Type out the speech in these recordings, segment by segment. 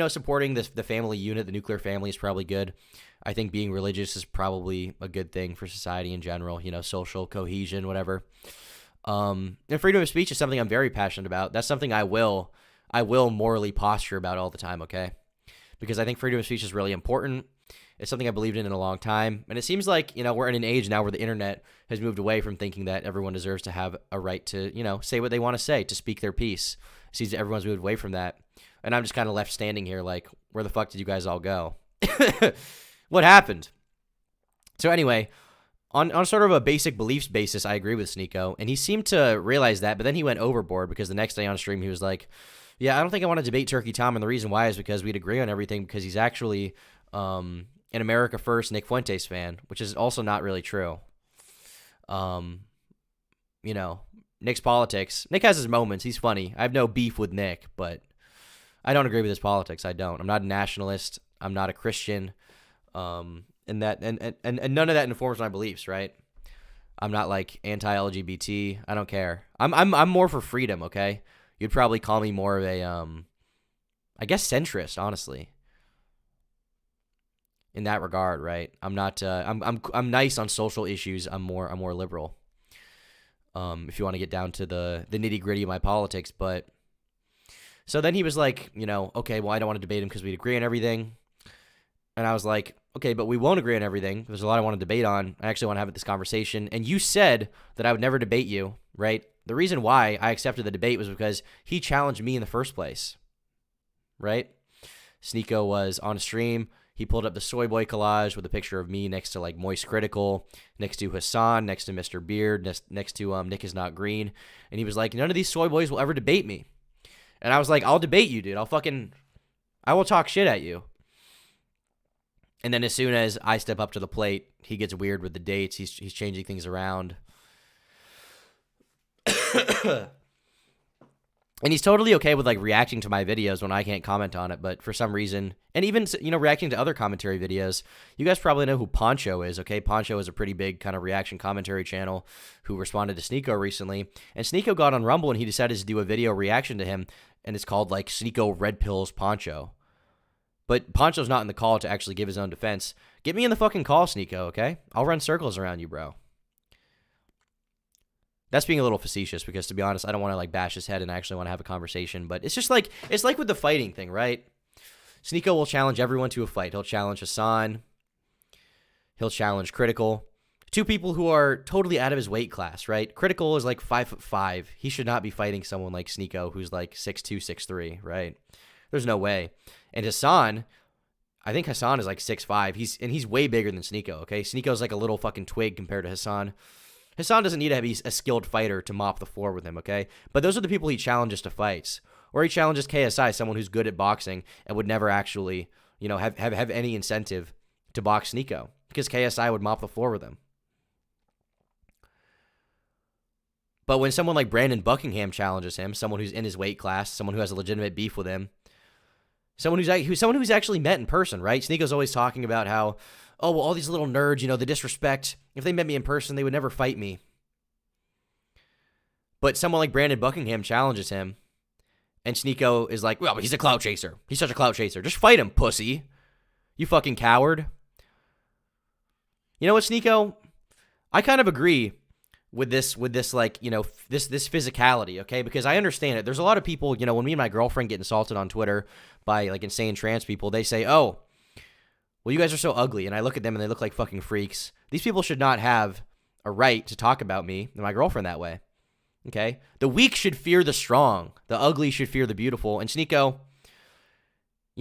supporting the family unit, the nuclear family is probably good. I think being religious is probably a good thing for society in general, social cohesion, whatever. And freedom of speech is something I'm very passionate about. That's something I will morally posture about all the time, okay? Because I think freedom of speech is really important. It's something I believed in a long time. And it seems like, we're in an age now where the internet has moved away from thinking that everyone deserves to have a right to, say what they want to say, to speak their piece. It seems that everyone's moved away from that. And I'm just kind of left standing here like, where the fuck did you guys all go? What happened? So anyway, on sort of a basic beliefs basis, I agree with SNEAKO. And he seemed to realize that, but then he went overboard because the next day on stream, he was like, yeah, I don't think I want to debate Turkey Tom. And the reason why is because we'd agree on everything because he's actually an America First Nick Fuentes fan, which is also not really true. Nick's politics. Nick has his moments. He's funny. I have no beef with Nick, but I don't agree with his politics. I don't. I'm not a nationalist. I'm not a Christian. And none of that informs my beliefs, right? I'm not like anti-LGBT. I don't care. I'm more for freedom, okay? You'd probably call me more of a I guess centrist, honestly. In that regard, right? I'm not I'm nice on social issues. I'm more liberal. If you want to get down to the nitty-gritty of my politics, but so then he was like, okay, well, I don't want to debate him because we'd agree on everything. And I was like, okay, but we won't agree on everything. There's a lot I want to debate on. I actually want to have this conversation. And you said that I would never debate you, right? The reason why I accepted the debate was because he challenged me in the first place, right? SNEAKO was on a stream. He pulled up the soy boy collage with a picture of me next to like Moist Critical, next to Hassan, next to Mr. Beard, next to Nick is Not Green. And he was like, none of these soy boys will ever debate me. And I was like, I'll debate you, dude. I will talk shit at you. And then as soon as I step up to the plate, he gets weird with the dates. He's changing things around. And he's totally okay with like reacting to my videos when I can't comment on it, but for some reason, and even reacting to other commentary videos, you guys probably know who Poncho is, okay? Poncho is a pretty big kind of reaction commentary channel who responded to SNEAKO recently, and SNEAKO got on Rumble and he decided to do a video reaction to him, and it's called like SNEAKO Red Pills Poncho. But Poncho's not in the call to actually give his own defense. Get me in the fucking call, SNEAKO, okay? I'll run circles around you, bro. That's being a little facetious because, to be honest, I don't want to like bash his head and I actually want to have a conversation. But it's just like, it's like with the fighting thing, right? SNEAKO will challenge everyone to a fight. He'll challenge Hassan. He'll challenge Critical. Two people who are totally out of his weight class, right? Critical is like 5'5". He should not be fighting someone like SNEAKO who's like 6'2", 6'3", right? There's no way. And Hassan, I think Hassan is like 6'5". He's way bigger than SNEAKO, okay? SNEAKO's like a little fucking twig compared to Hassan. Hassan doesn't need to be a skilled fighter to mop the floor with him, okay? But those are the people he challenges to fights. Or he challenges KSI, someone who's good at boxing and would never actually, have any incentive to box SNEAKO because KSI would mop the floor with him. But when someone like Brandon Buckingham challenges him, someone who's in his weight class, someone who has a legitimate beef with him, someone who's actually met in person, right? SNEAKO's always talking about how, oh, well, all these little nerds, the disrespect. If they met me in person, they would never fight me. But someone like Brandon Buckingham challenges him, and SNEAKO is like, well, he's a clout chaser. He's such a clout chaser. Just fight him, pussy. You fucking coward. You know what, SNEAKO? I kind of agree with this like, this physicality, okay? Because I understand it. There's a lot of people, when me and my girlfriend get insulted on Twitter by like insane trans people, they say, oh, well, you guys are so ugly. And I look at them and they look like fucking freaks. These people should not have a right to talk about me and my girlfriend that way. Okay? The weak should fear the strong. The ugly should fear the beautiful. And SNEAKO,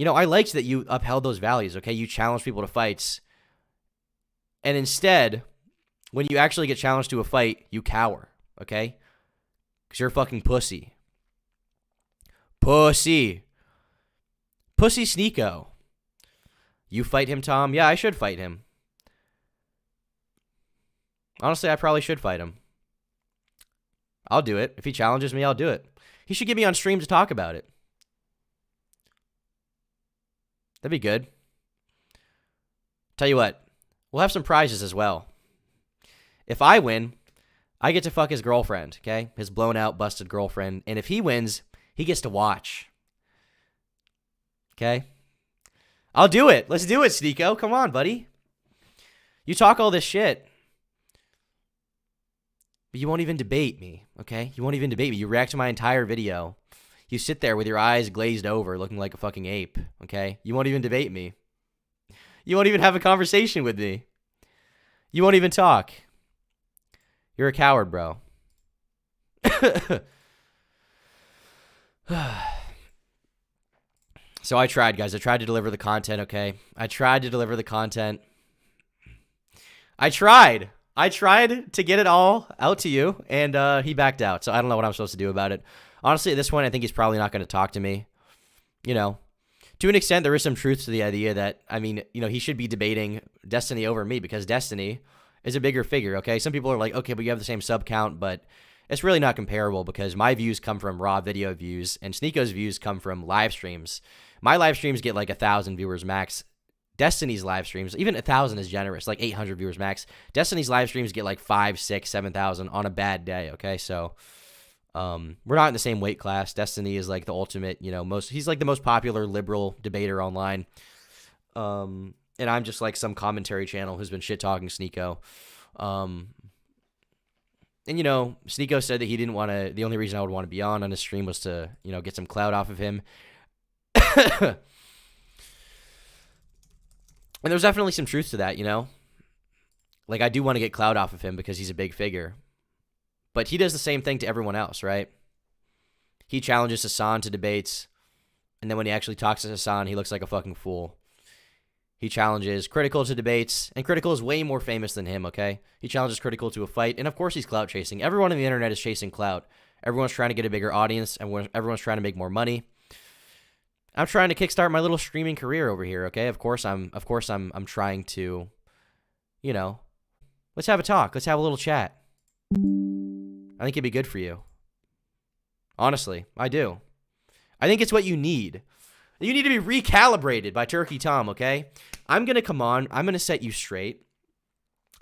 I liked that you upheld those values, okay? You challenged people to fights. And instead, when you actually get challenged to a fight, you cower, okay? Because you're a fucking pussy. Pussy. Pussy SNEAKO. You fight him, Tom? Yeah, I should fight him. Honestly, I probably should fight him. I'll do it. If he challenges me, I'll do it. He should get me on stream to talk about it. That'd be good. Tell you what, we'll have some prizes as well. If I win, I get to fuck his girlfriend, okay? His blown out, busted girlfriend. And if he wins, he gets to watch. Okay? I'll do it. Let's do it, SNEAKO. Come on, buddy. You talk all this shit, but you won't even debate me, okay? You won't even debate me. You react to my entire video. You sit there with your eyes glazed over looking like a fucking ape, okay? You won't even debate me. You won't even have a conversation with me. You won't even talk. You're a coward, bro. So I tried, guys. I tried to deliver the content, okay? I tried to deliver the content. I tried to get it all out to you, and he backed out. So I don't know what I'm supposed to do about it. Honestly, at this point, I think he's probably not going to talk to me. You know, to an extent, there is some truth to the idea that, I mean, you know, he should be debating Destiny over me because Destiny is a bigger figure, okay? Some people are like, okay, but you have the same sub count, but it's really not comparable because my views come from raw video views and SNEAKO's views come from live streams. My live streams get like 1,000 viewers max. Destiny's live streams, even 1,000 is generous, like 800 viewers max. Destiny's live streams get like 5, 6, 7,000 on a bad day, okay? So we're not in the same weight class. Destiny is like the ultimate, you know, he's like the most popular liberal debater online. And I'm just like some commentary channel who's been shit-talking SNEAKO. And, you know, SNEAKO said that he didn't want to, the only reason I would want to be on his stream was to, you know, get some clout off of him. And there's definitely some truth to that, you know? Like, I do want to get clout off of him because he's a big figure. But he does the same thing to everyone else, right? He challenges Hassan to debates, and then when he actually talks to Hassan, he looks like a fucking fool. He challenges Critical to debates, and Critical is way more famous than him, okay? He challenges Critical to a fight, and of course he's clout chasing. Everyone on the internet is chasing clout. Everyone's trying to get a bigger audience, and everyone's trying to make more money. I'm trying to kickstart my little streaming career over here, okay? Of course I'm trying to, you know, let's have a talk. Let's have a little chat. I think it'd be good for you. Honestly, I do. I think it's what you need. You need to be recalibrated by Turkey Tom, okay? I'm going to come on. I'm going to set you straight.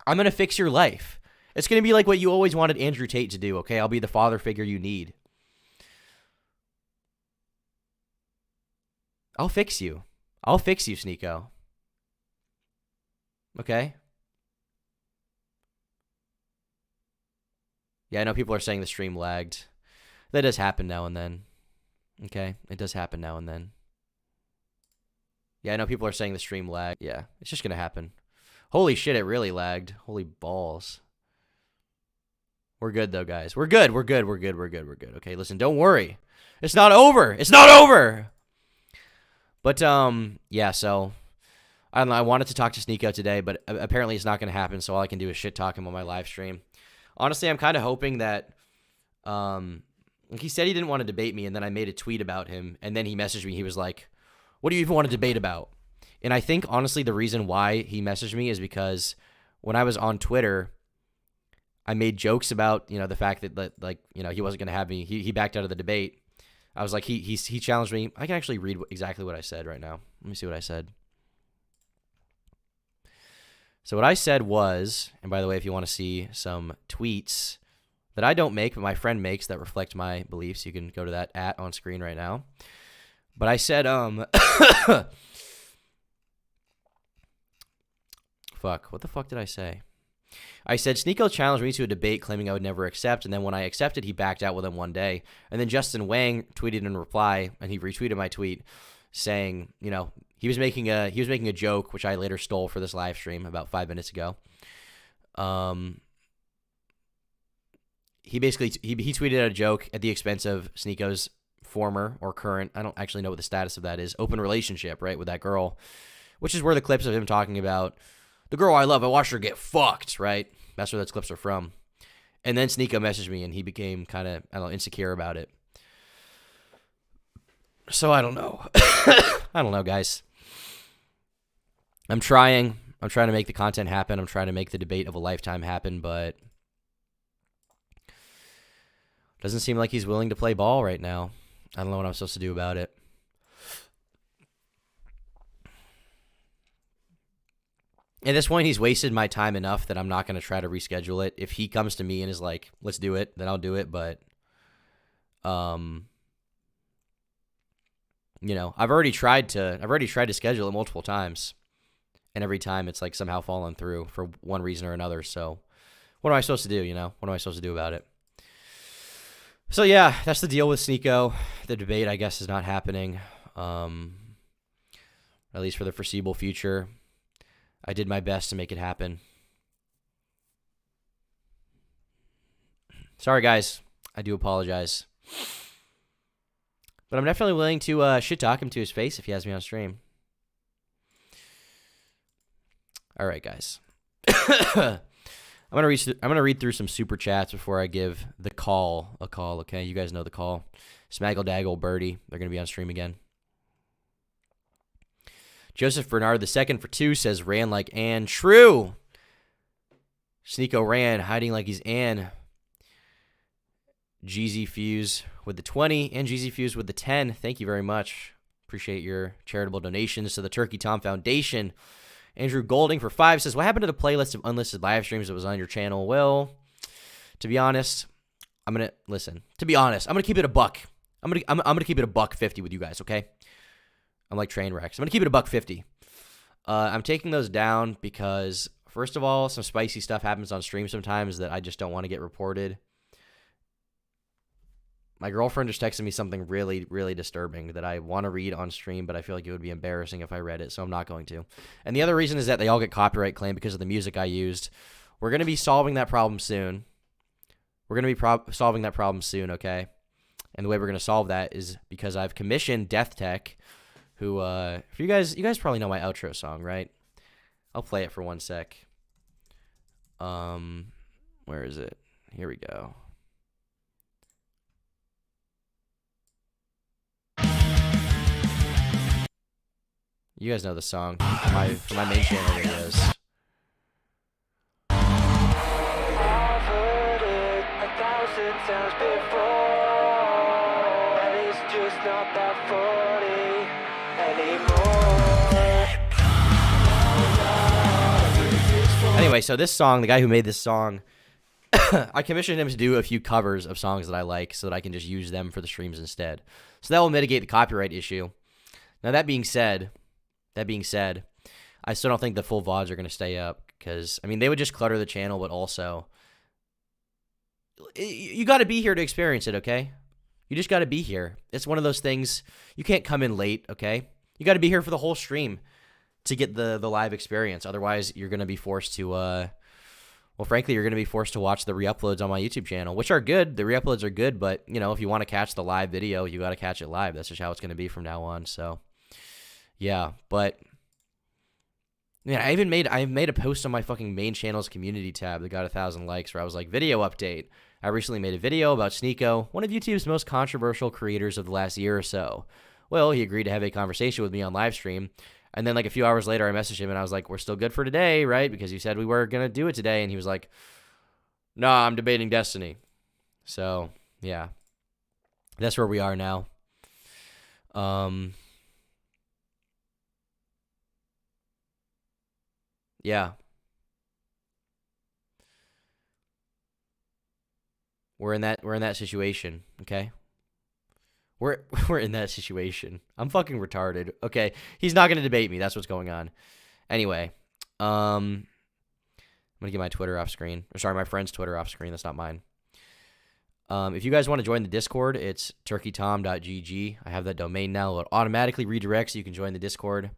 I'm going to fix your life. It's going to be like what you always wanted Andrew Tate to do, okay? I'll be the father figure you need. I'll fix you. I'll fix you, SNEAKO. Okay? Yeah, I know people are saying the stream lagged. That does happen now and then. Okay? It does happen now and then. Yeah, I know people are saying the stream lagged. Yeah, it's just going to happen. Holy shit, it really lagged. Holy balls. We're good, though, guys. We're good. We're good. We're good. We're good. We're good. Okay, listen, don't worry. It's not over. It's not over. But, yeah, so, I don't know. I wanted to talk to SNEAKO today, but apparently it's not going to happen, so all I can do is shit talk him on my live stream. Honestly, I'm kind of hoping that, he said he didn't want to debate me, and then I made a tweet about him, and then he messaged me. He was like, what do you even want to debate about? And I think, honestly, the reason why he messaged me is because when I was on Twitter, I made jokes about, you know, the fact that, like, you know, he wasn't going to have me. He backed out of the debate. I was like, he challenged me. I can actually read exactly what I said right now. Let me see what I said. So what I said was, and by the way, if you want to see some tweets that I don't make, but my friend makes that reflect my beliefs, you can go to that on screen right now. But I said, fuck, what the fuck did I say? I said, SNEAKO challenged me to a debate claiming I would never accept, and then when I accepted, he backed out within one day. And then Justin Wang tweeted in reply, and he retweeted my tweet saying, you know, he was making a joke, which I later stole for this live stream about 5 minutes ago. He basically, he tweeted a joke at the expense of SNEAKO's former or current, I don't actually know what the status of that is, open relationship, right, with that girl, which is where the clips of him talking about, the girl I love, I watched her get fucked, right? That's where those clips are from. And then SNEAKO messaged me, and he became kind of, I don't know, insecure about it. So I don't know. I don't know, guys. I'm trying to make the content happen. I'm trying to make the debate of a lifetime happen, but doesn't seem like he's willing to play ball right now. I don't know what I'm supposed to do about it. At this point, he's wasted my time enough that I'm not going to try to reschedule it. If he comes to me and is like, let's do it, then I'll do it. But, I've already tried to schedule it multiple times, and every time it's like somehow fallen through for one reason or another. So what am I supposed to do? What am I supposed to do about it? So yeah, that's the deal with SNEAKO. The debate, I guess, is not happening, at least for the foreseeable future. I did my best to make it happen. Sorry, guys. I do apologize. But I'm definitely willing to shit talk him to his face if he has me on stream. All right, guys. I'm gonna read through some super chats before I give the call a call. Okay, you guys know the call. Smaggle Daggle Birdie, they're gonna be on stream again. Joseph Bernard II for 2 says ran like Ann. True. SNEAKO ran, hiding like he's Ann. Jeezy Fuse with the 20 and Jeezy Fuse with the 10. Thank you very much. Appreciate your charitable donations to the Turkey Tom Foundation. Andrew Golding for 5 says, what happened to the playlist of unlisted live streams that was on your channel? Well, to be honest, I'm going to keep it a buck. I'm going to keep it a $1.50 with you guys, okay? I'm like train wrecks. I'm going to keep it a $1.50. I'm taking those down because, first of all, some spicy stuff happens on stream sometimes that I just don't want to get reported. My girlfriend just texted me something really, really disturbing that I want to read on stream, but I feel like it would be embarrassing if I read it, so I'm not going to. And the other reason is that they all get copyright claimed because of the music I used. We're going to be solving that problem soon. Solving that problem soon, okay? And the way we're going to solve that is because I've commissioned Death Tech, who, for you guys probably know my outro song, right? I'll play it for 1 sec. Where is it? Here we go. You guys know the song. For my main channel videos. I've heard it 1,000 times before, and it's just not that funny anymore. Anyway, so this song, the guy who made this song, I commissioned him to do a few covers of songs that I like so that I can just use them for the streams instead. So that will mitigate the copyright issue. Now, that being said, I still don't think the full VODs are going to stay up because, I mean, they would just clutter the channel, but also, you got to be here to experience it, okay? You just got to be here. It's one of those things, you can't come in late, okay? You got to be here for the whole stream to get the live experience. Otherwise, you're going to be forced to, well, frankly, you're going to be forced to watch the re-uploads on my YouTube channel, which are good. The re-uploads are good, but, if you want to catch the live video, you got to catch it live. That's just how it's going to be from now on, so... Yeah, but I made a post on my fucking main channel's community tab that got 1,000 likes where I was like, video update. I recently made a video about SNEAKO, one of YouTube's most controversial creators of the last year or so. Well, he agreed to have a conversation with me on live stream, and then like a few hours later I messaged him and I was like, we're still good for today, right? Because you said we were going to do it today, and he was like, nah, I'm debating Destiny. So, yeah. That's where we are now. Yeah. We're in that situation, okay? We're in that situation. I'm fucking retarded. Okay. He's not going to debate me. That's what's going on. Anyway, I'm going to get my Twitter off screen. Or sorry, my friend's Twitter off screen. That's not mine. If you guys want to join the Discord, it's turkeytom.gg. I have that domain now. It automatically redirects so you can join the Discord.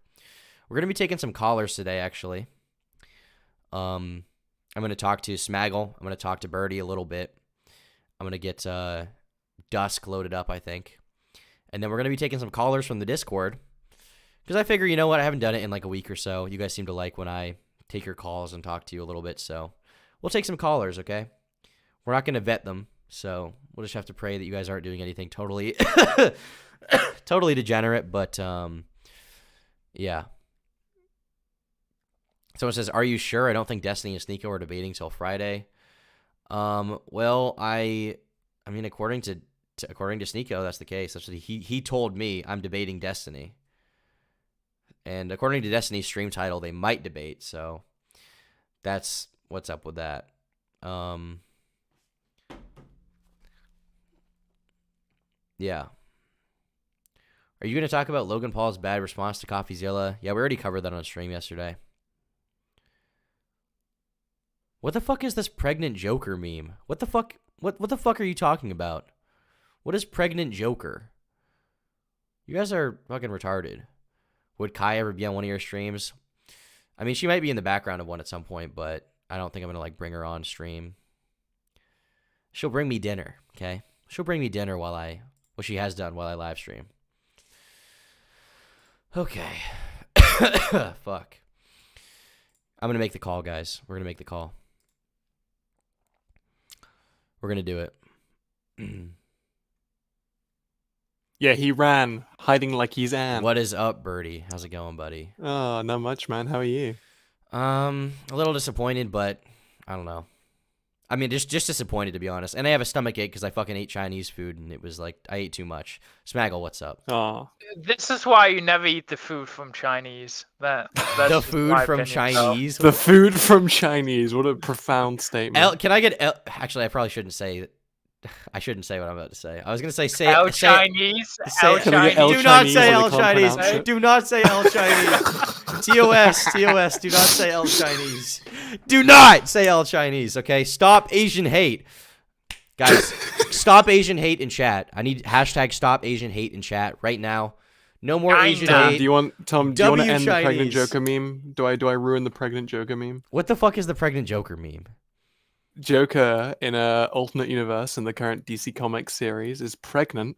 We're going to be taking some callers today, actually. I'm going to talk to Smaggle. I'm going to talk to Birdie a little bit. I'm going to get Dusk loaded up, I think. And then we're going to be taking some callers from the Discord. Because I figure, you know what, I haven't done it in like a week or so. You guys seem to like when I take your calls and talk to you a little bit. So we'll take some callers, okay? We're not going to vet them. So we'll just have to pray that you guys aren't doing anything totally, totally degenerate. But, yeah. Someone says, are you sure? I don't think Destiny and SNEAKO are debating till Friday. Well, I mean, according to SNEAKO, that's the case. That's what he told me. I'm debating Destiny. And according to Destiny's stream title, they might debate. So that's what's up with that. Yeah. Are you going to talk about Logan Paul's bad response to CoffeeZilla? Yeah, we already covered that on stream yesterday. What the fuck is this pregnant Joker meme? What the fuck? What the fuck are you talking about? What is pregnant Joker? You guys are fucking retarded. Would Kai ever be on one of your streams? I mean, she might be in the background of one at some point, but I don't think I'm going to like bring her on stream. She'll bring me dinner, okay? She'll bring me dinner what she has done while I live stream. Okay. Fuck. I'm going to make the call, guys. We're going to make the call. We're going to do it. Yeah, he ran, hiding like he's Anne. What is up, Birdie? How's it going, buddy? Oh, not much, man. How are you? A little disappointed, but I don't know. I mean, just disappointed, to be honest. And I have a stomach ache because I fucking ate Chinese food, and it was like, I ate too much. Smaggle, what's up? Oh. This is why you never eat the food from Chinese. That's The just food my from opinion, Chinese? The food from Chinese. What a profound statement. Can I get Actually, I probably shouldn't say. I shouldn't say what I'm about to say. I was gonna say El Chinese. El Can we get Chinese. El Do not Chinese say and El we can't Chinese. pronounce it? Do not say El Chinese. TOS. Do not say El Chinese. Do not say El Chinese. Okay. Stop Asian hate, guys. Stop Asian hate in chat. I need hashtag Stop Asian hate in chat right now. No more Asian Tom, hate. do you want to end the pregnant Chinese. Joker meme? Do I ruin the pregnant Joker meme? What the fuck is the pregnant Joker meme? Joker in a alternate universe in the current DC Comics series is pregnant,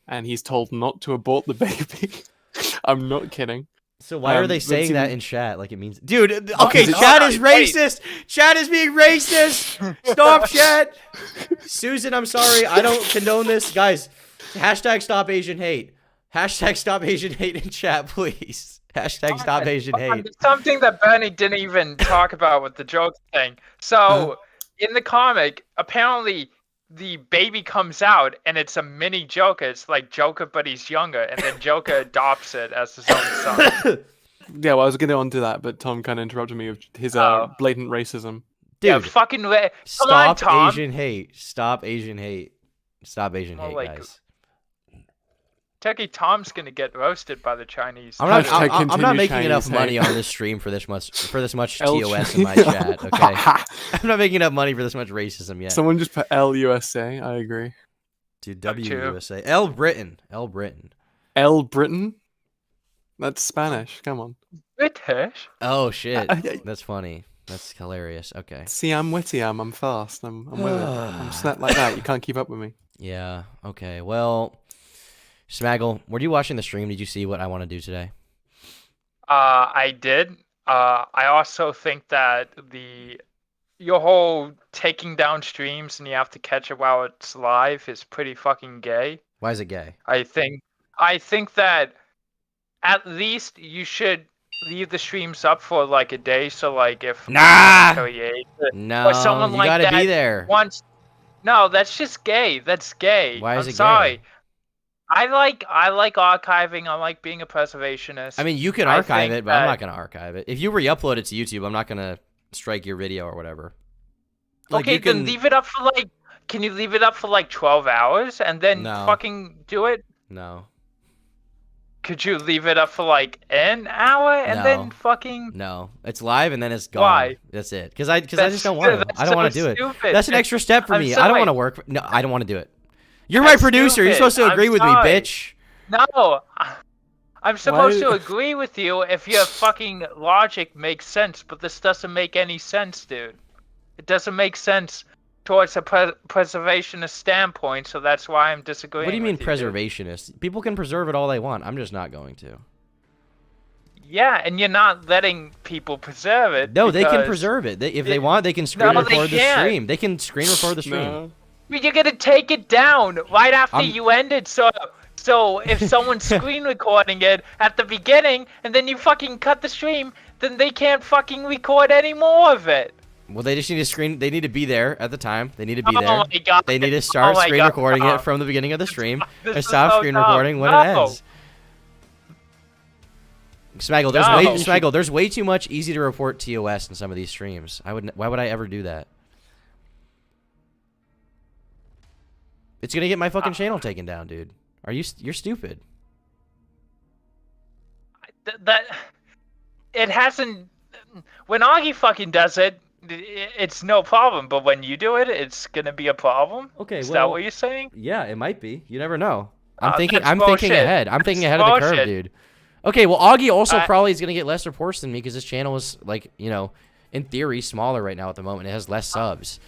and he's told not to abort the baby. I'm not kidding. So why are they but saying see- that in chat? Like it means, dude. Okay, Because it's- chat is Wait. racist. Chat is being racist. Stop, chat. Susan, I'm sorry. I don't condone this, guys. Hashtag Stop Asian Hate. Hashtag Stop Asian Hate in chat, please. Hashtag Stop Asian Hate. Something that Bernie didn't even talk about with the joke thing. So, in the comic, apparently the baby comes out and it's a mini Joker. It's like Joker, but he's younger, and then Joker adopts it as his own son. Yeah, well, I was going to on to that, but Tom kind of interrupted me with his blatant racism. Yeah, Dude, fucking come on, stop Tom. Asian hate. Stop Asian hate. Stop Asian Well, hate, like, guys. Techie Tom's gonna get roasted by the Chinese. I'm not. Hashtag I'm not continue making enough Chinese money hate. on this stream for this much El TOS in my chat. Okay, I'm not making enough money for this much racism yet. Someone just put LUSA. I agree. Dude, Fuck you. WUSA. L Britain. L Britain. L Britain? That's Spanish. Come on. British. Oh shit. I- That's funny. That's hilarious. Okay. See, I'm witty. I'm fast. I'm with it. I'm snapped like that. You can't keep up with me. Yeah. Okay. Well, Smaggle, were you watching the stream? Did you see what I want to do today? I did. I also think that your whole taking down streams and you have to catch it while it's live is pretty fucking gay. Why is it gay? I think that at least you should leave the streams up for like a day. So like if Nah. Affiliate No. someone you like gotta be that there. wants. No, that's just gay. That's gay. Why is I'm it gay? sorry. I like archiving. I like being a preservationist. I mean, you can I archive think it, but I'm that- not gonna archive it. If you re-upload it to YouTube, I'm not gonna strike your video or whatever. Like, okay, you can... then leave it up for like. Can you leave it up for like 12 hours and then No. fucking do it? No. Could you leave it up for like an hour and No. then fucking? No. It's live and then it's gone. Why? That's it. Because I just don't want to. That's I don't want so to do it. stupid. That's an extra step for I'm me. I sorry. don't want to work. No, I don't want to do it. You're my That's producer. You're stupid. supposed to I'm agree with me, sorry. bitch. No, I'm supposed to Why- agree with you if your fucking logic makes sense, but this doesn't make any sense, dude. It doesn't make sense towards a preservationist standpoint, so that's why I'm disagreeing. What do you mean with dude. preservationist? People can preserve it all they want. I'm just not going to. Yeah, and you're not letting people preserve it. No, they can because- preserve it. If they want, they can screen No, they record the can't. stream. They can screen record the stream. No. But you're gonna take it down right after I'm- you ended, so if someone's screen recording it at the beginning and then you fucking cut the stream, then they can't fucking record any more of it. Well, they just need to screen. They need to be there at the time. They need to be Oh there. my God. They need to start Oh my screen God, recording Tom. it from the beginning of the stream This and is stop so screen dumb. recording when No. it ends. Smaggle, No. there's way too much easy to report TOS in some of these streams. Why would I ever do that? It's gonna get my fucking channel taken down, dude. You're stupid. that it hasn't. When Augie fucking does it, it's no problem. But when you do it, it's gonna be a problem. Okay, Is well, that what you're saying? Yeah, it might be. You never know. I'm thinking that's bullshit. ahead. I'm thinking ahead That's of the curve, bullshit. dude. Okay, well, Augie also I- probably is gonna get less reports than me because his channel is like, in theory, smaller right now at the moment. It has less subs.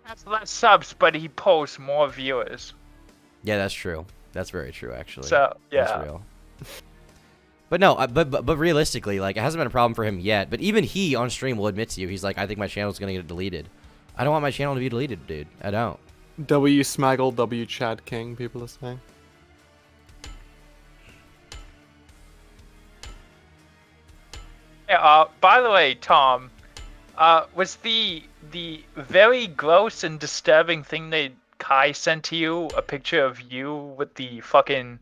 That's less subs, but he posts more viewers. Yeah, that's true. That's very true, actually. So yeah. That's real. But no, but realistically, like, it hasn't been a problem for him yet. But even he on stream will admit to you, he's like, I think my channel's gonna get deleted. I don't want my channel to be deleted, dude. I don't. W Smaggle, W Chad King, people are saying. Yeah, by the way, Tom, was the very gross and disturbing thing that Kai sent to you a picture of you with the fucking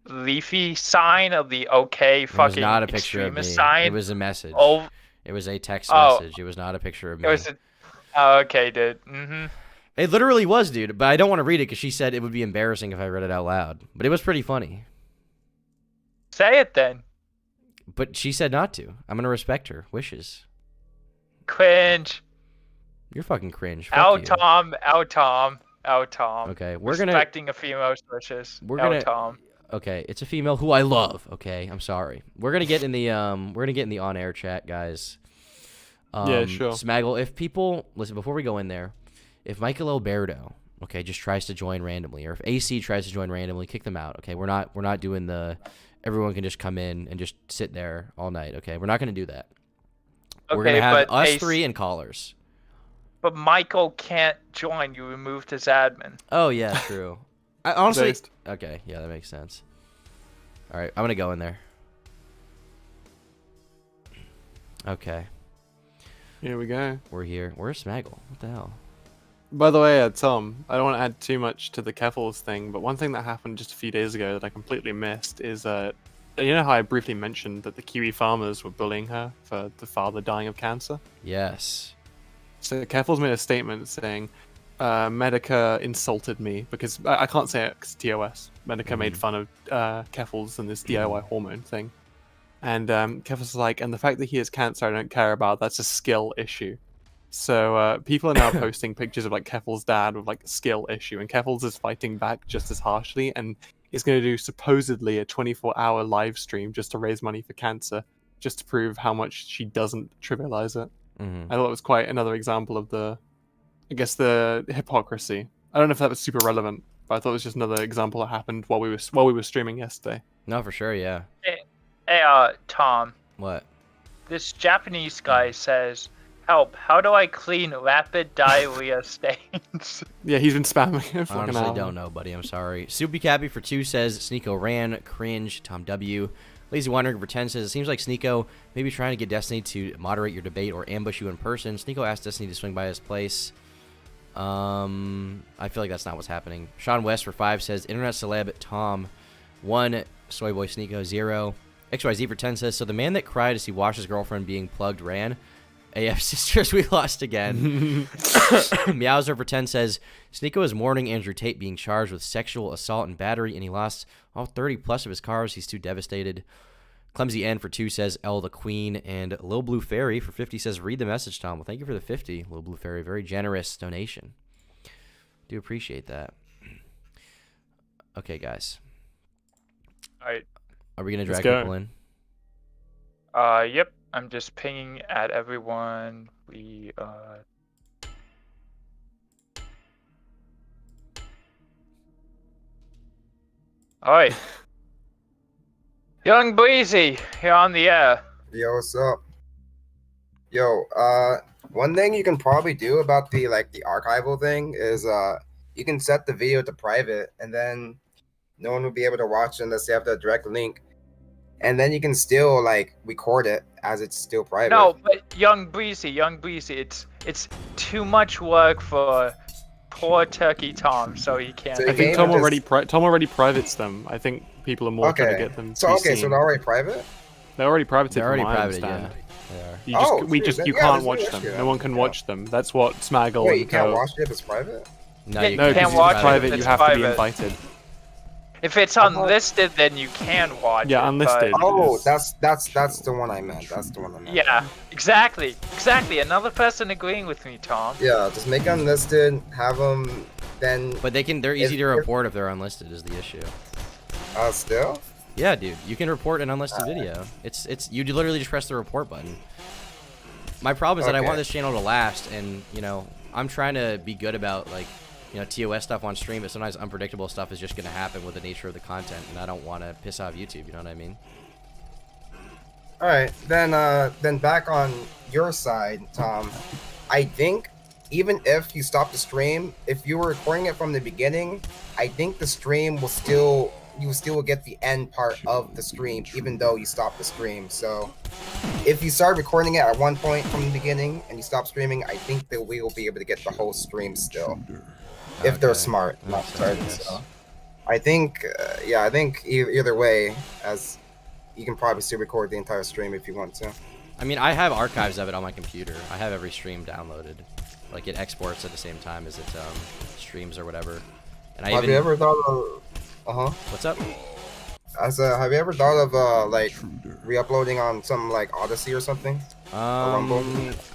leafy sign of the okay It was fucking not a picture of me. extremist sign? It was a message. Oh, It was a text Oh. message. It was not a picture of it me. was. Okay, dude. Mm-hmm. It literally was, dude. But I don't want to read it because she said it would be embarrassing if I read it out loud. But it was pretty funny. Say it then. But she said not to. I'm gonna respect her wishes. Cringe. You're fucking cringe. Fuck Out, you. Tom. Out, Tom. Out, Tom. Okay, we're gonna. Respecting a female's wishes. We're Out, gonna- Tom. Okay, it's a female who I love. Okay, I'm sorry. We're gonna get in the on-air chat, guys. Yeah, sure. Smaggle, if people listen before we go in there, if Michael Alberto, okay, just tries to join randomly, or if AC tries to join randomly, kick them out. Okay, we're not doing the everyone can just come in and just sit there all night. Okay, we're not gonna do that. We're Okay, gonna have but us AC three and callers. But Michael can't join. You removed his admin. Oh yeah, true. I, honestly, Based. okay, yeah, that makes sense. All right, I'm gonna go in there. Okay, Here we go. we're here. Where's Smaggle? What the hell? By the way, Tom, I don't want to add too much to the Keffels thing, but one thing that happened just a few days ago that I completely missed is you know how I briefly mentioned that the Kiwi farmers were bullying her for the father dying of cancer? Yes. So Keffels made a statement saying, Medica insulted me because I can't say it because TOS. Medica made fun of Keffels and this DIY hormone thing. And Keffels was like, and the fact that he has cancer I don't care about, that's a skill issue. So people are now posting pictures of like Keffels' dad with like a skill issue, and Keffels is fighting back just as harshly and is going to do supposedly a 24-hour live stream just to raise money for cancer, just to prove how much she doesn't trivialize it. Mm-hmm. I thought it was quite another example of the hypocrisy. I don't know if that was super relevant, but I thought it was just another example that happened while we were streaming yesterday. No, for sure, yeah. Hey, Tom. What? This Japanese guy says, "Help! How do I clean rapid diarrhea stains?" Yeah, he's been spamming it for I like an honestly hour. don't know, buddy. I'm sorry. Soupy Cappy for 2 says SNEAKO ran, cringe. Tom W. Lazy Wandering for 10 says it seems like SNEAKO may be trying to get Destiny to moderate your debate or ambush you in person. SNEAKO asked Destiny to swing by his place. I feel like that's not what's happening. Sean West for 5 says internet celeb Tom 1 Soyboy SNEAKO 0. XYZ for 10 says so the man that cried as he watched his girlfriend being plugged ran. AF Sisters, we lost again. Meowser for 10 says SNEAKO is mourning Andrew Tate being charged with sexual assault and battery, and he lost all 30 plus of his cars. He's too devastated. Clumsy N for 2 says L the Queen, and Lil Blue Fairy for 50 says read the message, Tom. Well, thank you for the 50, Lil Blue Fairy. Very generous donation. Do appreciate that. Okay, guys. Alright. Are we going to Let's drag go. people in? Yep. I'm just pinging at everyone. Alright. Young Breezy, you're on the air. Yo, what's up? Yo, one thing you can probably do about the archival thing is you can set the video to private, and then no one will be able to watch it unless they have the direct link. And then you can still record it as it's still private. No, but Young Breezy, it's too much work for poor Turkey Tom, so he can't. So I you think game Tom is already Tom already privates them. I think people are more trying to get them. To So be okay, so seen. they're already private. They're already privated. They're already from what I private, yeah. understand. They are. You just, Oh, we true. just Then, you yeah, can't there's no watch issue them. then. No one can Yeah. watch them. That's what Smaggle. Wait, and you can't Co- watch it if it's private? No, Yeah, you No, can't because watch it's it private. if You it's have to be private. invited. If it's unlisted, then you can watch it. Yeah, but- unlisted. Oh, is- that's the one I meant. That's the one I meant. Yeah, exactly. Another person agreeing with me, Tom. Yeah, just make it unlisted. Have them then. But they're easy to if- report if they're unlisted is the issue. Still. Yeah, dude, you can report an unlisted video. It's you literally just press the report button. My problem is that I want Okay. this channel to last, and you know, I'm trying to be good about like, you know, TOS stuff on stream, but sometimes unpredictable stuff is just gonna happen with the nature of the content, and I don't want to piss off YouTube. You know what I mean? All right, then back on your side, Tom. I think even if you stop the stream, if you were recording it from the beginning, I think the stream will still you still will get the end part of the stream, even though you stop the stream. So if you start recording it at one point from the beginning and you stop streaming, I think that we will be able to get the whole stream still, if they're Okay. smart, not Makes sense, retarded. yes. So I think, I think either way, as you can probably still record the entire stream if you want to. I mean, I have archives of it on my computer. I have every stream downloaded. Like it exports at the same time as it streams or whatever. And I Have even you ever thought of? what's up? Have you ever thought of like re-uploading on something like Odyssey or something? Rumble?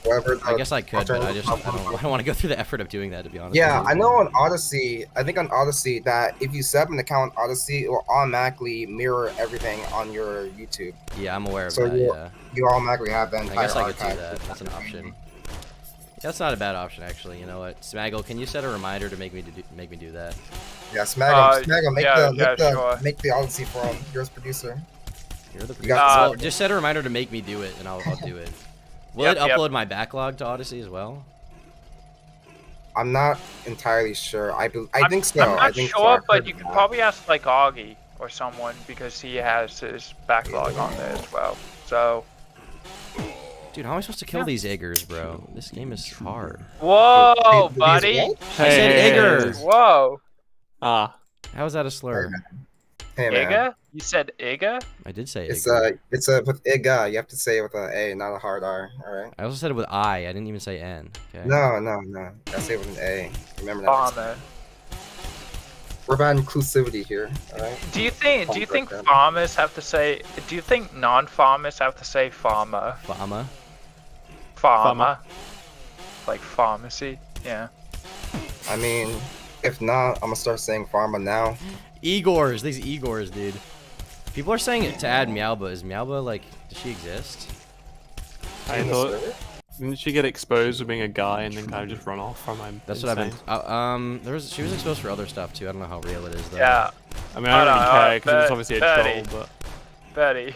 Whatever. I guess I could, but I alternative don't platform. want to go through the effort of doing that, to be honest. Yeah, with you. I know on Odyssey. I think on Odyssey that if you set up an account on Odyssey, it will automatically mirror everything on your YouTube. Yeah, I'm aware of So that. you- Yeah, You automatically have that I entire guess I could do archive. that. That's an option. Yeah, that's not a bad option, actually. You know what, Smaggle, can you set a reminder to make me do that? Yeah, Smaggle, sure. make the Odyssey for him. You're his producer. You're the You got producer. this. Well, just set a reminder to make me do it, and I'll do it. Will Yep, it yep. upload my backlog to Odyssey as well? I'm not entirely sure. I think so. I'm I not think so. sure, I've but heard you can that. probably ask like Augie or someone because he has his backlog on there as well. So, Dude, how am I supposed to kill these Eggers, bro? This game is hard. whoa, These buddy! what? I said Hey, Egger. Whoa, Ah, How is that a slur? Hey man, Iga? You said Iga? I did say it's Egger. with Iga. You have to say it with an A, not a hard R. All right. I also said it with I. I didn't even say N. Okay. No. I say it with an A. Remember that. Farmer. We're about inclusivity here. All right. Do you think Farmer. farmers have to say? Do you think non-farmers have to say farmer? Fama. Farmer. Like pharmacy? Yeah. I mean, if not, I'm gonna start saying Pharma now. Igors. These Igors, dude. People are saying it to add Meowba. Is Meowba, like, does she exist? I thought. Didn't she get exposed for being a guy and then kind of just run off from him? That's what I've been. She was exposed for other stuff too. I don't know how real it is though. Yeah. I mean, I don't really care because it's Bet- obviously a Betty. troll, but Betty.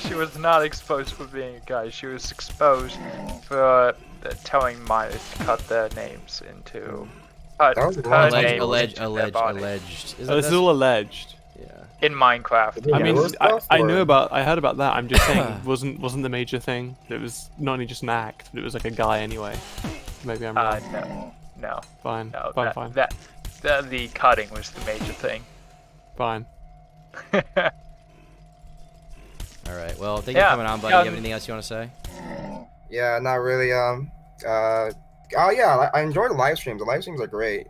She was not exposed for being a guy. She was exposed for telling minors to cut their names into. Cut, That was a her long- name Alleged. into their body. Is this that is all alleged. Yeah. In Minecraft. Yeah, I mean, it was tough I for knew her. about. I heard about that. I'm just saying, wasn't the major thing. It was not only just an act, but it was like a guy anyway. Maybe I'm wrong. No, Fine, no. fine, that, fine, that the cutting was the major thing. fine. All right. Well, thank you Yeah, for coming on, buddy. You have um, anything else you want to say? Yeah, not really. Oh yeah, I enjoy the live streams. The live streams are great.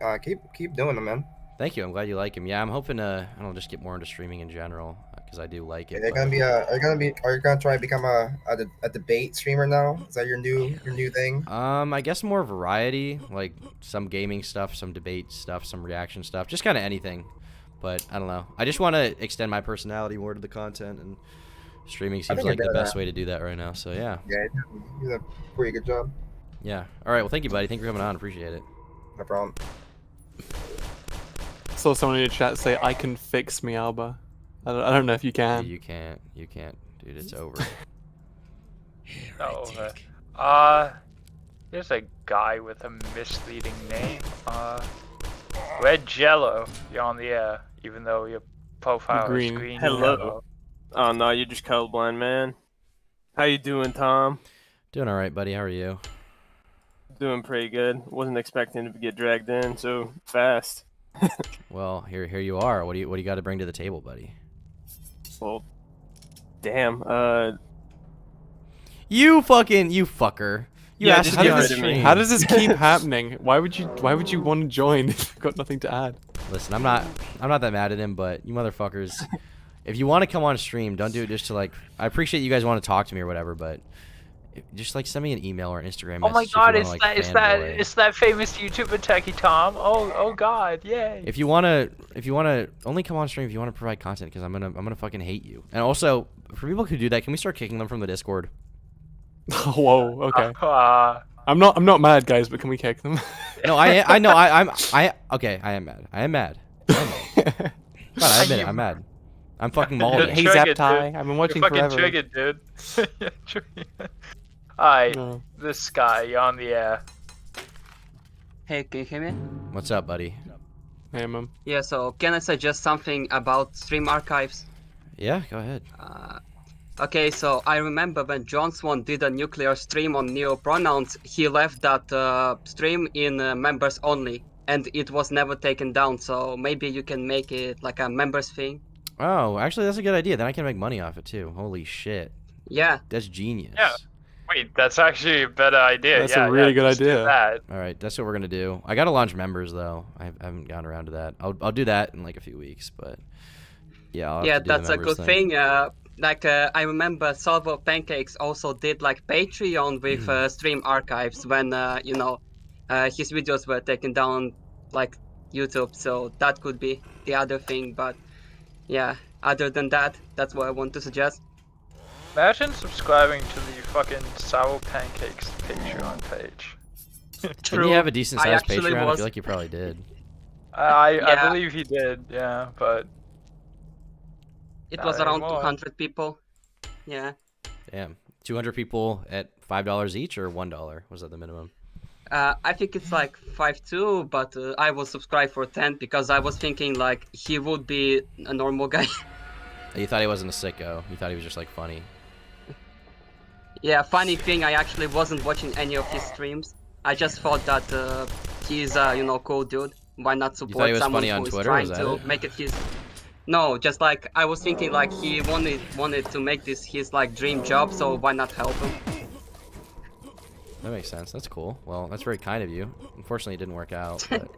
Keep doing them, man. Thank you. I'm glad you like him. Yeah, I'm hoping to. I don't know, just get more into streaming in general because I do like it. Are you gonna try to become a debate streamer now? Is that your new thing? I guess more variety, like some gaming stuff, some debate stuff, some reaction stuff, just kind of anything. But I don't know. I just want to extend my personality more to the content, and streaming seems think like you're the good at best that. way to do that right now. So yeah, Yeah, you did a pretty good job. yeah. All right. Well, thank you, buddy. Thank you for coming on. Appreciate it. No problem. Saw someone in the chat say, "I can fix Meowba." I don't know if you Yeah, can. you can't, dude. It's over. There's a guy with a misleading name. Red Jello. You're on the air, even though your profile Green. is green. Hello. yellow. Oh no, you're just colorblind, man. How you doing, Tom? Doing all right, buddy. How are you? Doing pretty good. Wasn't expecting to get dragged in so fast. Well, here you are. What do you got to bring to the table, buddy? Well, damn. You fucker. You Yeah, asked just to get be on rid of me. stream. How does this keep happening? Why would you want to join if you've got nothing to add? Listen, I'm not that mad at him, but you motherfuckers, if you want to come on stream, don't do it just to like. I appreciate you guys want to talk to me or whatever, but just like send me an email or Instagram Oh my message. God! If you wanna, It's fanboy. that famous YouTuber Techie Tom. Oh God! Yay! If you wanna only come on stream if you wanna provide content, because I'm gonna fucking hate you. And also, for people who do that, can we start kicking them from the Discord? Whoa. Okay. Uh, I'm not mad, guys, but can we kick them? No, I know okay. I am mad. I am mad. God, I admit it. I'm mad. I'm fucking mauled. Hey, Triggered, Zaptai. dude. I've been watching You're fucking forever. triggered, dude. You're triggered. Alright, No. this guy, you're on the air. Hey, can you hear me? What's up, buddy? Hey, Mum. Yeah, so can I suggest something about stream archives? Yeah, go ahead. Okay, so I remember when John Swan did a nuclear stream on neopronouns, he left that stream in members only, and it was never taken down, so maybe you can make it like a members thing. Oh, actually, that's a good idea. Then I can make money off it too. Holy shit, Yeah, that's genius. Yeah. Wait, that's actually a better idea. That's a really good just do idea. that. All right, that's what we're gonna do. I gotta launch members though. I haven't gotten around to that. I'll do that in like a few weeks, but yeah. I'll have yeah, to do the that's a members good thing. I remember Salvo Pancakes also did like Patreon with stream archives when his videos were taken down like YouTube, so that could be the other thing. But yeah, other than that, that's what I want to suggest. Imagine subscribing to the fucking Sour Pancakes Patreon page. Didn't you have a decent I sized actually Patreon? I was- feel like you probably did. I Yeah. believe he did, yeah, but It Not was around anymore. 200 people. Yeah. Damn, 200 people at $5 each or $1? Was that the minimum? I think it's like 5.2, but I will subscribe for 10 because I was thinking like he would be a normal guy. You thought he wasn't a sicko. You thought he was just like funny. Yeah, funny thing, I actually wasn't watching any of his streams. I just thought that he's a cool dude. Why not support he was someone funny on who is Twitter? trying Was that to it? make it his? No, just like I was thinking like he wanted to make this his like dream job, so why not help him? That makes sense. That's cool. Well, that's very kind of you. Unfortunately, it didn't work out. But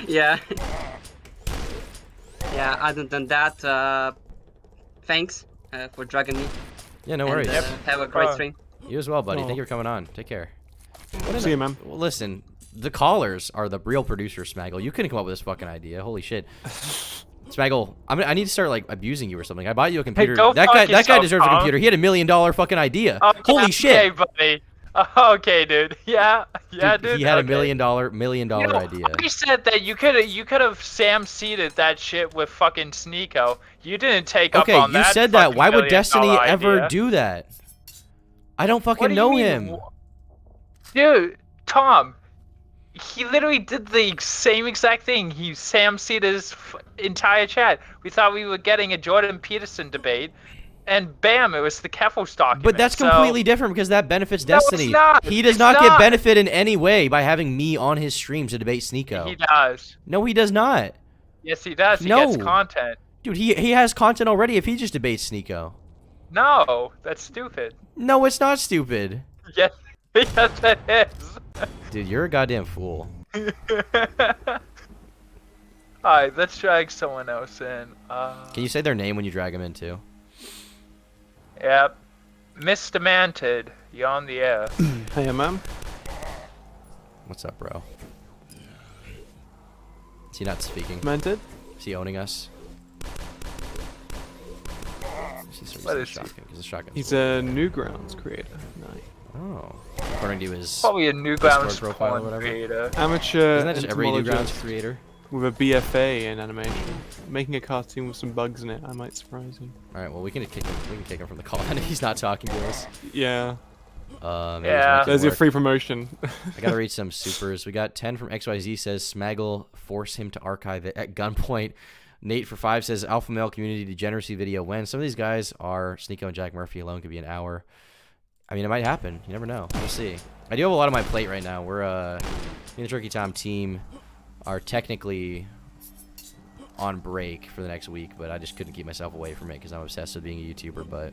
Yeah. Yeah. Other than that, thanks for dragging me. yeah, no And, worries. have a great stream. You as well, buddy. Oh. Thank you for coming on. Take care. See you, man. Well, listen, the callers are the real producers, Smaggle. You couldn't come up with this fucking idea. Holy shit. Smaggle, I need to start like abusing you or something. I bought you a computer. go that fuck guy yourself, deserves a Tom. computer. He had $1 million fucking idea. okay, Holy shit. Okay, buddy. Okay, dude. Yeah, dude. He had okay. $1 million You know, idea. I said that you could have Sam seeded that shit with fucking SNEAKO. You didn't take Okay, up on you that. said that. fucking Why would $1 million Destiny ever idea. do that? I don't What fucking do you know mean? him. Dude, Tom, he literally did the same exact thing. He Sam seeded his entire chat. We thought we were getting a Jordan Peterson debate, and bam, it was the Keffels document. But that's So- completely different because that benefits No, it's Destiny. not. He does It's not get not. benefit in any way by having me on his streams to debate SNEAKO. He does. No, he does not. Yes, he does. He No. gets content. Dude, he has content already if he just debates SNEAKO. No, that's stupid. No, it's not stupid. Yes, yes, it is. Dude, you're a goddamn fool. Alright, let's drag someone else in. Can you say their name when you drag them in too? Yep. Mr. Mantid, you're on the air. Hey, man. What's up, bro? Is he not speaking? Mented? Is he owning us? What is he? shotgun? Because the shotgun's He's cool. a Newgrounds creator. Nice. Oh. According to his... Probably a Newgrounds Discord profile or porn whatever. creator. Amateur Isn't that just every entomologist Newgrounds creator? with a BFA in animation. Making a cartoon with some bugs in it, I might surprise you. Alright, well, we can kick him from the call if he's not talking to us. Yeah. Maybe Yeah. he's making There's your work. free promotion. I gotta read some supers. We got 10 from XYZ says Smaggle force him to archive it at gunpoint. Nate for 5 says alpha male community degeneracy video when. Some of these guys are SNEAKO and Jack Murphy alone could be an hour. I mean, it might happen. You never know. We'll see. I do have a lot on my plate right now. We're me and the Turkey Tom team are technically on break for the next week, but I just couldn't keep myself away from it because I'm obsessed with being a YouTuber. But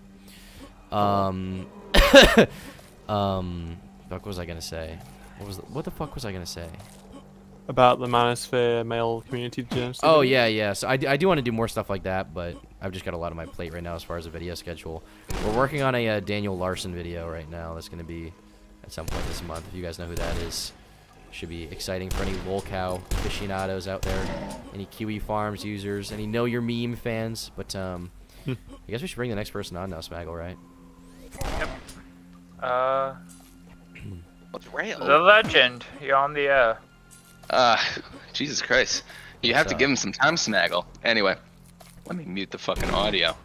fuck, what was I gonna say? What the fuck was I gonna say? about the Manosphere male community genocide. Oh yeah. So I do want to do more stuff like that, but I've just got a lot on my plate right now as far as a video schedule. We're working on a Daniel Larson video right now. That's gonna be at some point this month. If you guys know who that is, should be exciting for any lolcow aficionados out there, any Kiwi Farms users, any Know Your Meme fans. But I guess we should bring the next person on now, Smaggle, right? What's rail? The legend, you're on the air. Jesus Christ. You have to give him some time, Smaggle. Anyway, let me mute the fucking audio.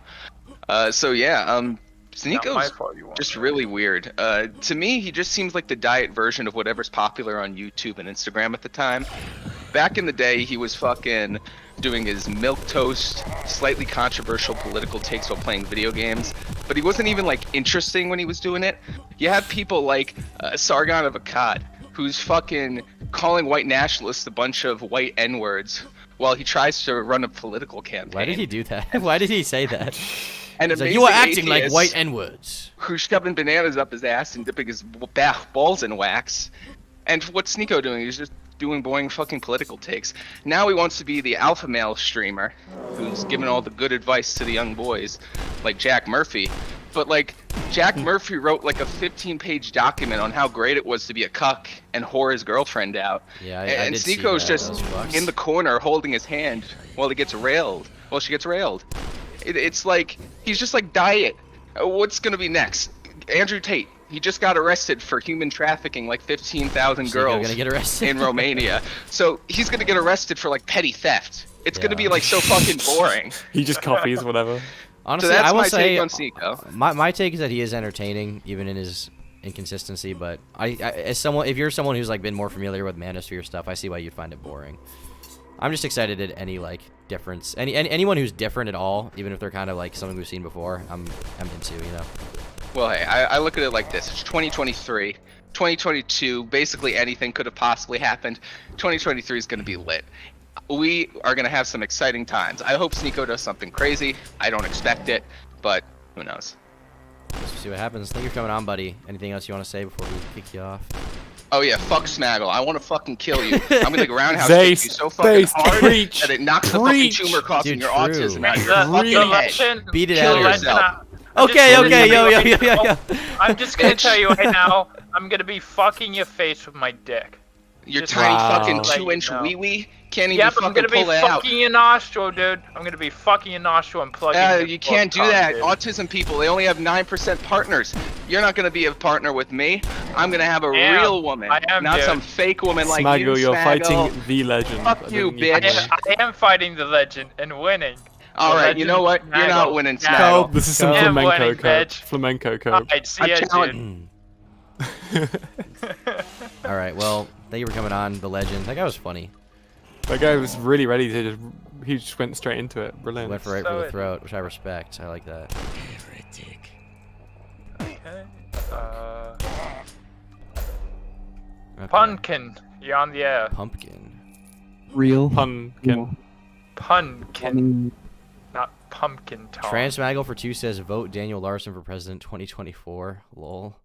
So yeah, Not my SNEAKO's fault you want just that. really weird. To me, he just seems like the diet version of whatever's popular on YouTube and Instagram at the time. Back in the day, he was fucking doing his milquetoast, slightly controversial political takes while playing video games, but he wasn't even like interesting when he was doing it. You have people like Sargon of Akkad, who's fucking calling white nationalists a bunch of white N-words while he tries to run a political campaign. Why did he do that? Why did he say that? And He's like, amazing you are acting like atheists white N-words. who's shoving bananas up his ass and dipping his balls in wax. And what's SNEAKO doing? He's just doing boring fucking political takes. Now he wants to be the alpha male streamer who's giving all the good advice to the young boys, like Jack Murphy. But like, Jack Murphy wrote like a 15-page document on how great it was to be a cuck and whore his girlfriend out. Yeah, I And did see SNEAKO's that, just those fucks. in the corner holding his hand while he gets railed. Well, she gets railed. It's like, he's just like, diet. What's gonna be next? Andrew Tate. He just got arrested for human trafficking like 15,000 SNEAKO girls gonna get arrested in Romania. So he's gonna get arrested for like petty theft. It's gonna Yeah. be like so fucking boring. He just copies whatever. Honestly, So that's I will my say take on SNEAKO. my take is that he is entertaining, even in his inconsistency. But I as someone, if you're someone who's like been more familiar with Manosphere stuff, I see why you'd find it boring. I'm just excited at any like difference, anyone who's different at all, even if they're kind of like something we've seen before. I'm into, you know. Well, hey, I look at it like this. It's 2023. 2022, basically anything could have possibly happened. 2023 is going to be lit. We are going to have some exciting times. I hope SNEAKO does something crazy. I don't expect it, but who knows. Let's see what happens. Thank you for coming on, buddy. Anything else you want to say before we kick you off? Oh yeah, fuck Smaggle. I want to fucking kill you. I'm gonna roundhouse Zace, kick you so fucking Zace, hard preach, that it knocks the fucking preach. tumor causing Dude, your true. autism out of your The fucking head. legend, Beat it Kill out of legend, yourself. I'm Okay, just gonna okay, tell yo. you right now- I'm just gonna tell you right now, I'm gonna be fucking your face with my dick. Your Just tiny Wow. fucking let you 2-inch know. wee-wee can't even Yep, I'm fucking gonna be pull it out. fucking your nostril, dude. I'm gonna be fucking your nostril and plugging your You can't do cock, that. dude. Autism people, they only have 9% partners. You're not gonna be a partner with me. I'm gonna have a am. real woman, I am, not dude. some fake woman like Smaggle, you, you're Smaggle. fighting the legend. Fuck I you, think bitch. can win. I am fighting the legend and winning. All right, you know what? You're not Smaggle. winning, Smaggle. Smaggle. This is some Yeah, flamenco winning, cope. bitch. Flamenco cope. Alright, see I'm ya, challenging- dude. All right. Well, thank you for coming on, the legend. That guy was funny. That guy was really ready to just. He just went straight into it. Brilliant. Went for right So for the it- throat, which I respect. I like that. Okay. Okay. Punkin, you're on the air. Pumpkin. Real. Pumpkin. Punkin, not pumpkin Tom. Transmaggle for 2 says vote Daniel Larson for president 2024. Lol.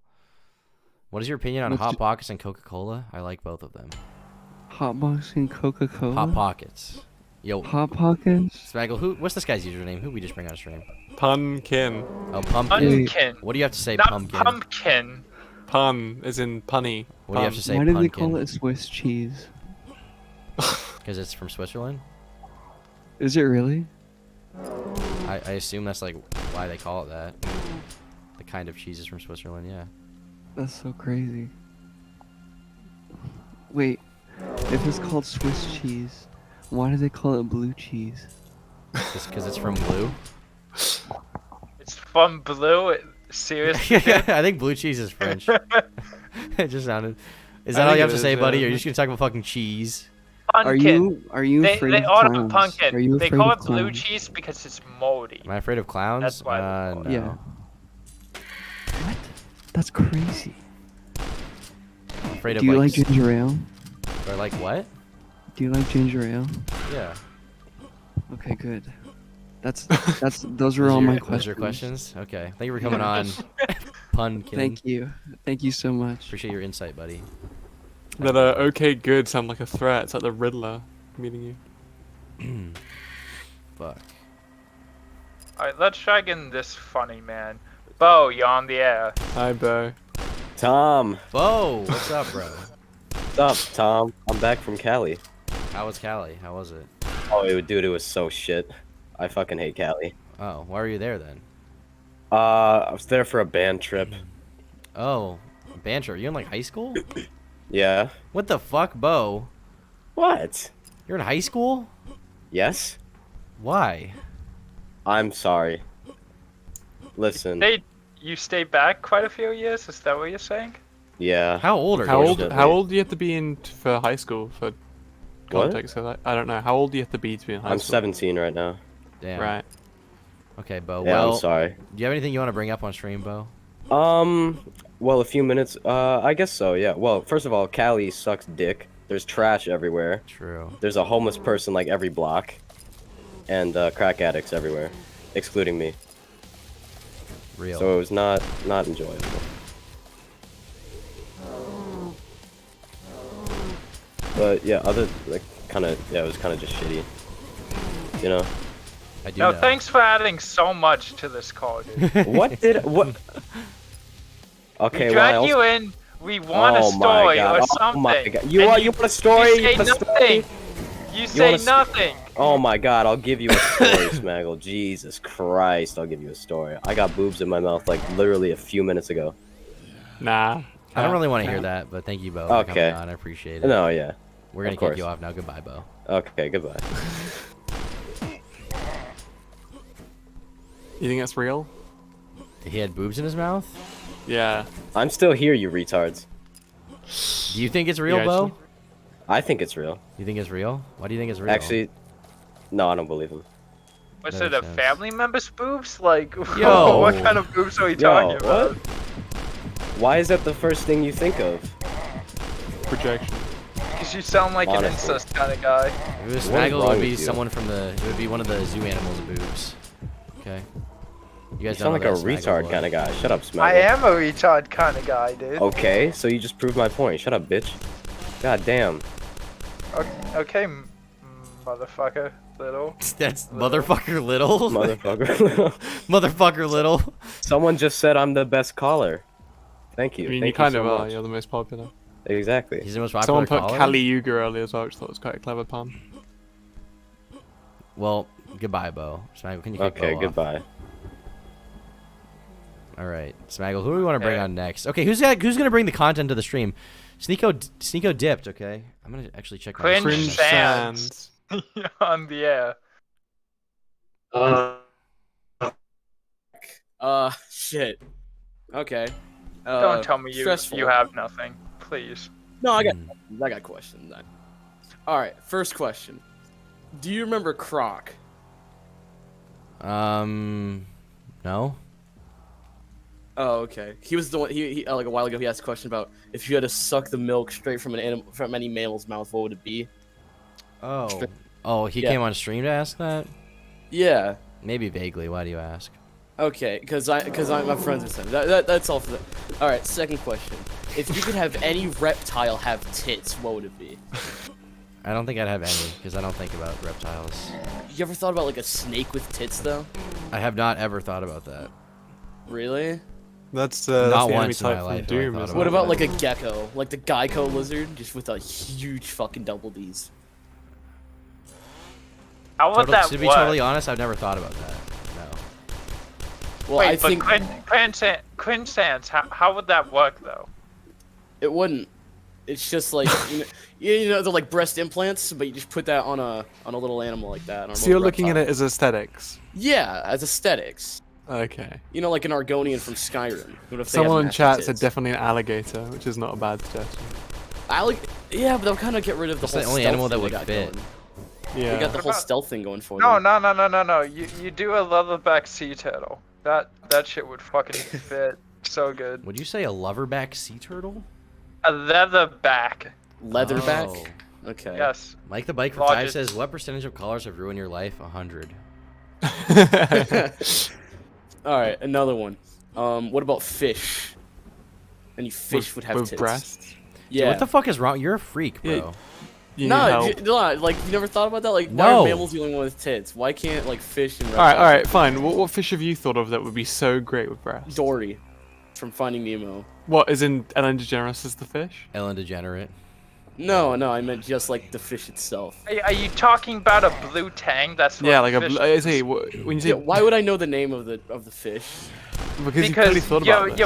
What is your opinion on What's Hot the- Pockets and Coca-Cola? I like both of them. Hot boxing Coca-Cola. Hot Pockets. Yo, Hot Pockets. Smaggle, what's this guy's username? Who we just bring on stream? Pumpkin. Oh, Pumpkin. Pumpkin, What do you have to say, not Pumpkin? pumpkin. Pun, as in punny. What do you have to say, Why do they Pumpkin? call it Swiss cheese? Because it's from Switzerland? Is it really? I assume that's like why they call it that. The kind of cheese is from Switzerland, yeah. That's so crazy. Wait, if it's called Swiss cheese, why do they call it blue cheese? Just because it's from blue? It's from blue. Seriously, I think blue cheese is French. It just sounded. Is I that all think you have it to say, is, buddy? yeah. Or are you just gonna talk about fucking cheese? pumpkin. Are you They afraid of order clowns? pumpkin. Are you They afraid call of it blue clowns? cheese because it's moldy. Am I afraid of clowns? That's why they call it. No. Yeah. What? That's crazy. I'm afraid Do of you like. like ginger ale? Or like what? Do you like ginger ale? Yeah. Okay, good. Those were all my Those are your questions. questions? Okay. Thank you for coming on. Punkin. Thank you so much. Appreciate your insight, buddy. That okay, good sound like a threat. It's like the Riddler meeting you. Fuck. Alright, let's try getting this funny, man. Bo, you on the air. Hi, Bo. Tom, Bo, what's up, bro? what's up, Tom? I'm back from Cali. How was Cali? How was it? Oh, dude, it was so shit. I fucking hate Cali. Oh, why were you there then? I was there for a band trip. Oh, Banter, are you in like high school? Yeah. What the fuck, Bo? What? You're in high school? Yes? Why? I'm sorry. Listen. You stayed back quite a few years? Is that what you're saying? Yeah. How old are you? How old do you have to be in for high school for context? What? I don't know. How old do you have to be in high I'm school? 17 right now. Damn. Right. Okay, Bo. Yeah, well, I'm sorry. Do you have anything you want to bring up on stream, Bo? Well, a few minutes. I guess so, yeah. Well, first of all, Cali sucks dick. There's trash everywhere. True. There's a homeless person like every block. And crack addicts everywhere. Excluding me. Real. So it was not enjoyable. But yeah, it was kind of just shitty. You know? I do No, know. thanks for adding so much to this call, dude. What? Okay, We well, I dragged you also... in. We want a Oh my story God. or Oh something. my God. and You want a story? You say You want a story? nothing. You say want a nothing. Oh my God, I'll give you a story, Smaggle. Jesus Christ, I'll give you a story. I got boobs in my mouth like literally a few minutes ago. Nah. I don't really want to hear that, but thank you, Bo, for Okay. coming on. I appreciate it. No, yeah. We're gonna Of kick course. you off now. Goodbye, Bo. Okay, goodbye. You think that's real? He had boobs in his mouth? Yeah. I'm still here, you retards. Do you think it's real, Yeah, Bo? actually- I think it's real. You think it's real? Why do you think it's real? Actually, no, I don't believe him. Was That it a makes sense. family member's boobs? Like, Yo. what kind of boobs are we Yo, talking about? what? Why is that the first thing you think of? Projection. Because you sound like an Honestly. incest kind of guy. If it was What is Smaggle, it wrong would be with you? someone from the. It would be one of the zoo animals' boobs. Okay. You You guys sound like a retard kind of guy. Shut up, Smaggle. I am a retard kind of guy, dude. Okay, so you just proved my point. Shut up, bitch. God damn. Okay, motherfucker, little. That's motherfucker little. Motherfucker. Motherfucker little. Someone just said I'm the best caller. Thank you. I mean, Thank you kind so of are. much. You're the most popular. Exactly. He's the most popular Someone put caller? Kali Yuga earlier as well, which I thought was quite a clever pun. Well, goodbye, Bo. Smaggle, can you kick Okay, Bo off? goodbye. All right, Smaggle. Who do we want to bring on next? Okay, who's gonna bring the content to the stream? Sneako dipped. Okay, I'm gonna actually check my. Cringe fans on the air. Shit. Okay. Don't tell me stressful. you have nothing, please. No, I got questions then. All right, first question. Do you remember Croc? No. Oh, okay. He was the one. He like a while ago. He asked a question about if you had to suck the milk straight from an animal, from any mammal's mouth, what would it be? Oh, he Yeah. came on stream to ask that. Yeah. Maybe vaguely. Why do you ask? Okay, because I'm my friends with him. That's all for that. All right. Second question. If you could have any reptile have tits, what would it be? I don't think I'd have any because I don't think about reptiles. You ever thought about like a snake with tits though? I have not ever thought about that. Really? That's Not the enemy once in my type from life have I Doom. thought isn't about What it? about like a gecko, like the Geico lizard, just with a huge fucking double D's? How would that To be work? totally honest, I've never thought about that. No. Well, Wait, I but think Quinsans, how would that work though? it wouldn't. It's just like you know, they're like breast implants, but you just put that on a little animal like that. On a So you're little looking at reptile. it as aesthetics. Yeah, as aesthetics. Okay. You know, like an Argonian from Skyrim. What if they Someone have in massive chat said tits? definitely an alligator, which is not a bad suggestion. Yeah, but they'll kind of get rid of the That's whole the only stealth animal that thing would they got fit. going. Yeah. They got the whole about- stealth thing going for No, them. no. You do a leatherback sea turtle. That shit would fucking fit so good. Would you say a loverback sea turtle? A leatherback. Leatherback. Oh. Okay. Yes. Mike the Bike for Lodges. 5 says, "What percentage of callers have ruined your life? 100." All right, another one. What about fish? Any fish would have with tits. breasts. Yeah. Dude, what the fuck is wrong? You're a freak, bro. Yeah. You need No, help. like you never thought about that. Like, why No. are mammals the only one with tits? Why can't like fish and All right, reptiles? fine. What fish have you thought of that would be so great with breasts? Dory, from Finding Nemo. What, is in Ellen DeGeneres as the fish? Ellen Degenerate. No, I meant just like the fish itself. Are you talking about a blue tang? That's what Yeah, like a. fish I is. say when you say Yeah, why would I know the name of the fish? because you clearly Because thought about this.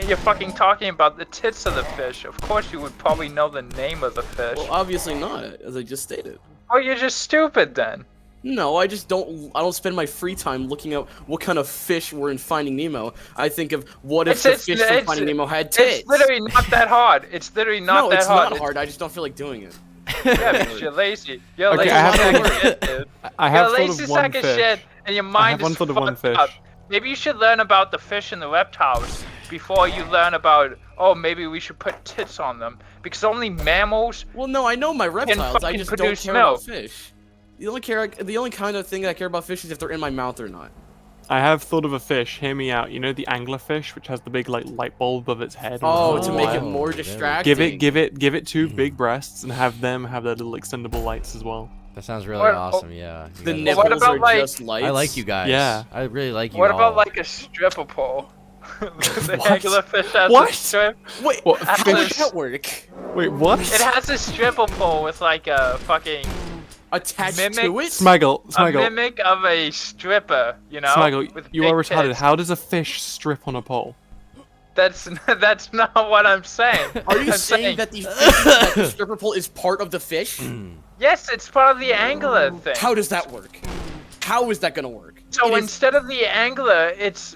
you're fucking talking about the tits of the fish. Of course, you would probably know the name of the fish. Well, obviously not, as I just stated. Oh, you're just stupid then. No, I just don't. I don't spend my free time looking at what kind of fish were in Finding Nemo. I think of what if the fish from Finding Nemo had tits. It's literally not that hard. It's literally not no, that it's hard. not hard. I just don't feel like doing it. Yeah, because you're lazy. You're Okay, lazy I have sack thought of of- shit, dude. I have You're a thought lazy of one sack of fish. shit, and your I mind have one is thought of one fucked fish. up. Maybe you should learn about the fish and the reptiles before you learn about, oh, maybe we should put tits on them. Because only mammals. Well, no, I know my reptiles. I fucking just don't produce care milk. about fish. The only kind of thing that I care about fish is if they're in my mouth or not. I have thought of a fish. Hear me out. You know the anglerfish, which has the big like light bulb above its head. Oh, and to it's make it wild? more distracting. Give it two big breasts and have them have their little extendable lights as well. That sounds really What- awesome. Yeah. You The guys- nipples about, are like- just lights. I like you guys. Yeah. I really like you What all. about like a stripper pole? The What? anglerfish has What? a strip. Wait, What, how fish? would that work? Wait, what? It has a stripper pole with like a fucking Attached Mimic- to it? Smaggle, a Smaggle, mimic of a stripper, you know? Smaggle. with You are big retarded. tits. How does a fish strip on a pole? That's not what I'm saying. Are you I'm saying that that the stripper pole is part of the fish? Yes, it's part of the angler thing. How does that work? How is that gonna work? So It is- instead of the angler, it's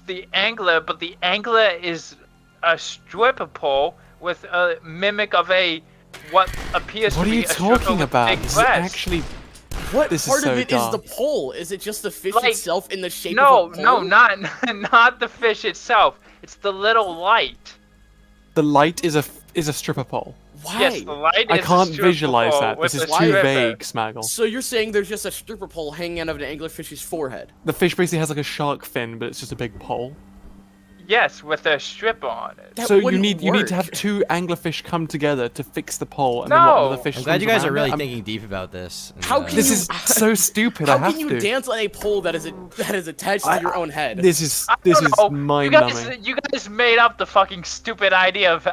the angler, but the angler is a stripper pole with a mimic of a what appears What to are be you a stripper talking with about? big This is breasts. actually. What This is part so of it is dark. the pole? Is it just the fish Like, itself in the shape No, of a pole? no, not the fish itself. It's the little light. The light is a stripper pole. Why? Yes, the light I is a can't stripper visualize pole that. with This is a too stripper. vague, Smaggle. So you're saying there's just a stripper pole hanging out of an anglerfish's forehead? The fish basically has like a shark fin, but it's just a big pole. Yes, with a stripper on it. That So you wouldn't need to work. have two anglerfish come together to fix the pole, and then one of the No! fish. I'm glad you guys are really thinking. thinking deep about this. and, How can This you- is so stupid. How I have can you to. dance on a pole that is attached to your own head? This is I don't know. mind You numbing. guys made up the fucking stupid idea of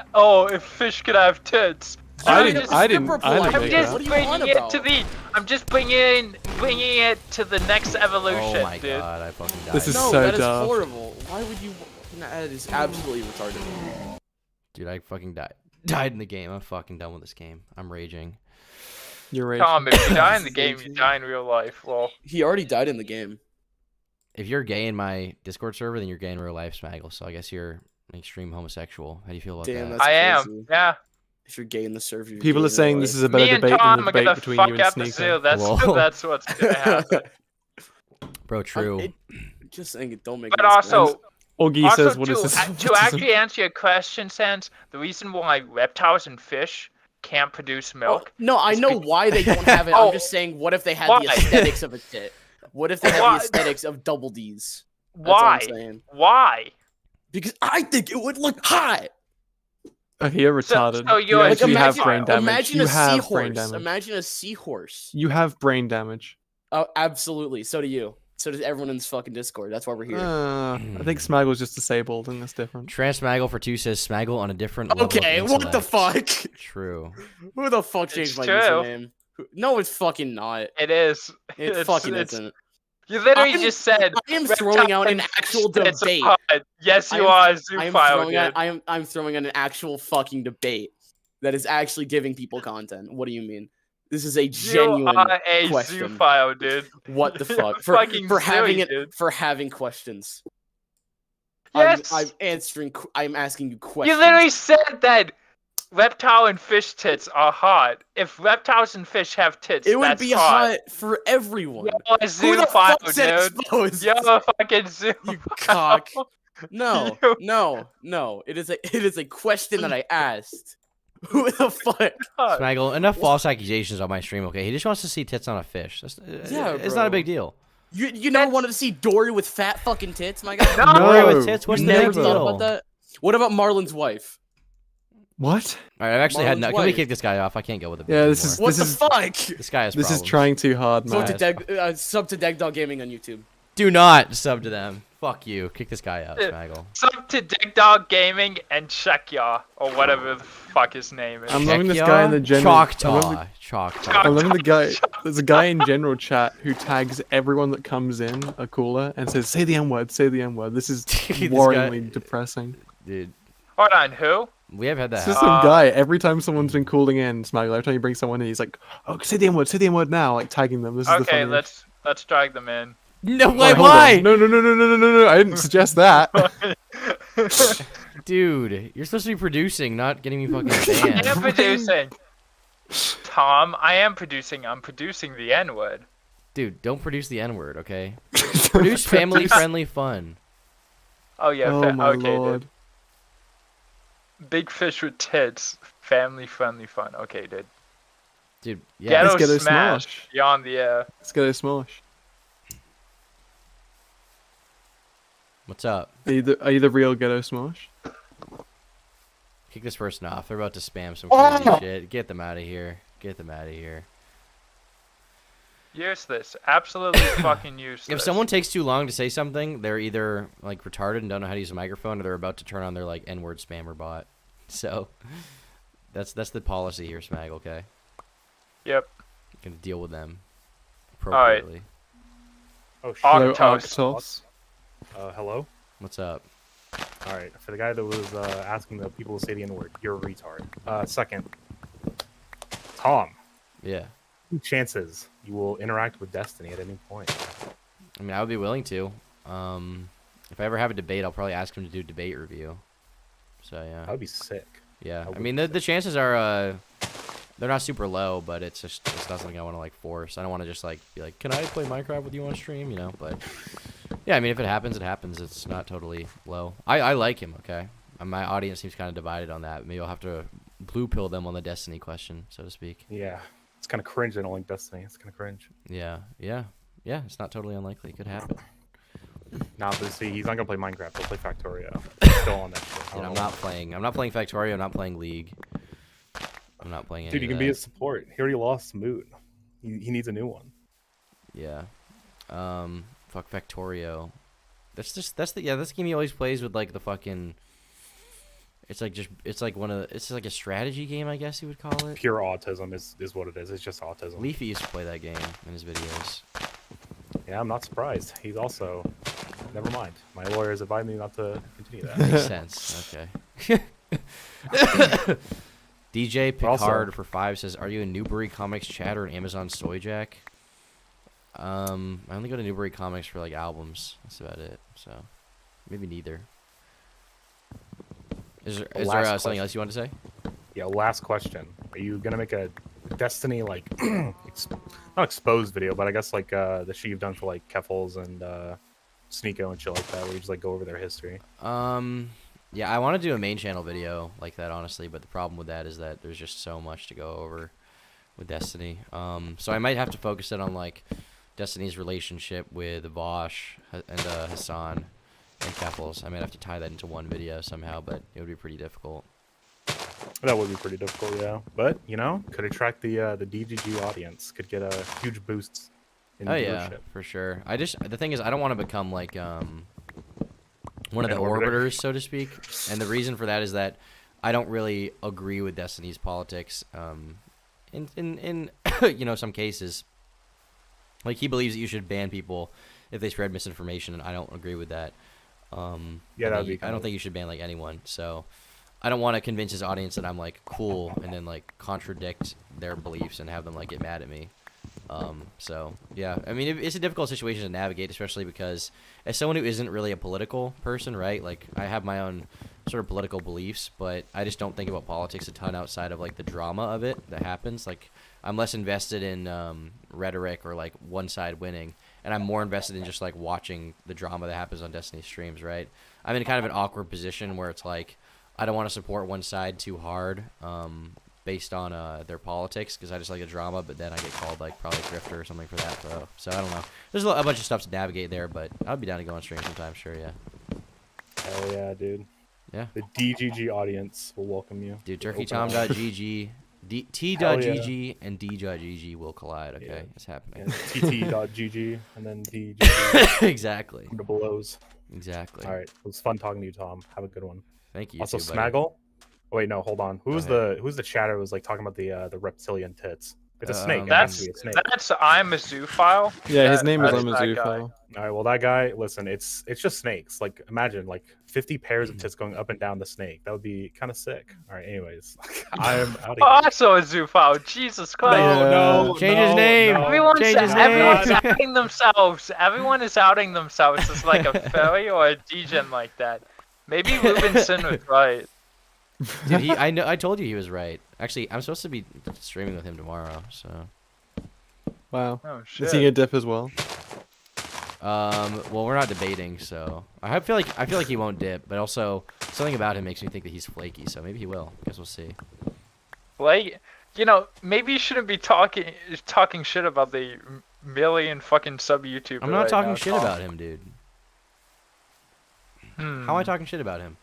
if fish could have tits. I I'm didn't. just- I didn't. stripper I pole. didn't I'm make just that. What are you bringing on it about? to the. I'm just bringing it to the next evolution, Oh my dude. god, I fucking died. This is No, so that is dumb. horrible. Why would you? That is absolutely retarded. Dude, I fucking died in the game. I'm fucking done with this game. I'm raging. You're right. Tom, if you die in the game, you die in real life. Well, He already died in the game. If you're gay in my Discord server, then you're gay in real life, Smaggle. So I guess you're an extreme homosexual. How do you feel about Damn, that? that's I am. crazy. Yeah. If you're gay in the server, you're People gay are in saying real this life. is a better Me and debate Tom than the are gonna debate between fuck you and up the zoo. SNEAKO. That's Whoa. that's what's gonna happen. Bro, true. Just saying it don't make But no also, sense. Augie also says, "What is this?" to actually answer your question, Sans, the reason why reptiles and fish can't produce Oh, milk. no, I know why they don't have it. Oh, I'm just saying, what if they had why? the aesthetics of a tit? What if they had Why? the aesthetics of double D's? That's Why? All I'm saying. Why? Because I think it would look hot. Okay, you're retarded. so you you're- actually have imagine, brain damage. imagine you a have brain seahorse. damage. Imagine a seahorse. You have brain damage. Oh, absolutely. So do you. So does everyone in this fucking Discord. That's why we're here. I think Smaggle's just disabled, and that's different. Transmaggle for 2 says Smaggle on a different level. Okay, of what the intellect. fuck? True. Who the fuck changed It's my true. username? No, it's fucking not. It is. It fucking isn't. You literally I'm- just said. I am throwing out an reptiles actual and fish debate. are hot. Yes, you are, Zoophile, dude. I'm throwing out an actual fucking debate that is actually giving people content. What do you mean? This is a You genuine are a question. Zoophile, dude. What the You're fuck? For fucking having silly, it dude. for having questions. Yes. I'm answering. I'm asking you questions. You literally said that reptile and fish tits are hot. If reptiles and fish have tits, It would that's be hot. hot for everyone. You're a Who the zoophile, fuck said dude. exposed? You're a fucking zoophile. You cock. No, You- no. It is a question that I asked. Who the fuck? Smaggle, enough false accusations on my stream, okay? He just wants to see tits on a fish. Yeah, it's bro. not a big deal. You never wanted to see Dory with fat fucking tits, my guy? No. Dory with tits, what's You the never big thought deal? about that? What about Marlon's wife? What? All right, I've actually had. Marlon's Can we wife. kick this guy off? I can't go with it. Yeah, this is What the fuck? This guy has this problems. is trying too hard, Sub man. to sub to Degdog Gaming on YouTube. Do not sub to them. Fuck you. Kick this guy out, Smaggle. Sub to Dig Dog Gaming and check ya or whatever the fuck his name is. I'm loving this guy in the general. Choctaw. I'm loving the guy. There's a guy in general chat who tags everyone that comes in a caller and says, "Say the N word. Say the N word." This is worryingly depressing. Dude. Hold on, who? We have had that. It's just some guy. Every time someone's been calling in, Smaggle, every time you bring someone in, he's like, "Oh, say the N word. Say the N word now." Like tagging them. This is the Okay, funniest. let's drag them in. No, Wait, hold why? on. No. I didn't suggest that. Dude, you're supposed to be producing, not getting me fucking I banned. am producing. Tom, I am producing. I'm producing the N-word. Dude, don't produce the N-word, okay? Produce family-friendly fun. Oh yeah. Oh my okay, lord. dude. Big fish with tits. Family-friendly fun. Okay, dude. Dude, yeah. Let's Ghetto get a smash. smosh. Beyond the air. Let's get a smosh. What's up? Are you the real ghetto smosh? Kick this person off. They're about to spam some Oh! crazy shit. Get them out of here. Get them out of here. Useless. Absolutely fucking useless. If someone takes too long to say something, they're either like retarded and don't know how to use a microphone, or they're about to turn on their like N-word spammer bot. So that's the policy here, Smag. Okay. Yep. Gonna deal with them Alright. appropriately. Oh shit. Hello, Arctos. Arctos. Hello? What's up? Alright, for the guy that was asking the people to say the N-word, you're a retard. Second, Tom, Yeah. chances you will interact with Destiny at any point. I mean, I would be willing to. If I ever have a debate, I'll probably ask him to do debate review. So yeah. That would be sick. Yeah. That I would mean, be the chances are they're not super low, but it's not something I want to like force. I don't want to just like be like, can I play Minecraft with you on stream? You know, but yeah, I mean, if it happens, it happens. It's not totally low. I like him. Okay, my audience seems kind of divided on that. Maybe I'll have to blue pill them on the Destiny question, so to speak. Yeah. It's kind of cringe. I don't like Destiny. It's kind of cringe. Yeah. It's not totally unlikely. It could happen. Nah, but see, he's not gonna play Minecraft. He'll play Factorio. Still on that shit. I Dude, don't I'm know. not playing Factorio. I'm not playing League. I'm not playing any Dude, you of can be that. a support. He already lost Moot. He needs a new one. Yeah. Fuck Factorio. That's the game he always plays with like the fucking. It's like a strategy game, I guess you would call it. Pure autism is what it is. It's just autism. Leafy used to play that game in his videos. Yeah, I'm not surprised. He's also. Never mind. My lawyers advised me not to continue that. Makes sense. Okay. DJ Picard for 5 says, "Are you a Newbury Comics chat or an Amazon Soy Jack?" I only go to Newbury Comics for like albums. That's about it. So maybe neither. Is there something else you want to say? Yeah, last question. Are you gonna make a Destiny like not exposed video, but I guess like the shit you've done for like Keffels and SNEAKO and shit like that, where you just like go over their history? Yeah, I want to do a main channel video like that, honestly, but the problem with that is that there's just so much to go over with Destiny. So I might have to focus it on like Destiny's relationship with Vosh and Hassan and Keffels. I might have to tie that into one video somehow, but it would be pretty difficult. That would be pretty difficult, yeah. But you know, could attract the DGG audience. Could get a huge boost in Oh viewership. yeah, for sure. The thing is, I don't want to become like one of the An orbiter. orbiters, so to speak. And the reason for that is that I don't really agree with Destiny's politics. In you know, some cases, like he believes that you should ban people if they spread misinformation, and I don't agree with that. Yeah, that'd be. I don't think you should ban like anyone. So I don't want to convince his audience that I'm like cool and then like contradict their beliefs and have them like get mad at me. So yeah, I mean it's a difficult situation to navigate, especially because as someone who isn't really a political person, right? Like I have my own sort of political beliefs, but I just don't think about politics a ton outside of like the drama of it that happens. Like I'm less invested in rhetoric or like one side winning, and I'm more invested in just like watching the drama that happens on Destiny streams, right? I'm in kind of an awkward position where it's like I don't want to support one side too hard based on their politics because I just like the drama, but then I get called like probably a grifter or something for that. So I don't know. There's a bunch of stuff to navigate there, but I'd be down to go on stream sometime, sure, yeah. Hell yeah, dude. Yeah. The DGG audience will welcome you. Dude, with open arms. turkeytom.gg, t.gg, and d.gg will collide. Okay, Yeah. it's happening. tt.gg and then DGG. Exactly. The belows. Exactly. All right. It was fun talking to you, Tom. Have a good one. Thank you. Also, too, buddy. Smaggle. Oh, wait, no, hold on. Who's the chatter who was like talking about the reptilian tits? It's a snake. It has to be a snake. That's I'm a zoophile. Yeah, his name is That's I'm a that guy. zoophile. All right, well, that guy, listen, it's just snakes. Like, imagine like 50 pairs of tits going up and down the snake. That would be kind of sick. All right, anyways, I'm out of here. Also a zoophile. Jesus Christ. No, Change his name. Everyone's Change his everyone's name. outing themselves. Everyone is outing themselves as like a fairy or a degen like that. Maybe Rubenson was right. Dude, I told you he was right. Actually, I'm supposed to be streaming with him tomorrow, so. Wow. Oh Is shit. he a dip as well? Well, we're not debating, so I feel like he won't dip, but also something about him makes me think that he's flaky, so maybe he will. Guess we'll see. Like, maybe you shouldn't be talking shit about the million fucking sub YouTuber. I'm not right talking now, shit Tom. about him, dude. How am I talking shit about him?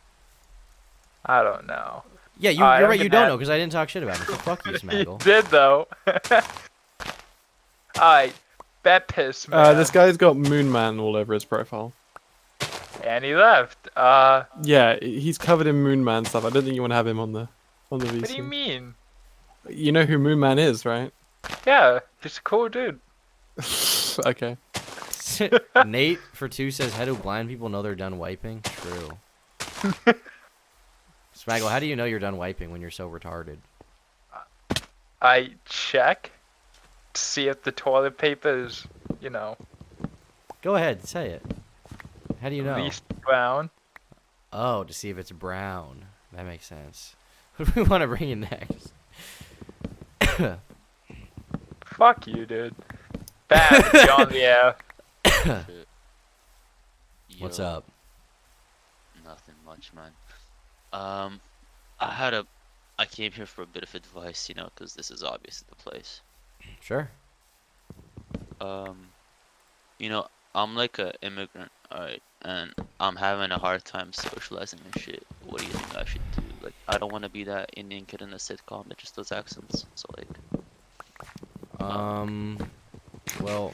I don't know. Yeah, you're right. You don't know because I didn't talk shit about him. So fuck you, You Smaggle. did though. Alright, bet piss man. This guy's got Moon Man all over his profile. And he left. Yeah, he's covered in Moon Man stuff. I don't think you want to have him on the VC. What do you mean? You know who Moon Man is, right? Yeah, he's a cool dude. Okay. Nate for 2 says, "How do blind people know they're done wiping?" True. Smaggle, how do you know you're done wiping when you're so retarded? I check to see if the toilet paper is, Go ahead, say it. How do you know? at least brown. Oh, to see if it's brown. That makes sense. What do we want to bring in next? Fuck you, dude. Bad, John the air. What's Yo, up? Nothing much, man. I came here for a bit of advice, because this is obviously the place. Sure. I'm like a immigrant, alright, and I'm having a hard time socializing and shit. What do you think I should do? Like, I don't want to be that Indian kid in a sitcom that just does accents. So like, well,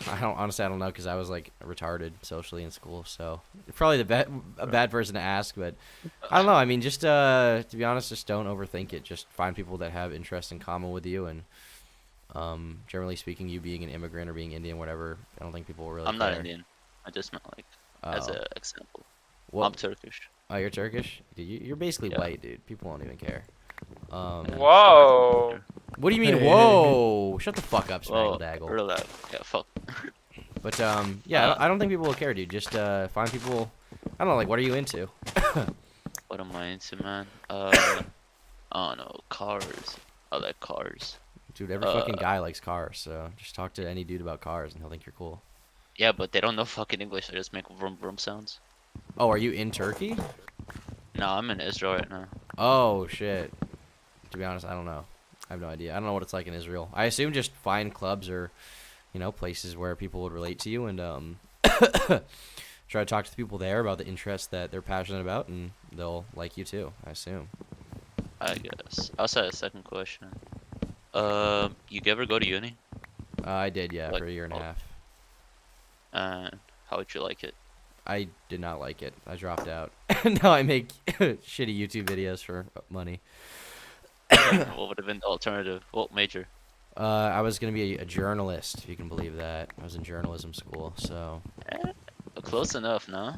I don't know because I was like retarded socially in school, so probably a bad person to ask. But I don't know. I mean, just to be honest, just don't overthink it. Just find people that have interests in common with you, and generally speaking, you being an immigrant or being Indian, whatever, I don't think people will really. I'm care. not Indian. I just meant like as an example. Well, I'm Turkish. Oh, you're Turkish? Dude, you're basically white, dude. People won't even care. Whoa. What do you mean, whoa? Shut the fuck up, Smaggle Daggle. Relax. Yeah, fuck. But, yeah, I don't think people will care, dude. Just, find people, I don't know, like, what are you into? What am I into, man? I don't know, cars. I like cars. Dude, every fucking guy likes cars, so just talk to any dude about cars and he'll think you're cool. Yeah, but they don't know fucking English. They just make vroom vroom sounds. Oh, are you in Turkey? No, I'm in Israel right now. Oh, shit. To be honest, I don't know. I have no idea. I don't know what it's like in Israel. I assume just find clubs or, places where people would relate to you and, try to talk to the people there about the interests that they're passionate about, and they'll like you too, I assume. I guess. I also had a second question. You ever go to uni? I did, yeah, for a year and a half. How would you like it? I did not like it. I dropped out. Now I make shitty YouTube videos for money. What would have been the alternative? What major? I was gonna be a journalist, if you can believe that. I was in journalism school, so. Close enough, no?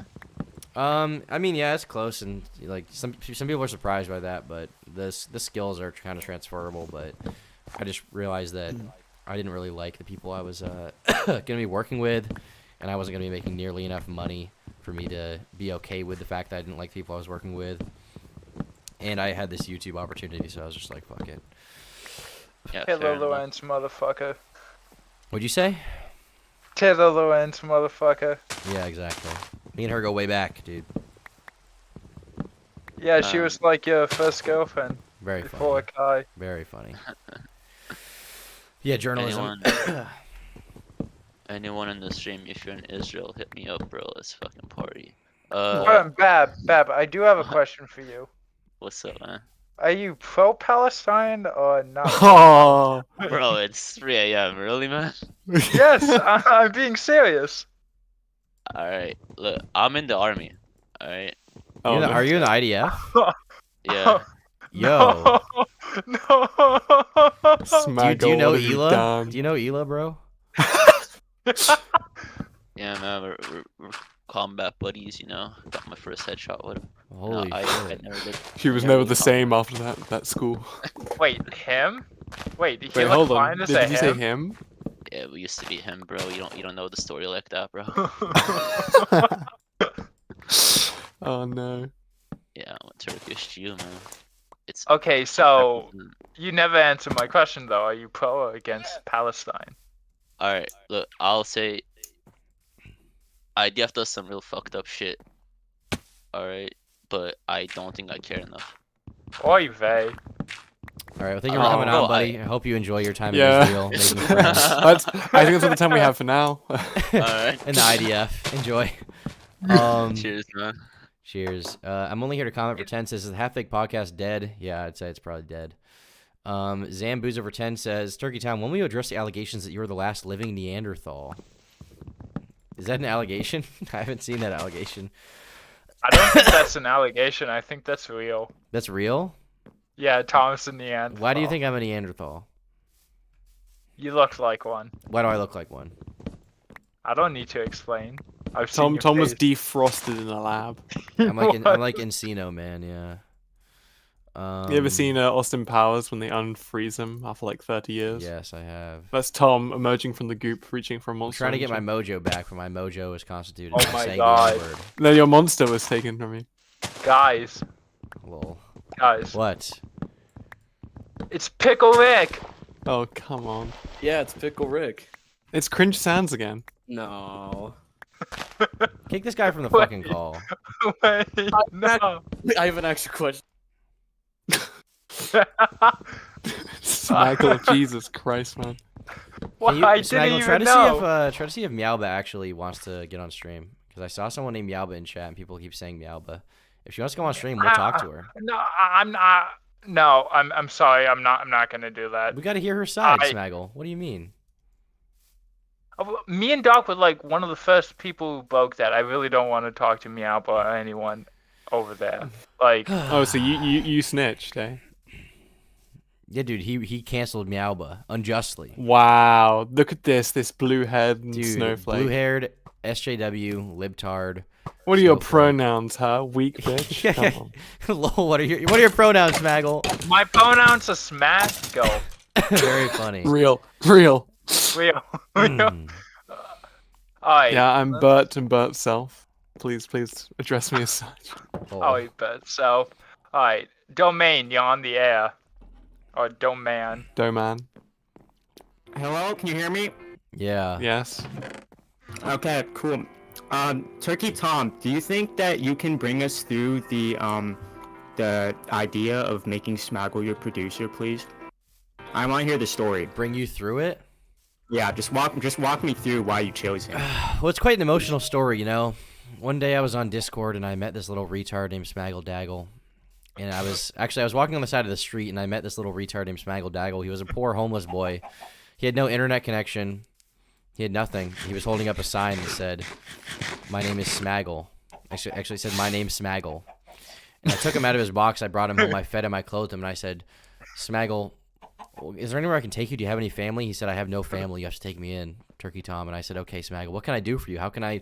I mean, yeah, it's close, and like some people are surprised by that, but the skills are kind of transferable. But I just realized that I didn't really like the people I was gonna be working with, and I wasn't gonna be making nearly enough money for me to be okay with the fact that I didn't like the people I was working with. And I had this YouTube opportunity, so I was just like, fuck it. Yeah, Taylor Lorenz, motherfucker. What'd you say? Taylor Lorenz, motherfucker. Yeah, exactly. Me and her go way back, dude. Yeah, she was like your first girlfriend. Very before funny. Kai. Very funny. Yeah, journalism. Anyone in the stream, if you're in Israel, hit me up, bro. Let's fucking party. Hold on, Bab, I do have a question for you. What's up, man? Are you pro-Palestine or not? Oh, Bro, it's 3 a.m. Really, man? Yes, I'm being serious. All right, look, I'm in the army. All right. oh no. Are you in the IDF? Yeah. Yo. No. Do you know what have you Ela? done? Do you know Ela, bro? Yeah, man. We're combat buddies, you know. Got my first headshot with him. Holy I shit. never did. She was never never did the same after that school. Wait, him? Wait, he Wait, look hold fine on. to Did say you say him? him? Yeah, we used to be him, bro. You don't know the story like that, bro. Oh no. Yeah, I'm a Turkish Jew, man. It's Okay, so you never answered my question though. Are you pro or against Palestine? all right. Look, I'll say IDF does some real fucked up shit. All right, but I don't think I care enough. Oy vey. All right, well, thank you for coming bro, on, buddy. I hope you enjoy your time Yeah. in Israel, making friends. I think that's all the time we have for now. All right. In the IDF. Enjoy. Cheers, man. Cheers. I'm only here to comment for 10. Says, is the Half-Baked Podcast dead? Yeah, I'd say it's probably dead. Zambuza for 10 says, Turkey Town, when will you address the allegations that you were the last living Neanderthal? Is that an allegation? I haven't seen that allegation. I don't think that's an allegation. I think that's real. That's real? Yeah, Thomas and Neanderthal. Why do you think I'm a Neanderthal? You look like one? Why do I look like one? I don't need to explain. I've seen your Tom was face. defrosted in a lab. I'm like Encino, man, yeah. You ever seen Austin Powers when they unfreeze him after like 30 years? Yes, I have. That's Tom emerging from the goop, reaching for a I'm monster. trying to get my energy. mojo back, but my mojo is constituted Oh by my saying God. the N-word. No, your monster was taken from you. Guys, Lol. guys, What? it's Pickle Rick. Oh, come on. Yeah, it's Pickle Rick. It's Cringe Sands again. No. Kick this guy from the fucking call. Wait, no. I have an extra question. Michael, Jesus Christ, man. Well, Can you, I didn't Snaggle, even try to know. try to see if Meowba actually wants to get on stream, because I saw someone named Meowba in chat and people keep saying Meowba. If she wants to go on stream, we'll talk to her. No, I'm not. No, I'm sorry. I'm not gonna do that. We got to hear her side, Smaggle. What do you mean? Me and Doc were like one of the first people who broke that. I really don't want to talk to Meowba or anyone over there. Like, Oh, so you snitched, eh? Yeah, dude, he canceled Meowba unjustly. Wow, look at this blue head and Dude, snowflake. blue-haired, SJW, libtard. What are your snowflake. pronouns, huh? Weak bitch. Come on. Lol, what are your pronouns, Smaggle? my pronouns are smash go. Very funny. Real. Real. Mm. Alright. Yeah, I'm Bert and Bert's self. Please address me as such. Alright, but so, alright, Domain, you're on the air. Or Domain. Doman. Hello, can you hear me? Yeah. Yes. Okay, cool. Turkey Tom, do you think that you can bring us through the idea of making Smaggle your producer, please? I want to hear the story. Bring you through it? Yeah, just walk me through why you chose him. Well, it's quite an emotional story, you know. One day I was on Discord and I met this little retard named Smaggle Daggle. And I was walking on the side of the street and I met this little retard named Smaggle Daggle. He was a poor homeless boy. He had no internet connection. He had nothing. He was holding up a sign that said, "My name is Smaggle." Actually said, "My name's Smaggle." And I took him out of his box. I brought him home. I fed him. I clothed him. And I said, "Smaggle, is there anywhere I can take you? Do you have any family?" He said, "I have no family. You have to take me in, Turkey Tom." And I said, "Okay, Smaggle, what can I do for you? How can I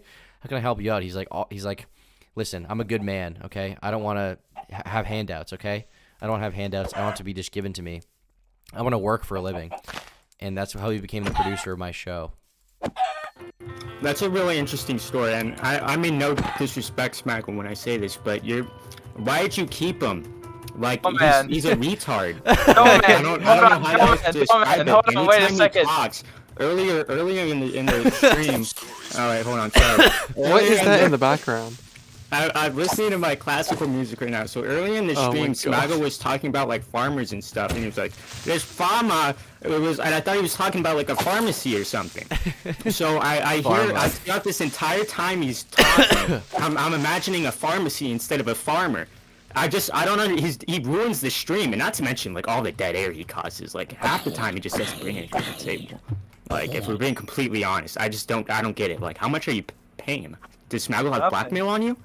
help you out?" He's like, "Listen, I'm a good man, okay? I don't want to have handouts, okay? I don't have handouts. I want to be just given to me. I want to work for a living." And that's how he became the producer of my show. That's a really interesting story, and I mean no disrespect, Smaggle, when I say this, but why did you keep him? Like, he's a retard. I don't know how else to describe it. Hold on, wait a Anytime he second. talks, earlier in the stream. All right, hold on. Sorry. What is that in the background? I'm listening to my classical music right now. So early in the Oh my stream, God. Smago was talking about like farmers and stuff, and he was like, "There's pharma." And I thought he was talking about like a pharmacy or something. So I throughout this entire time he's talking, I'm imagining a pharmacy instead of a farmer. I don't know. He ruins the stream, and not to mention like all the dead air he causes. Like half the time he just doesn't bring anything to the table. Like if we're being completely honest, I don't get it. Like how much are you paying him? Does Smaggle have blackmail on you?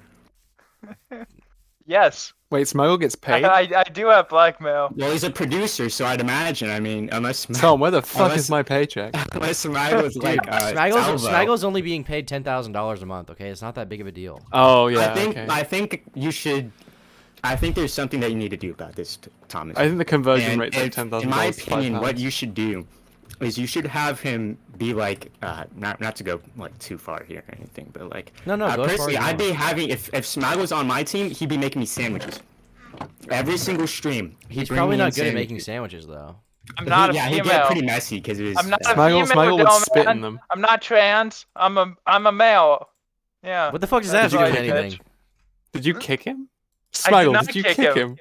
Yes. Wait, Smuggle gets paid? I do have blackmail. Well, he's a producer, so I'd imagine. I mean, unless Tom, where the fuck is my paycheck? Unless Smaggle's like Smaggle's only being paid $10,000 a month. Okay, it's not that big of a deal. Oh yeah. I think you should. I think there's something that you need to do about this, Thomas. I think the conversion rate's like if- $10,000. In my opinion, what you should do is you should have him be like, not to go like too far here or anything, but like, No, go as far personally, as you I'd be want. having if Smag was on my team, he'd be making me sandwiches. Every single stream, He's probably not good at making sandwiches though. I'm not a Yeah, female. he'd get pretty messy because it was. I'm not a Smaggle female, would dumb spit man. in them. I'm not trans. I'm a male. Yeah. What the fuck does that have to do with anything? Did you kick him? I did Smaggle, not did you kick kick him. him?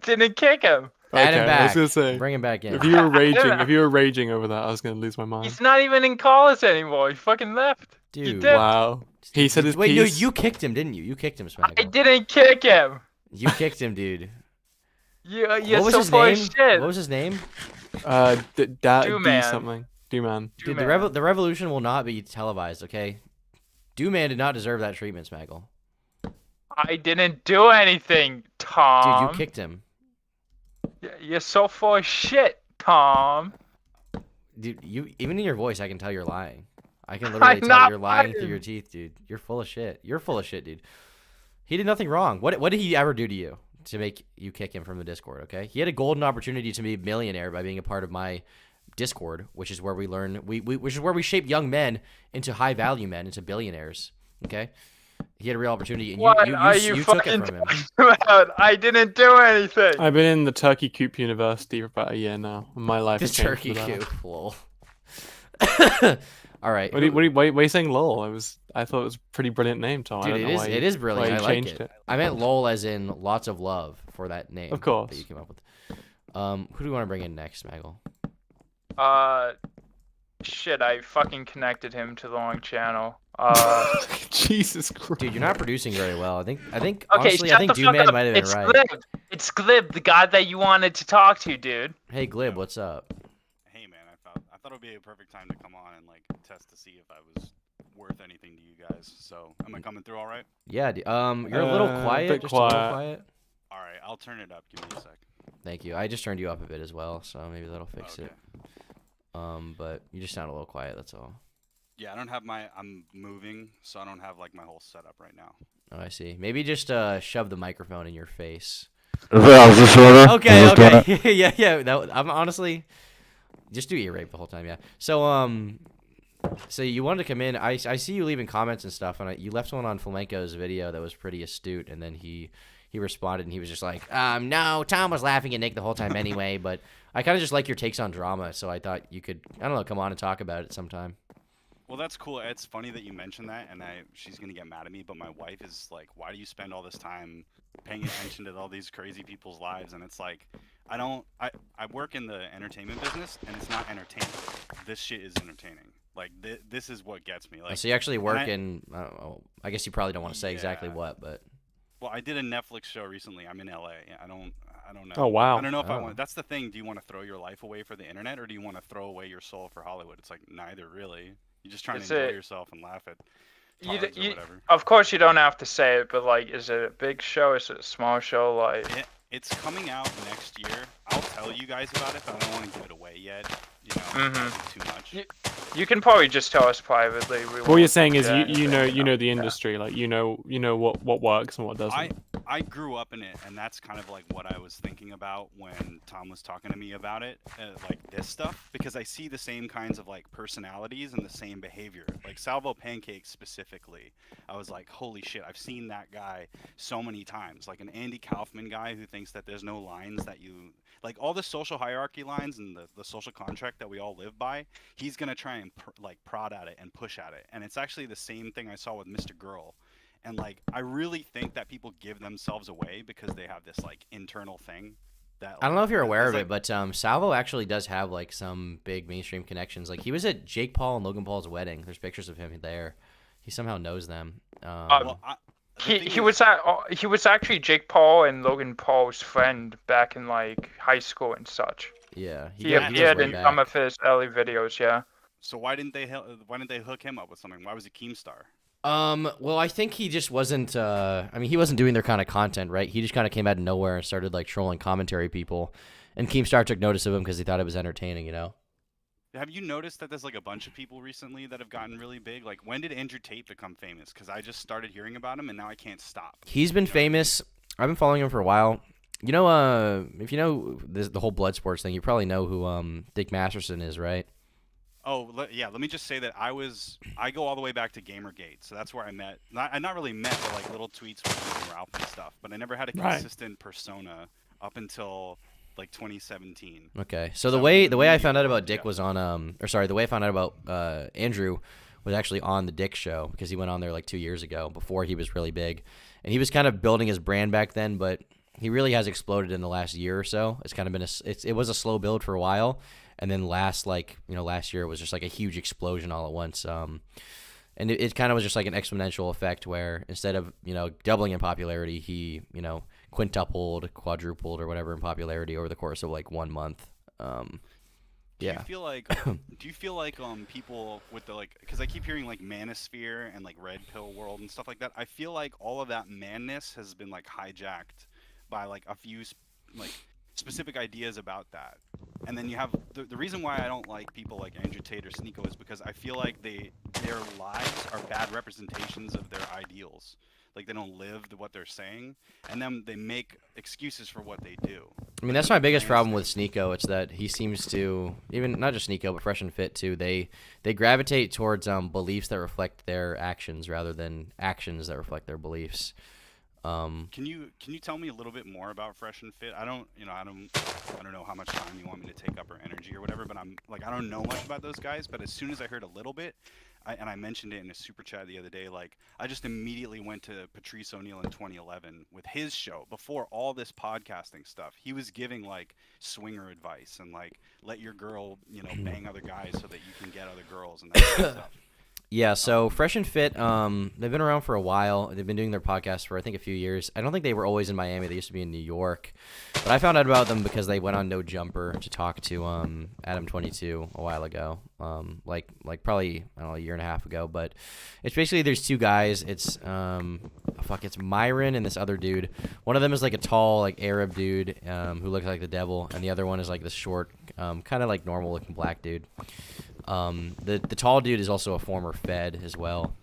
Didn't kick him. Add him Okay, back. I was gonna say, Bring him back in. If you were I raging over that, I was gonna lose my mind. He's not even in college anymore. He fucking left. He Dude. dipped. Wow. He said his Wait, piece. no, you kicked him, didn't you? You kicked him, Smaggle. I didn't kick him. You kicked him, dude. You're What was so his full of name? shit. What was his name? Do Man. something. Do man. Dude, the revolution will not be televised, okay? Man did not deserve that treatment, Smaggle. I didn't do anything, Tom. Dude, you kicked him. You're so full of shit, Tom. Dude, even in your voice, I can tell you're lying. I can literally tell not you're lying through lying. your teeth, dude. You're full of shit. You're full of shit, dude. He did nothing wrong. What did he ever do to you to make you kick him from the Discord, okay? He had a golden opportunity to be a millionaire by being a part of my Discord, which is where we learn which is where we shape young men into high value men, into billionaires, okay? He had a real opportunity, and What you are you took it fucking from him. talking about? I didn't do anything. I've been in the Turkey Coop University for about a year now. And my life The has changed turkey for the better. coop, lol. All right. What are you saying, lol? I thought it was a pretty brilliant name, Tom. I Dude, don't know why it is brilliant. why I you like changed it. I meant lol as in lots of love for that name. Of course. That you came up with. Who do we want to bring in next, Smaggle? Shit, I fucking connected him to the wrong channel. Jesus Christ. Dude, you're not producing very well. I think Okay, honestly, shut I think the fuck Dude Man up. might have been It's right. Glib. It's Glib, the guy that you wanted to talk to, dude. Hey Glib, what's up? Hey man, I thought it would be a perfect time to come on and like test to see if I was worth anything to you guys. So am I coming through all right? Yeah, you're a little quiet. bit Just a little quiet. quiet. All right, I'll turn it up. Give me a sec. Thank you. I just turned you up a bit as well, so maybe that'll fix it. But you just sound a little quiet. That's all. Yeah, I don't have I'm moving, so I don't have like my whole setup right now. Oh, I see. Maybe just shove the microphone in your face. Okay, Okay. yeah. I'm honestly just do ear rape the whole time. Yeah. So you wanted to come in. I see you leaving comments and stuff, and you left one on Flamenco's video that was pretty astute, and then he responded and he was just like, no, Tom was laughing at Nick the whole time anyway, but I kind of just like your takes on drama, so I thought you could, I don't know, come on and talk about it sometime. Well, that's cool. It's funny that you mentioned that, and she's gonna get mad at me. But my wife is like, "Why do you spend all this time paying attention to all these crazy people's lives?" And it's like, I work in the entertainment business, and it's not entertaining. This shit is entertaining. Like this is what gets me. Like, So you actually work in, I guess you probably don't want to say exactly what, but. Well, I did a Netflix show recently. I'm in LA. I don't know. Oh, wow. I don't know if I Oh. want. That's the thing. Do you want to throw your life away for the internet, or do you want to throw away your soul for Hollywood? It's like neither, really. You're just trying It's to enjoy a- yourself and laugh at You, cars or whatever. of course, you don't have to say it, but like, is it a big show? Is it a small show? Like, It's coming out next year. I'll tell you guys about it, but I don't want to give it away yet. You know, that'd be too much. you can probably just tell us privately. What you're saying is you know the industry, like you know what works and what doesn't. I grew up in it, and that's kind of like what I was thinking about when Tom was talking to me about it, like this stuff, because I see the same kinds of like personalities and the same behavior. Like Salvo Pancakes specifically, I was like, holy shit, I've seen that guy so many times. Like an Andy Kaufman guy who thinks that there's no lines that you like, all the social hierarchy lines and the social contract that we all live by. He's gonna try and prod at it and push at it, and it's actually the same thing I saw with Mr. Girl. And like, I really think that people give themselves away because they have this like internal thing. That, I don't know if you're aware of like, it, but Salvo actually does have like some big mainstream connections. Like he was at Jake Paul and Logan Paul's wedding. There's pictures of him there. He somehow knows them. He was actually Jake Paul and Logan Paul's friend back in like high school and such. Yeah, he appeared in some of his early videos. Yeah. So why didn't they hook him up with something? Why was he Keemstar? Well, I think he just wasn't. I mean, he wasn't doing their kind of content, right? He just kind of came out of nowhere and started like trolling commentary people, and Keemstar took notice of him because he thought it was entertaining, you know. Have you noticed that there's like a bunch of people recently that have gotten really big? Like, when did Andrew Tate become famous? Because I just started hearing about him and now I can't stop. He's been famous. I've been following him for a while. You know, if you know the whole blood sports thing, you probably know who Dick Masterson is, right? Oh, yeah. Let me just say that I go all the way back to Gamergate, so that's where I met. Not really met, but like little tweets with Ralph and stuff. But I never had a consistent persona up until like 2017. Okay, so the way I found out about Dick was on the way I found out about Andrew was actually on the Dick show because he went on there like 2 years ago before he was really big, and he was kind of building his brand back then, but he really has exploded in the last year or so. It's kind of been it was a slow build for a while. And then last year was just like a huge explosion all at once. And it kind of was just like an exponential effect where instead of, doubling in popularity, he, quintupled, quadrupled or whatever in popularity over the course of like 1 month. Yeah. Do you feel like people with the because I keep hearing like Manosphere and like Red Pill World and stuff like that. I feel like all of that madness has been like hijacked by like a few like specific ideas about that. And then you have the reason why I don't like people like Andrew Tate or SNEAKO is because I feel like their lives are bad representations of their ideals. Like they don't live what they're saying, and then they make excuses for what they do. I mean, that's my biggest problem with SNEAKO. It's that he seems to, even not just SNEAKO, but Fresh and Fit too. They gravitate towards beliefs that reflect their actions rather than actions that reflect their beliefs. Can you tell me a little bit more about Fresh and Fit? I don't know how much time you want me to take up or energy or whatever, but I don't know much about those guys. But as soon as I heard a little bit, and I mentioned it in a super chat the other day, like I just immediately went to Patrice O'Neal in 2011 with his show before all this podcasting stuff. He was giving like swinger advice and like let your girl bang other guys so that you can get other girls and that kind of stuff. Yeah, so Fresh and Fit, they've been around for a while. They've been doing their podcast for, I think, a few years. I don't think they were always in Miami. They used to be in New York. But I found out about them because they went on No Jumper to talk to Adam22 a while ago, like probably, I don't know, a year and a half ago. But it's basically there's two guys. It's Myron and this other dude. One of them is like a tall, like Arab dude who looks like the devil, and the other one is like this short, kind of like normal-looking black dude. The tall dude is also a former Fed as well.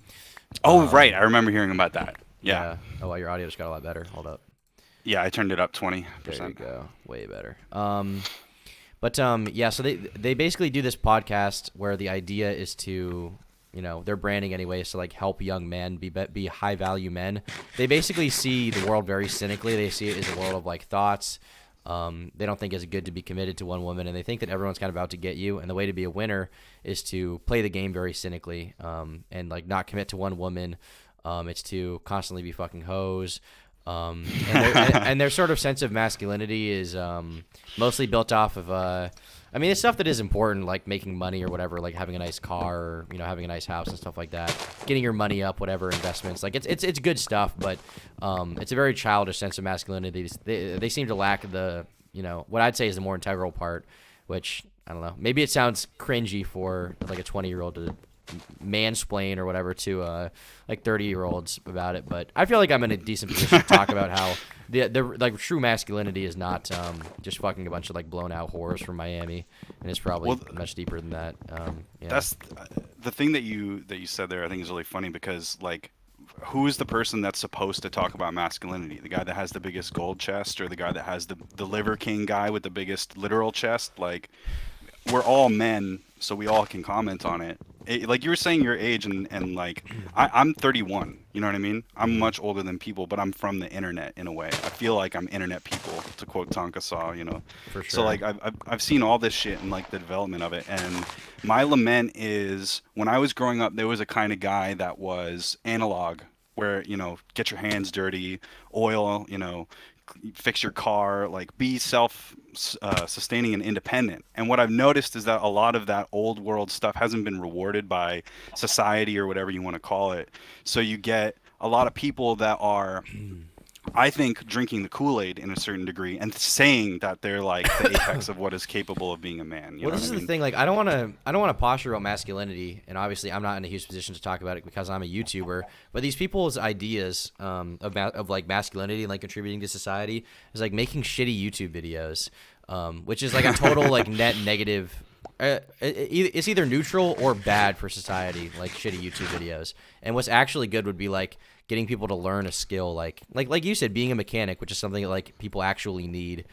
Oh, right. I remember hearing about that. Yeah. Oh, well, your audio just got a lot better. Hold up. Yeah, I turned it up 20%. There you go. Way better. Yeah, so they basically do this podcast where the idea is to, their branding anyway is to like help young men be high value men. They basically see the world very cynically. They see it as a world of like thoughts. They don't think it's good to be committed to one woman, and they think that everyone's kind of out to get you. And the way to be a winner is to play the game very cynically, and like not commit to one woman. It's to constantly be fucking hoes. And their sort of sense of masculinity is mostly built off of it's stuff that is important, like making money or whatever, like having a nice car or having a nice house and stuff like that, getting your money up, whatever, investments. Like it's good stuff, but it's a very childish sense of masculinity. They seem to lack the what I'd say is the more integral part, which I don't know. Maybe it sounds cringy for like a 20-year-old to mansplain or whatever to like 30-year-olds about it, but I feel like I'm in a decent position to talk about how the like true masculinity is not just fucking a bunch of like blown out whores from Miami, and it's probably much deeper than that. Yeah. That's the thing that you said there. I think is really funny because like, who is the person that's supposed to talk about masculinity? The guy that has the biggest gold chest, or the guy that has the Liver King guy with the biggest literal chest? Like, we're all men, so we all can comment on it. Like you were saying your age, and like I'm 31, you know what I mean? I'm much older than people, but I'm from the internet in a way. I feel like I'm internet people, to quote Tonka Saw, For sure. So like I've seen all this shit and like the development of it, and my lament is when I was growing up, there was a kind of guy that was analog where get your hands dirty, oil, fix your car, like be sustaining and independent. And what I've noticed is that a lot of that old world stuff hasn't been rewarded by society or whatever you want to call it. So you get a lot of people that are I think drinking the Kool-Aid in a certain degree and saying that they're like the apex of what is capable of being a man. You Well, know this is what I the mean? thing. Like, I don't want to posture about masculinity, and obviously, I'm not in a huge position to talk about it because I'm a YouTuber. But these people's ideas of like masculinity and like contributing to society is like making shitty YouTube videos, which is like a total like net negative. It's either neutral or bad for society, like shitty YouTube videos. And what's actually good would be like getting people to learn a skill, like you said, being a mechanic, which is something that like people actually need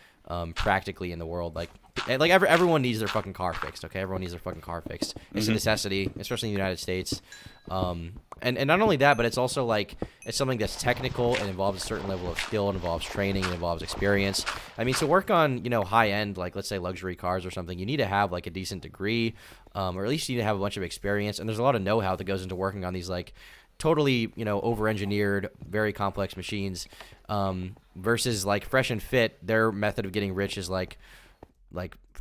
practically in the world. Like everyone needs their fucking car fixed. Okay, everyone needs their fucking car fixed. It's a necessity, especially in the United States. And not only that, but it's also like it's something that's technical and involves a certain level of skill, and involves training, and involves experience. I mean, to work on high end, like let's say luxury cars or something, you need to have like a decent degree, or at least you need to have a bunch of experience. And there's a lot of know-how that goes into working on these like totally over-engineered, very complex machines, versus like Fresh and Fit. Their method of getting rich is like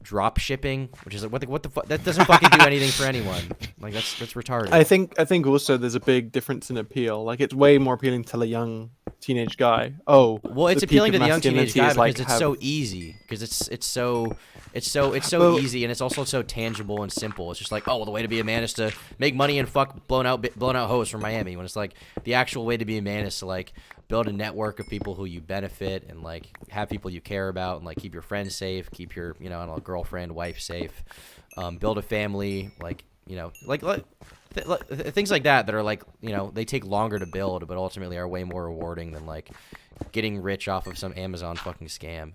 drop shipping, which is like what the fuck, that doesn't fucking do anything for anyone. Like that's retarded. I think also there's a big difference in appeal. Like it's way more appealing to a young teenage guy. Oh, well, it's the appealing peak to of the young teenage masculinity guy is, because like, it's so easy. Because it's so Well- easy, and it's also so tangible and simple. It's just like, oh, well, the way to be a man is to make money and fuck blown out hoes from Miami. When it's like the actual way to be a man is to like build a network of people who you benefit, and like have people you care about, and like keep your friends safe, keep your I don't know, girlfriend, wife safe, build a family, like things like that are like they take longer to build, but ultimately are way more rewarding than like getting rich off of some Amazon fucking scam.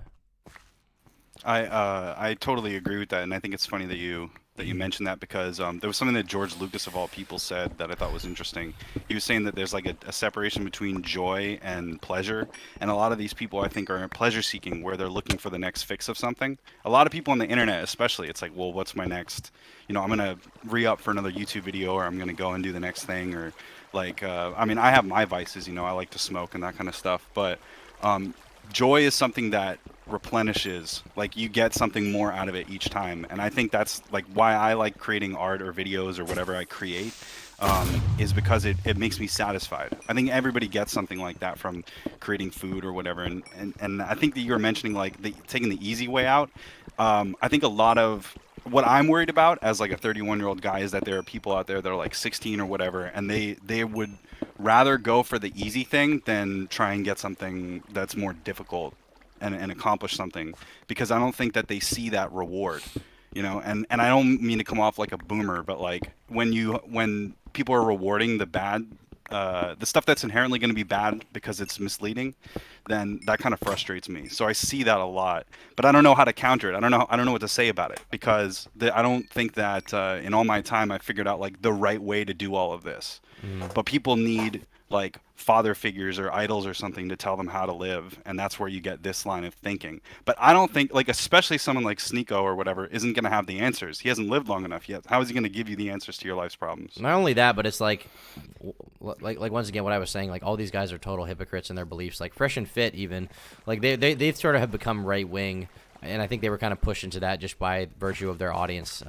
I totally agree with that, and I think it's funny that you mentioned that because there was something that George Lucas of all people said that I thought was interesting. He was saying that there's like a separation between joy and pleasure, and a lot of these people I think are pleasure seeking, where they're looking for the next fix of something. A lot of people on the internet, especially, it's like, well, what's my next? I'm gonna re-up for another YouTube video, or I'm gonna go and do the next thing, or like I mean, I have my vices. I like to smoke and that kind of stuff, but joy is something that replenishes. Like you get something more out of it each time, and I think that's like why I like creating art or videos or whatever I create, is because it makes me satisfied. I think everybody gets something like that from creating food or whatever, and I think that you were mentioning like taking the easy way out. I think a lot of what I'm worried about as like a 31-year-old guy is that there are people out there that are like 16 or whatever, and they would rather go for the easy thing than try and get something that's more difficult and accomplish something, because I don't think that they see that reward, and I don't mean to come off like a boomer, but like when people are rewarding the bad, the stuff that's inherently going to be bad because it's misleading, then that kind of frustrates me. So I see that a lot, but I don't know how to counter it. I don't know what to say about it, because I don't think that in all my time I figured out like the right way to do all of this. But people need like father figures or idols or something to tell them how to live, and that's where you get this line of thinking. But I don't think, like, especially someone like SNEAKO or whatever isn't going to have the answers. He hasn't lived long enough yet. How is he going to give you the answers to your life's problems? Not only that, but it's like once again what I was saying, like all these guys are total hypocrites in their beliefs. Like Fresh and Fit, even like they sort of have become right wing, and I think they were kind of pushed into that just by virtue of their audience.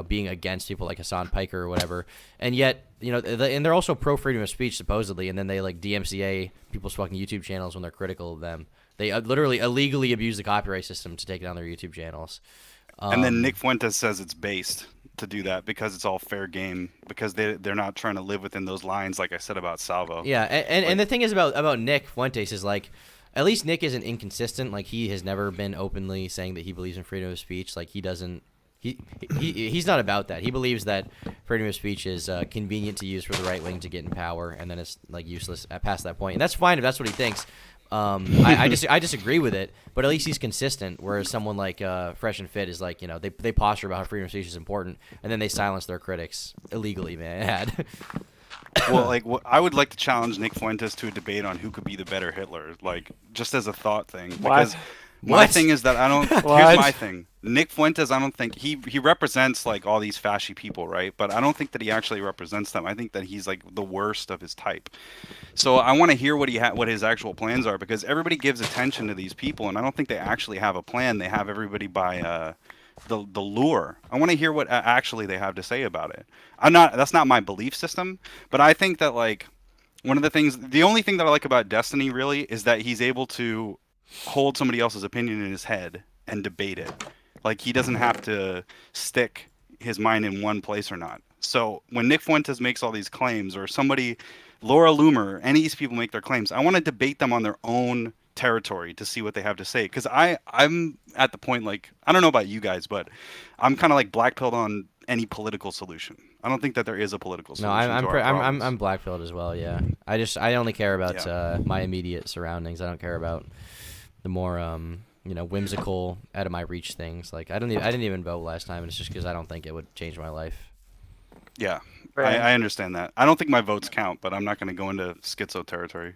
Being against people like Hassan Piker or whatever, and yet, and they're also pro freedom of speech supposedly, and then they like DMCA people's fucking YouTube channels when they're critical of them. They literally illegally abuse the copyright system to take down their YouTube channels. And then Nick Fuentes says it's based to do that because it's all fair game, because they're not trying to live within those lines, like I said about Salvo. Yeah, and the thing is about Nick Fuentes is like, at least Nick isn't inconsistent. Like he has never been openly saying that he believes in freedom of speech. Like he doesn't. He's not about that. He believes that freedom of speech is convenient to use for the right wing to get in power, and then it's like useless past that point. And that's fine if that's what he thinks. I disagree with it, but at least he's consistent. Whereas someone like Fresh and Fit is like, they posture about how freedom of speech is important, and then they silence their critics illegally, man. Well, like I would like to challenge Nick Fuentes to a debate on who could be the better Hitler, like just as a thought thing, because My What? thing is that I don't. Here's my thing. Nick Fuentes, I don't think he represents like all these fashy people, right? But I don't think that he actually represents them. I think that he's like the worst of his type. So I want to hear what what his actual plans are, because everybody gives attention to these people, and I don't think they actually have a plan. They have everybody by the lure. I want to hear what actually they have to say about it. That's not my belief system, but I think that like one of the things, the only thing that I like about Destiny really is that he's able to hold somebody else's opinion in his head and debate it. Like he doesn't have to stick his mind in one place or not. So when Nick Fuentes makes all these claims, or somebody, Laura Loomer, any of these people make their claims, I want to debate them on their own territory to see what they have to say. Because I'm at the point, like, I don't know about you guys, but I'm kind of like blackpilled on any political solution. I don't think that there is a political No, solution. I'm blackpilled as well. Yeah, I only care about my immediate surroundings. I don't care about the more whimsical, out of my reach things. Like I didn't even vote last time, and it's just because I don't think it would change my life. Yeah, I understand that. I don't think my votes count, but I'm not going to go into schizo territory.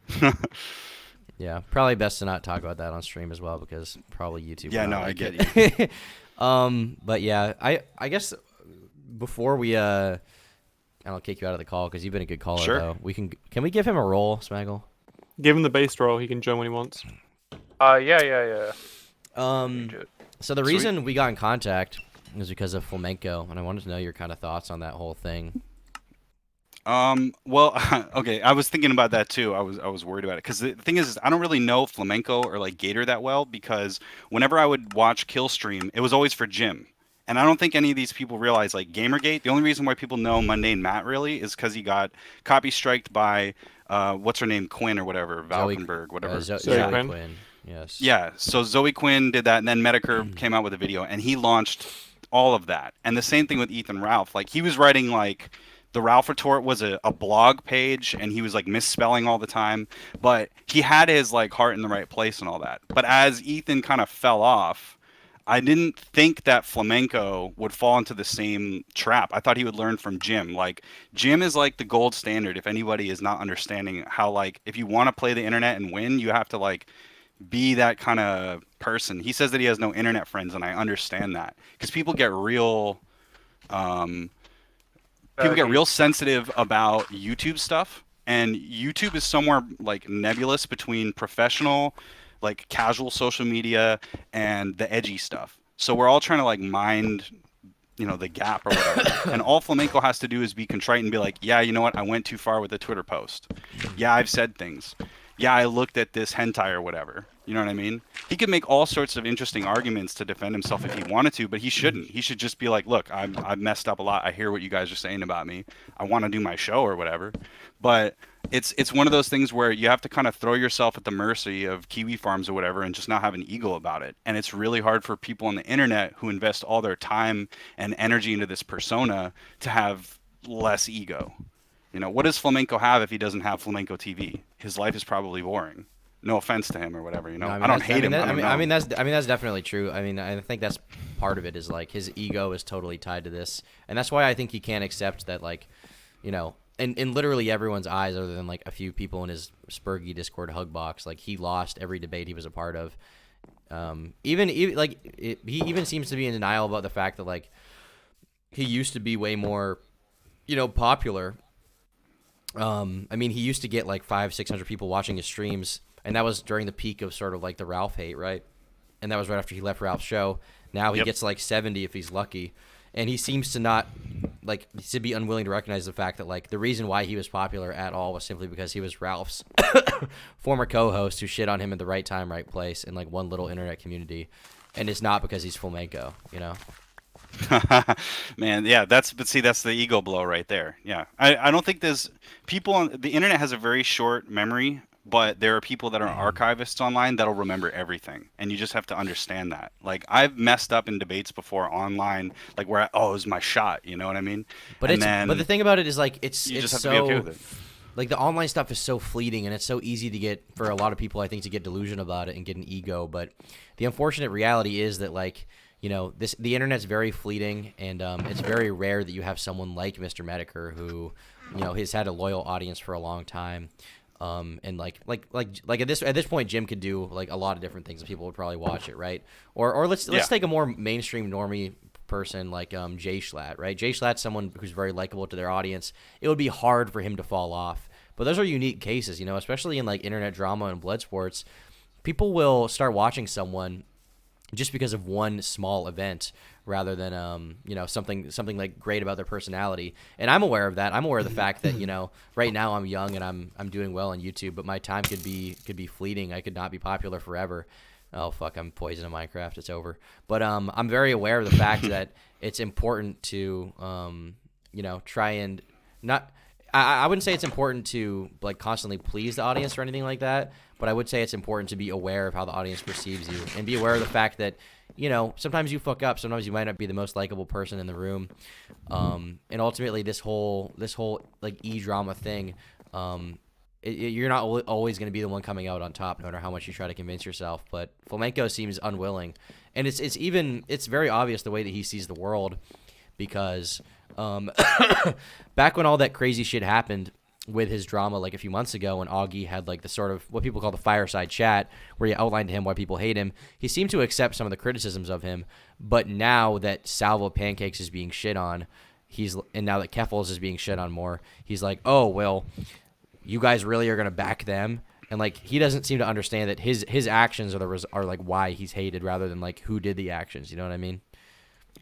Yeah, probably best to not talk about that on stream as well, because probably YouTube. Yeah, no, I get you. But yeah, I guess before we I don't kick you out of the call because you've been a good caller. Sure. Though can we give him a role, Smaggle? Give him the base role. He can join when he wants. Yeah. So the reason we got in contact was because of flamenco, and I wanted to know your kind of thoughts on that whole thing. Well, okay, I was thinking about that too. I was worried about it because the thing is I don't really know flamenco or like Gator that well, because whenever I would watch Killstream, it was always for Jim. And I don't think any of these people realize, like, Gamergate, the only reason why people know Mundane Matt really is because he got copy striked by what's her name, Quinn or whatever, Valkenberg, whatever. Zoe Quinn. Yes. Yeah, so Zoe Quinn did that, and then Medicare came out with a video, and he launched all of that. And the same thing with Ethan Ralph. Like, he was writing, like, the Ralph Retort was a blog page, and he was, like, misspelling all the time. But he had his, like, heart in the right place and all that. But as Ethan kind of fell off, I didn't think that flamenco would fall into the same trap. I thought he would learn from Jim. Like, Jim is like the gold standard if anybody is not understanding how, like, if you want to play the internet and win, you have to, like, be that kind of person. He says that he has no internet friends, and I understand that because people get real sensitive about YouTube stuff, and YouTube is somewhere like nebulous between professional, like casual social media and the edgy stuff. So we're all trying to like mind, the gap or whatever. And all flamenco has to do is be contrite and be like, yeah, you know what? I went too far with a Twitter post. Yeah, I've said things. Yeah, I looked at this hentai or whatever. You know what I mean? He could make all sorts of interesting arguments to defend himself if he wanted to, but he shouldn't. He should just be like, look, I've messed up a lot. I hear what you guys are saying about me. I want to do my show or whatever. But it's one of those things where you have to kind of throw yourself at the mercy of Kiwi Farms or whatever and just not have an ego about it. And it's really hard for people on the internet who invest all their time and energy into this persona to have less ego. What does Flamenco have if he doesn't have Flamenco TV? His life is probably boring. No offense to him or whatever, No, I don't hate him. I mean that's definitely true. I mean, I think that's part of it is like his ego is totally tied to this, and that's why I think he can't accept that, like, in literally everyone's eyes, other than like a few people in his Spurgy Discord hug box, like he lost every debate he was a part of. He even seems to be in denial about the fact that like he used to be way more, popular. I mean, he used to get like 500-600 people watching his streams, and that was during the peak of sort of like the Ralph hate, right? And that was right after he left Ralph's show. Now he gets like 70 if he's lucky, and he seems to not to be unwilling to recognize the fact that like the reason why he was popular at all was simply because he was Ralph's former co-host who shit on him at the right time, right place in like one little internet community, and it's not because he's flamenco, Man, yeah, that's the ego blow right there. Yeah, I don't think there's people on the internet has a very short memory, but there are people that are archivists online that'll remember everything, and you just have to understand that. Like, I've messed up in debates before online, like where it was my shot, you know what I mean? But the thing about it is like it's just have so, to be okay with it. Like the online stuff is so fleeting, and it's so easy to get for a lot of people, I think, to get delusion about it and get an ego. But the unfortunate reality is that like, the internet's very fleeting, and it's very rare that you have someone like Mr. Medicare who, has had a loyal audience for a long time. And like at this point, Jim could do like a lot of different things, and people would probably watch it, right? Or let's take a more mainstream normie person like Jay Schlatt, right? Jay Schlatt's someone who's very likable to their audience. It would be hard for him to fall off. But those are unique cases, you know, especially in like internet drama and blood sports. People will start watching someone just because of one small event rather than you know, something like great about their personality. And I'm aware of that. I'm aware of the fact that, you know, right now I'm young and I'm doing well on YouTube, but my time could be fleeting. I could not be popular forever. Oh fuck, I'm poisoned in Minecraft. It's over. But I'm very aware of the fact that it's important to you know, try and not. I wouldn't say it's important to like constantly please the audience or anything like that, but I would say it's important to be aware of how the audience perceives you and be aware of the fact that, you know, sometimes you fuck up, sometimes you might not be the most likable person in the room, and ultimately this whole like e-drama thing, you're not always going to be the one coming out on top, no matter how much you try to convince yourself. But Flamenco seems unwilling, and it's very obvious the way that he sees the world, because back when all that crazy shit happened with his drama like a few months ago, when Augie had like the sort of what people call the fireside chat where he outlined to him why people hate him, he seemed to accept some of the criticisms of him. But now that Salvo Pancakes is being shit on, and now that Keffels is being shit on more, he's like, oh well, you guys really are gonna back them? And like, he doesn't seem to understand that his actions are like why he's hated rather than like who did the actions. You know what I mean?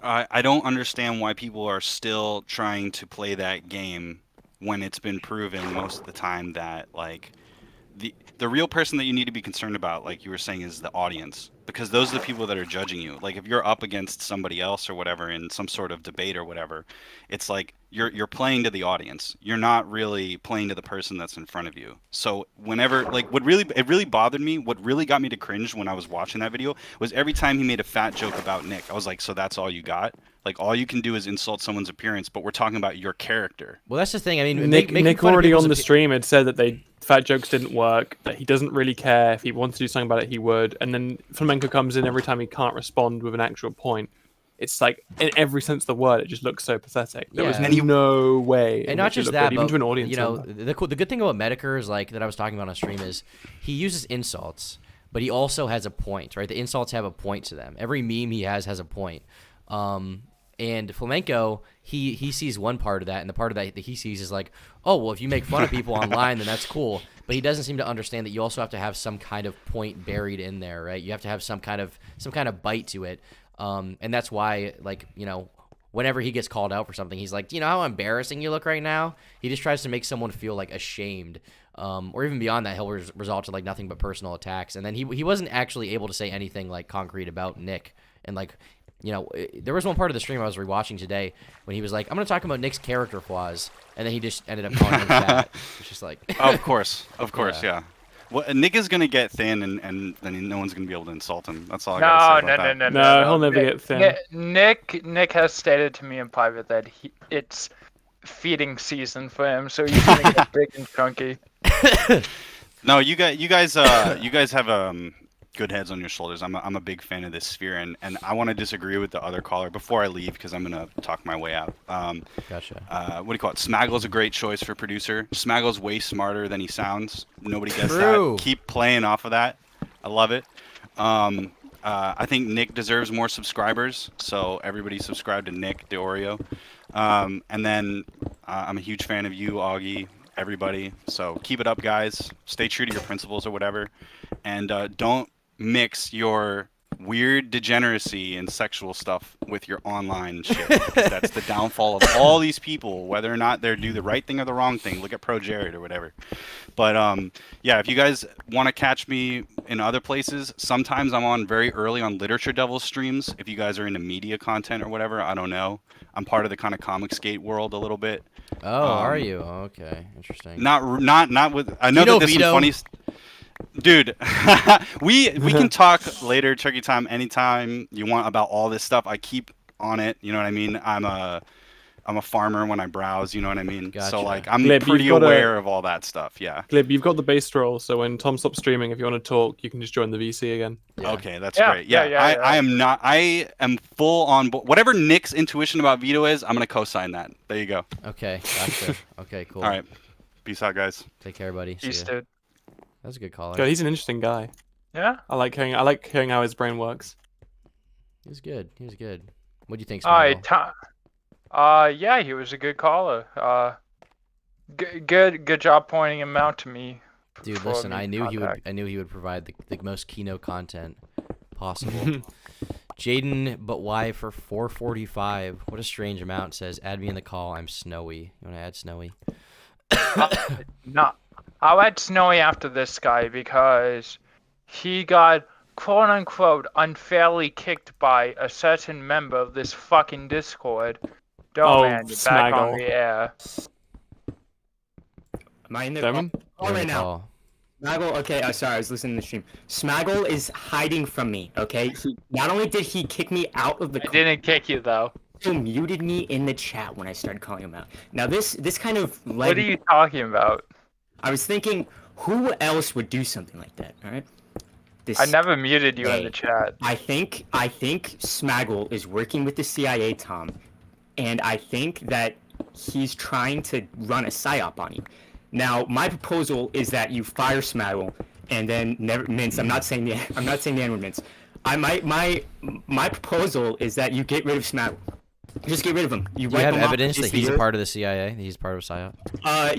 I don't understand why people are still trying to play that game when it's been proven most of the time that like the real person that you need to be concerned about, like you were saying, is the audience, because those are the people that are judging you. Like if you're up against somebody else or whatever in some sort of debate or whatever, it's like you're playing to the audience. You're not really playing to the person that's in front of you. So whenever, like, it really bothered me, what really got me to cringe when I was watching that video was every time he made a fat joke about Nick, I was like, so that's all you got? Like, all you can do is insult someone's appearance, but we're talking about your character. Well, that's the thing. I mean, Nick already on the stream had said that fat jokes didn't work, that he doesn't really care. If he wanted to do something about it, he would. And then Flamenco comes in every time he can't respond with an actual point. It's like, in every sense of the word, it just looks so pathetic. There was no way. And not just that, even but to an audience, you know, the good thing about Medicare is like that I was talking about on stream is he uses insults, but he also has a point, right? The insults have a point to them. Every meme he has a point. And Flamenco, he sees one part of that, and the part of that he sees is like, oh, well, if you make fun of people online, then that's cool. But he doesn't seem to understand that you also have to have some kind of point buried in there, right? You have to have some kind of bite to it. And that's why, like, you know, whenever he gets called out for something, he's like, do you know how embarrassing you look right now? He just tries to make someone feel like ashamed. Or even beyond that, he'll resort to like nothing but personal attacks. And then he wasn't actually able to say anything like concrete about Nick. And like, you know, there was one part of the stream I was rewatching today when he was like, I'm going to talk about Nick's character flaws. And then he just ended up calling him fat. It's just like... Of course, yeah. Well, Nick is going to get thin, and then no one's going to be able to insult him. That's all I got to say about that. No, he'll never get thin. Nick has stated to me in private that it's feeding season for him, so he's going to get big and chunky. No, you guys have good heads on your shoulders. I'm a big fan of this sphere, and I want to disagree with the other caller before I leave because I'm gonna talk my way out. Gotcha. What do you call it? Smaggle's a great choice for producer. Smaggle's way smarter than he sounds. Nobody gets True. that. Keep playing off of that. I love it. I think Nick deserves more subscribers, so everybody subscribe to Nick the Oreo. And then I'm a huge fan of you, Augie. Everybody. So keep it up, guys. Stay true to your principles or whatever, and don't mix your weird degeneracy and sexual stuff with your online shit, because that's the downfall of all these people, whether or not they do the right thing or the wrong thing. Look at Pro Jared or whatever. But yeah, if you guys want to catch me in other places, sometimes I'm on very early on Literature Devil streams. If you guys are into media content or whatever, I don't know. I'm part of the kind of comic skate world a little bit. Oh, are you? Okay, interesting. Not with. I know that there's some funny. Dude, we can talk later, Turkey Time, anytime you want about all this stuff. I keep on it. You know what I mean? I'm a farmer when I browse. You know what I mean? Gotcha. So like I'm Glib, pretty aware of all that stuff. Yeah. Glib, you've got the base troll, so when Tom stops streaming, if you want to talk, you can just join the VC again. Yeah. Okay, that's great. Yeah, I am not. I am full on. Whatever Nick's intuition about veto is, I'm gonna co-sign that. There you go. Okay, gotcha. Okay, cool. All right. Peace out, guys. Take care, buddy. See Peace, ya. dude. That was a good caller. Yeah, he's an interesting guy. Yeah. I like hearing how his brain works. He was good. He was good. What do you think, All right, Smaggle? yeah, he was a good caller. Good job pointing him out to me. Dude, before listen, me I knew contact. he would provide the most Kino content possible. Jaden, but why for 445? What a strange amount. Says, add me in the call. I'm Snowy. You want to add Snowy? No, I'll add Snowy after this guy because he got quote unquote unfairly kicked by a certain member of this fucking Discord. Oh, Man, you're back on Smaggle. the air. Am I in the Devin? call right now? Smaggle, okay, sorry, I was listening to the stream. Smaggle is hiding from me, okay? Not only did he kick me out of the I didn't kick you though. He muted me in the chat when I started calling him out. Now this kind of led What are you talking about? I was thinking, who else would do something like that, alright? I never muted you in the chat. I think Smaggle is working with the CIA, Tom, and I think that he's trying to run a psyop on you. Now, my proposal is that you fire Smaggle, and then never Mince. I'm not saying the N-word, Mince. My proposal is that you get rid of Smaggle. Just get rid of him. Do you wipe have him off evidence the that he's a year. part of the CIA? That he's part of PSYOP?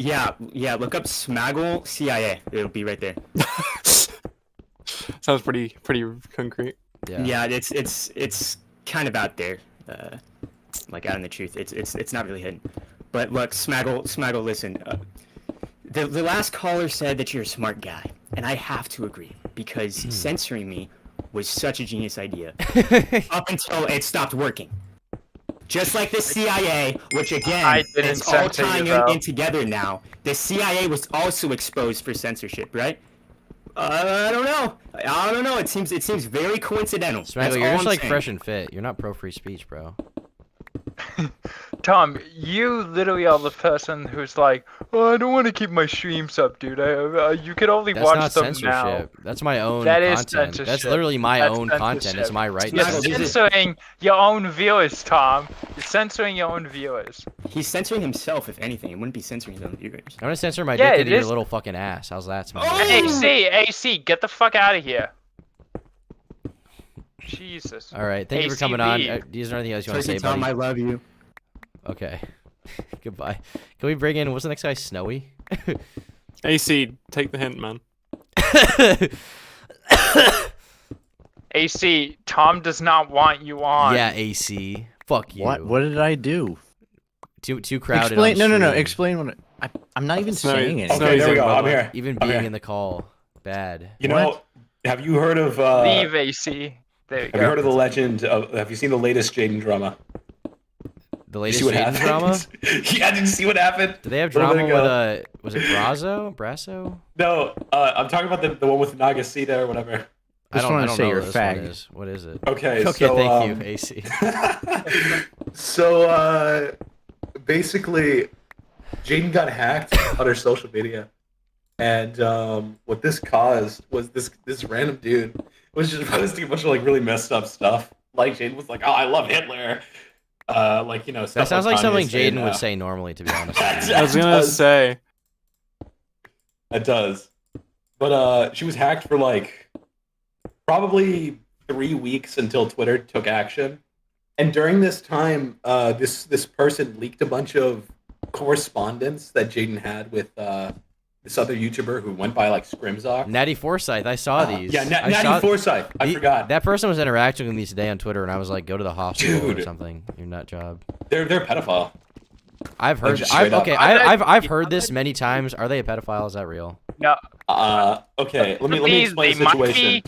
Yeah. Look up Smaggle CIA. It'll be right there. Sounds pretty concrete. Yeah, it's kind of out there, like out in the truth. It's not really hidden. But look, Smaggle, listen. The last caller said that you're a smart guy, and I have to agree because censoring me was such a genius idea up until it stopped working. Just like the CIA, which again, it's all tying in together now. The CIA was also exposed for censorship, right? I don't know. It seems very coincidental. Smaggle, you're just like fresh and fit. You're not pro free speech, bro. Tom, you literally are the person who's like, oh, I don't want to keep my streams up, dude. You can only That's watch not them censorship. now. That's my own That is content. censorship. That's literally my That's own content. It's censorship. my right. You're to censor. censoring your own viewers, Tom. You're censoring your own viewers. He's censoring himself, if anything. It wouldn't be censoring his own viewers. I'm gonna censor my Yeah, dick it into your is. little fucking ass. How's that, Smaggle? AC, get the fuck out of here. Jesus. All right, thank you for coming on. ACB. Is there anything else you want to say, Tom, buddy? I love you. Okay. Goodbye. Can we bring in, what's the next guy? Snowy? AC, take the hint, man. AC, Tom does not want you on. Yeah, AC. Fuck you. What did I do? Too crowded. Explain. on No. stream. Explain what. I'm not even saying anything. Okay, there we go. I'm here. Even I'm being here. in the call, bad. You know, have you heard of? Leave AC. There you Have go. you heard of the legend of? Have you seen the latest Jaden drama? The You latest see what Jaden happened? drama? Yeah, did you see what happened? Do they have A little drama bit ago. with was it Brasso? No, I'm talking about the one with Nagasita or whatever. I don't wanna know say what you're a this one fag. is. What is it? Okay, Okay, so, thank you, AC. So basically, Jaden got hacked on her social media, and what this caused was this random dude was just posting a bunch of like really messed up stuff. Like Jaden was like, "Oh, I love Hitler," like you know. That Stuff sounds like Kanye's something saying Jaden would now. say normally, to be honest. I was gonna say. It does. But she was hacked for like probably 3 weeks until Twitter took action. And during this time, this person leaked a bunch of correspondence that Jaden had with this other YouTuber who went by like Scrimzock. Natty Forsyth, I saw these. Yeah, I Natty saw- Forsyth. I forgot. That person was interacting with me today on Twitter, and I was like, "Go to the hospital or Dude. something." Your nut job. They're a pedophile. I've heard. just straight up. I've heard this many times. Are they a pedophile? Is that real? No. Okay. Let me explain the They might situation. be.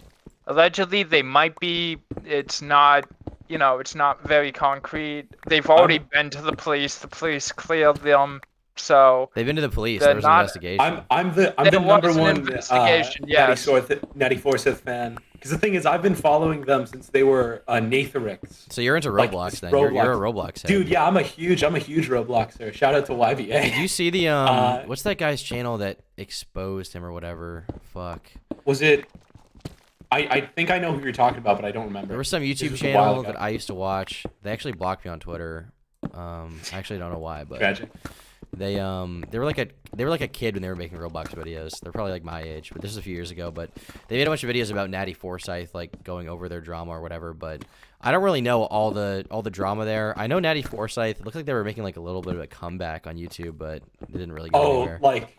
Allegedly, they might be. It's not. You know, it's not very concrete. They've already been to the police. The police cleared them. So They've been to the police. they're There was an not- investigation. I'm the There number was an one investigation, yes. Natty Forsyth fan. Because the thing is, I've been following them since they were Natharix. So you're into Like, Roblox then? Roblox. You're a Roblox head. Dude, yeah, I'm a huge Robloxer. Shout out to YVA. Did you see the what's that guy's channel that exposed him or whatever? Fuck. Was it? I think I know who you're talking about, but I don't remember. There was some This YouTube was a while channel ago. that I used to watch. They actually blocked me on Twitter. I actually don't know why, but Tragic. They were like a kid when they were making Roblox videos. They're probably like my age, but this is a few years ago. But they made a bunch of videos about Natty Forsyth, like going over their drama or whatever. But I don't really know all the drama there. I know Natty Forsyth. It looked like they were making like a little bit of a comeback on YouTube, but it didn't really go anywhere. Like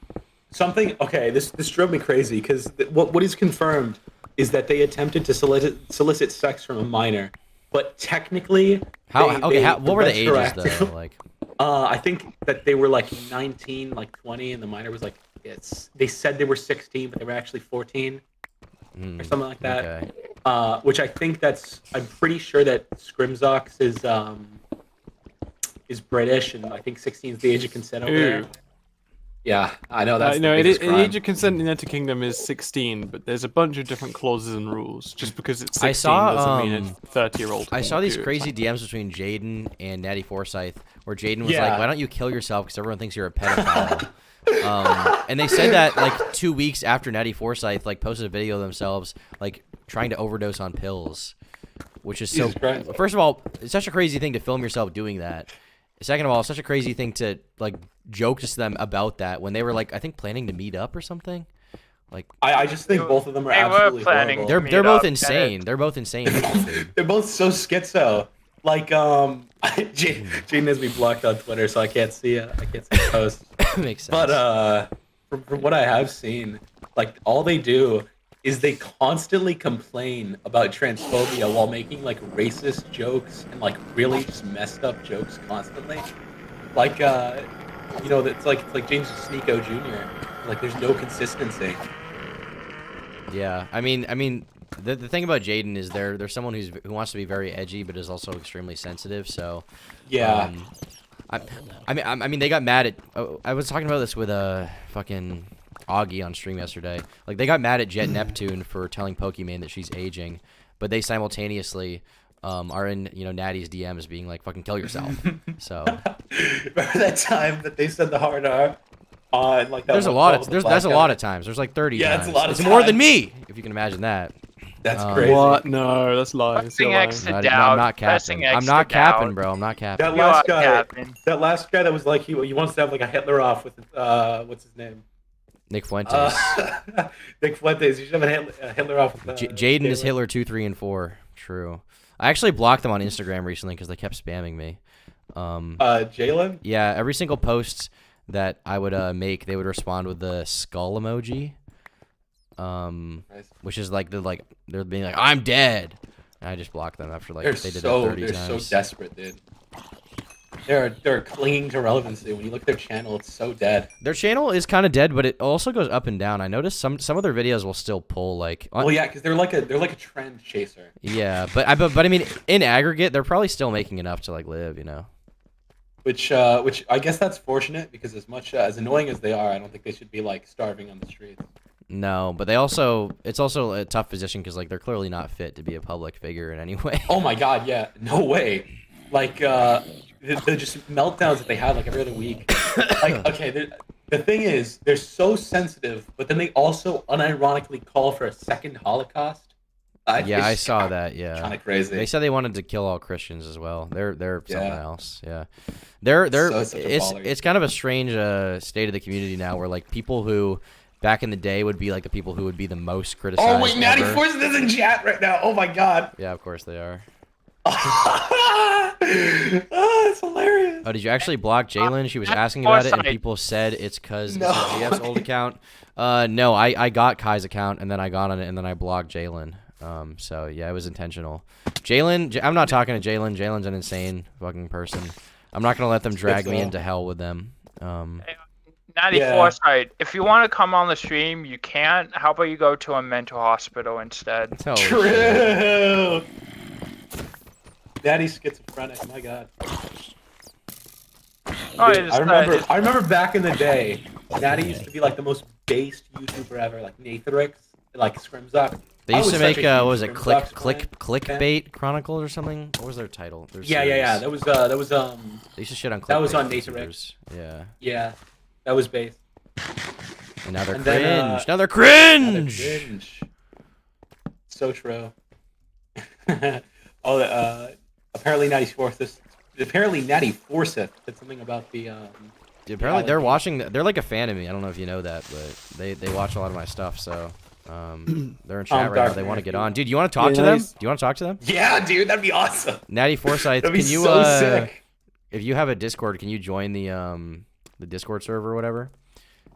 something. Okay, this drove me crazy because what is confirmed is that they attempted to solicit sex from a minor, but technically, what were the ages though? Like, I think that they were like 19, like 20, and the minor was like they said they were 16, but they were actually 14 or something like that. Okay. Which I think I'm pretty sure that Scrimzox is British, and I think 16 is the age of consent over there. Yeah, I know that's no. The biggest The crime. age of consent in the United Kingdom is 16, but there's a bunch of different clauses and rules. Just because it's 16 doesn't mean a 30-year-old. I saw these crazy DMs between Jaden and Natty Forsyth, where Jaden was like, "Why don't you kill yourself? Because everyone thinks you're a pedophile." And they said that like 2 weeks after Natty Forsyth like posted a video of themselves like trying to overdose on pills, which is so. First of all, it's such a crazy thing to film yourself doing that. Second of all, it's such a crazy thing to like joke to them about that when they were like I think planning to meet up or something. Like I just think both of them are absolutely horrible. They're both insane. They're both insane. They're both so schizo. Like Jaden has me blocked on Twitter, so I can't see the post. Makes sense. But from what I have seen, like all they do is they constantly complain about transphobia while making like racist jokes and like really just messed up jokes constantly. Like it's like James SNEAKO Jr. Like there's no consistency. Yeah, I mean, the thing about Jaden is they're someone who wants to be very edgy, but is also extremely sensitive. So yeah, I mean, they got mad at. I was talking about this with fucking Augie on stream yesterday. Like they got mad at Jet Neptune for telling Pokimane that she's aging, but they simultaneously are in Natty's DMs being like fucking kill yourself. So remember that time that they said the hard R? Like that there's a lot of that's a lot of times. There's like 30 Yeah, times. it's a lot of It's more than times. me, if you can imagine that. That's crazy. What? No, that's lying. Pressing X to I'm doubt. not Pressing capping. X I'm not to doubt. capping, bro. I'm not capping. That last guy that was like he wants to have like a Hitler off with what's his name? Nick Fuentes. Nick Fuentes. You should have a Hitler off with Jaden is Hitler 2, 3, and 4. True. I actually blocked them on Instagram recently because they kept spamming me. Jalen? Yeah, every single post that I would make, they would respond with the skull emoji. Which is like they're being like, I'm dead. And I just blocked them after like they did that 30 times. They're so desperate, dude. They're clinging to relevancy. When you look at their channel, it's so dead. Their channel is kind of dead, but it also goes up and down. I noticed some of their videos will still pull like. Well, yeah, because they're like a trend chaser. Yeah, but I mean, in aggregate, they're probably still making enough to like live, Which I guess that's fortunate because as much as annoying as they are, I don't think they should be like starving on the streets. No, but it's also a tough position because like they're clearly not fit to be a public figure in any way. Oh my god, yeah, no way. Like the just meltdowns that they have like every other week. Like okay, the thing is they're so sensitive, but then they also unironically call for a second Holocaust. I saw that. Yeah, kind of crazy. They said they wanted to kill all Christians as well. They're something else. Yeah, they're it's kind of a strange state of the community now, where like people who back in the day would be like the people who would be the most criticized. Oh wait, Natty ever. Forsyth is in chat right now. Oh my god. Yeah, of course they are. Oh, it's hilarious. Oh, did you actually block Jalen? She was asking about it, and people said it's because it's GF's old account. No, I got Kai's account, and then I got on it, and then I blocked Jalen. So yeah, it was intentional. Jalen, I'm not talking to Jalen. Jalen's an insane fucking person. I'm not gonna let them drag me into hell with them. 94 site. If you want to come on the stream, you can. How about you go to a mental hospital instead? Oh, true. Daddy's schizophrenic. My god. Oh, Dude, I remember back in the day, Natty used to be like the most based YouTuber ever, like Nathrix, like Scrimzox. They used to make what was it, clickbait chronicles or something? What was their title? Yeah. That was They used to shit on clickbait. That was on Nathrix. Yeah. Yeah, that was based. And now they're And cringe. then, Now they're cringe. So true. Apparently Natty Forsyth said something about the Dude, apparently Yeah, they're like- watching. They're like a fan of me. I don't know if you know that, but they watch a lot of my stuff. So they're in chat right now. They want to get on. Dude, you want to talk to them? Do you want to talk to them? Yeah, dude, that'd be awesome. Natty Forsyth, That'd be can you so sick. if you have a Discord, can you join the Discord server or whatever?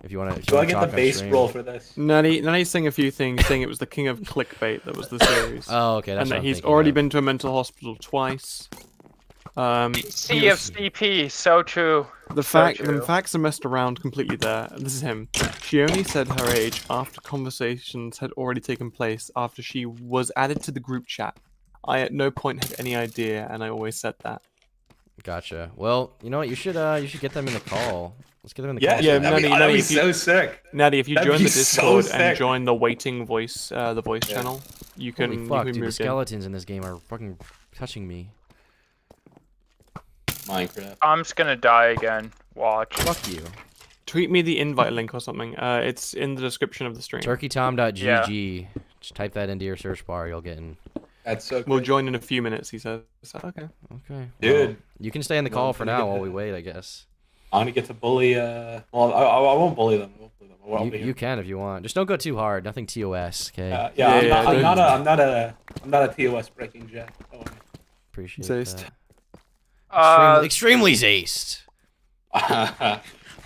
If you want to. Do I get the base roll for this? Natty's saying a few things, saying it was the king of clickbait that was the series. Oh, okay, that's and what that I'm he's thinking already of. been to a mental hospital twice. CFCP, so true. The facts are messed around completely there. This is him. She only said her age after conversations had already taken place after she was added to the group chat. I at no point had any idea, and I always said that. Gotcha. Well, you know what? You should get them in the call. Let's get them in the Yeah, call. Yeah, that'd Natty, be if you, so sick. Natty, if you That'd join be the so Discord sick. and join the waiting voice, the voice channel, you can. Holy you fuck, can dude! The move in. skeletons in this game are fucking touching me. Minecraft. I'm just gonna die again. Watch. Fuck you. Tweet me the invite link or something. It's in the description of the stream. TurkeyTom.gg. Just type that into your search bar. You'll get in. That's so We'll great. join in a few minutes, he says. Okay. Okay. Dude. Well, you can stay in the call for now while we wait, I guess. I want to get to bully. Well, I won't bully them. I won't bully them. I'll be You can if you want. Just don't go too hard. Nothing TOS. Okay. Yeah, I'm not a TOS breaking jet. Don't worry. Appreciate Zaced. that. Extremely zaced. I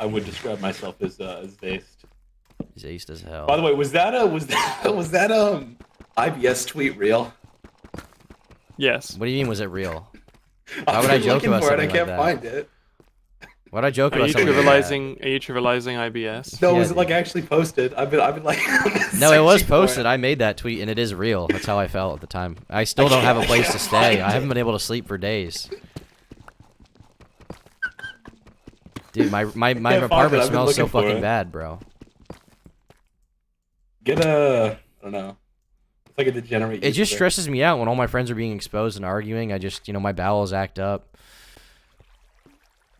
would describe myself as zaced. Zaced as hell. By the way, was that IBS tweet real? Yes. What do you mean? Was it real? Why I've would I been joke looking about for it. something I can't like that? find it. Why'd I joke Are about you something like that? trivializing? Are you trivializing IBS? No, Yeah, was it like actually posted? I've been like. No, it was searching for posted. I made that tweet, and it is real. That's how I felt at the time. I still don't have a place to stay. I haven't been able to sleep for days. Dude, my find it. apartment I've been smells so looking for fucking it. bad, bro. Get a. I don't know. It's like a degenerate. It just YouTuber. stresses me out when all my friends are being exposed and arguing. I just, my bowels act up.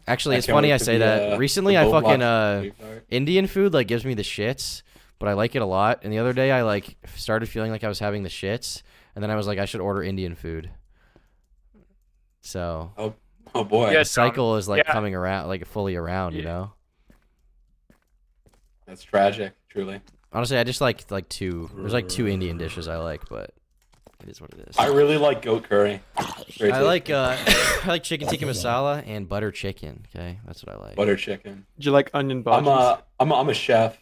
Actually, I it's can't funny wait I to say be, that. Recently, the I Roblox fucking retard. Indian food like gives me the shits, but I like it a lot. And the other day, I like started feeling like I was having the shits, and then I was like, I should order Indian food. So, Oh boy. the cycle is like Yeah. coming around, like fully around, you know. That's tragic, truly. Honestly, I just like two. There's like two Indian dishes I like, but it is what it is. I really like goat curry. Very I tasty. like I like chicken tikka masala and butter chicken. Okay, that's what I like. butter chicken. Do you like onion I'm bhajis? a chef.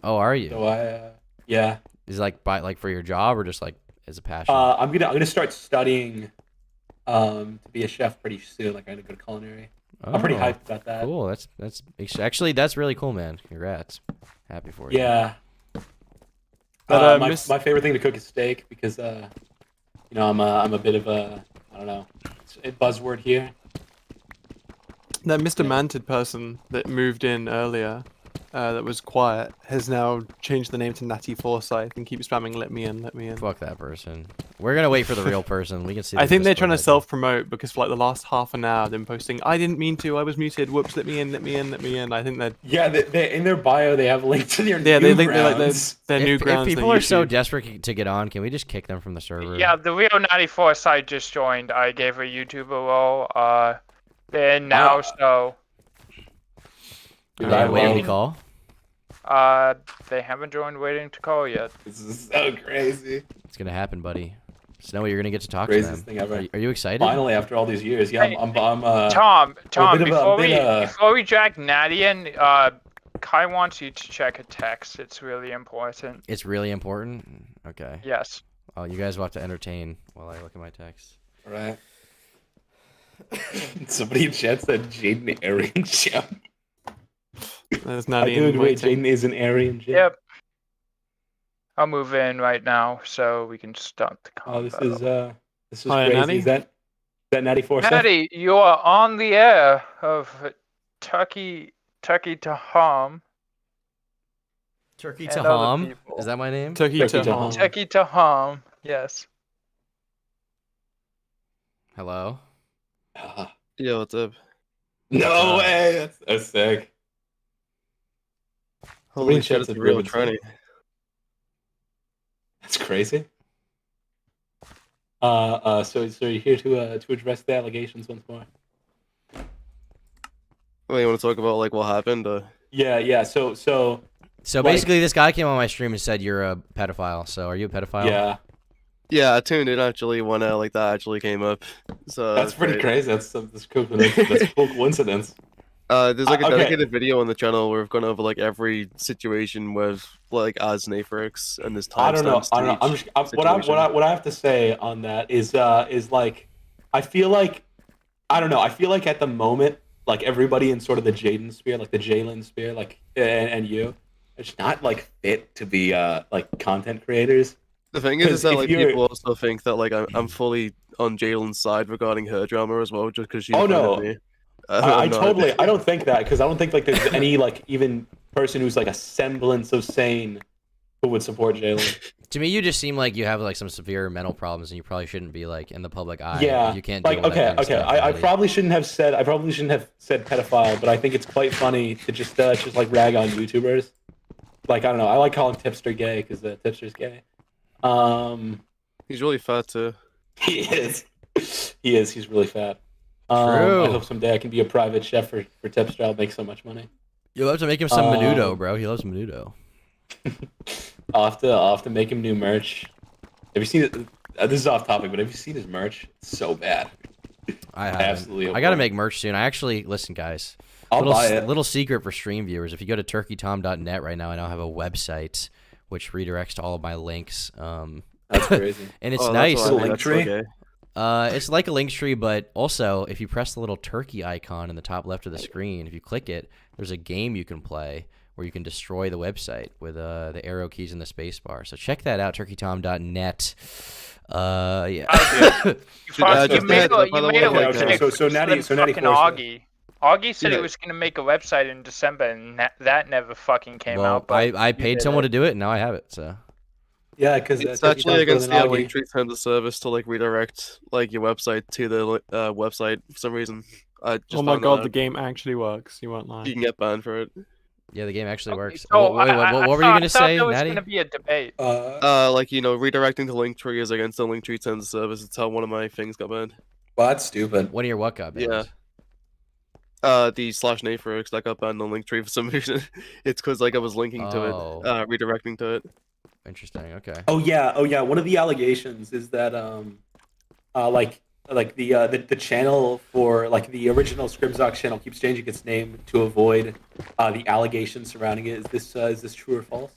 Oh, are you? So yeah. Is it like for your job or just like as a passion? I'm gonna start studying to be a chef pretty soon. Like I'm gonna go to culinary. I'm pretty Oh, hyped about that. Cool. That's actually that's really cool, man. Congrats. Happy for you. Yeah. But, my favorite thing to cook is steak because I'm a bit of a I don't know a buzzword here. That Mr. Mantid person that moved in earlier, that was quiet, has now changed the name to Natty Forsyth and keeps spamming "Let me in, let me in." Fuck that person. We're gonna wait for the real person. We can see. I the think they're Discord trying to ID. self-promote because for like the last half an hour, them posting, "I didn't mean to, I was muted. Whoops, let me in, let me in, let me in." I think that Yeah, they in their bio they have a link to their they link Newgrounds. their If Newgrounds. people their are so YouTube. desperate to get on, can we just kick them from the server? Yeah, the real 94 site just joined. I gave a YouTuber role. They're in now, so Are they waiting to call? they haven't joined waiting to call yet. This is so crazy. It's gonna happen, buddy. Snowy, you're gonna get to talk Craziest to them. thing ever. Are you excited? Finally, after all these years, yeah, I'm Tom, I'm a bit of a- before we drag Natty in, Kai wants you to check a text. It's really important. It's really important. Okay. Yes. Oh, you guys will have to entertain while I look at my text. All right. Somebody in chat said Jaden Aryan Gem. There's Natty Dude, in wait, waiting. Jaden is an Aryan Gem. Yep. I'll move in right now so we can start the Oh, combo. this is Hi, crazy. Natty? Is that Natty Forsyth? Natty, you are on the air of Turkey to Hom. Turkey And to other Hom. people. Is that my name? Turkey to Hom. Turkey to Hom. Yes. Hello. Yo, what's up? No way. That's sick. Somebody Holy in shit, chat it's said a real Ruben tranny. That's crazy. So you're here to address the allegations once more. Wait, you want to talk about like what happened? Yeah. So So like, basically, this guy came on my stream and said you're a pedophile. So are you a pedophile? Yeah, I tuned in actually when like that actually came up. So that's pretty crazy. That's cool. That's a cool coincidence. There's like a Okay. dedicated video on the channel where we've gone over like every situation with like as Naferix and this time. I don't know. What I have to say on that is like I feel like I feel like at the moment, like everybody in sort of the Jaden sphere, like the Jalen sphere, like and you, it's not like fit to be like content creators. The thing is that like people also think that like I'm fully on Jalen's side regarding her drama as well, just because she's me. I totally. I don't think that because I don't think like there's any like even person who's like a semblance of sane who would support Jalen. To me, you just seem like you have like some severe mental problems, and you probably shouldn't be like in the public eye. Yeah, You can't. like deal with that kind of stuff, I really. probably shouldn't have said. I probably shouldn't have said pedophile, but I think it's quite funny to just like rag on YouTubers. Like I don't know. I like calling Tipster gay because the Tipster's gay. He's really fat too. He is. He is. He's really fat. True. I hope someday I can be a private chef for Tipster. I'll make so much money. You'll have to make him some menudo, bro. He loves menudo. I'll have to make him new merch. Have you seen it? This is off topic, but have you seen his merch? It's so bad. I haven't. Absolutely. I gotta make merch soon. I actually listen, guys. I'll buy it. Little secret for stream viewers: if you go to turkeytom.net right now, I now have a website which redirects to all of my links. That's crazy. And it's Oh, nice. that's why I think that's okay. It's like a link tree, but also if you press the little turkey icon in the top left of the screen, if you click it, there's a game you can play where you can destroy the website with the arrow keys and the space bar. So check that out, turkeytom.net. Yeah. You made a website. So Natty fucking Augie. Augie said he was gonna make a website in December, and that never fucking came out. But I paid someone to do it, and now I have it. So. Yeah, because it's actually against the Linktree terms of service to like redirect like your website to the website for some reason. I just Oh my found that god, out. the game actually works. You won't lie. You can get banned for it. Yeah, the game actually works. So What were you gonna say, there was Natty? gonna be a debate. Like you know, redirecting to Linktree is against the Linktree terms of service. It's how one of my things got banned. Well, that's stupid. One of your what got banned? Yeah. The /Naferix that got banned on Linktree for some reason. It's because like I was linking to it, redirecting to it. Interesting. Okay. Oh yeah. One of the allegations is that like the channel for like the original Scrimzox channel keeps changing its name to avoid the allegations surrounding it. Is this true or false?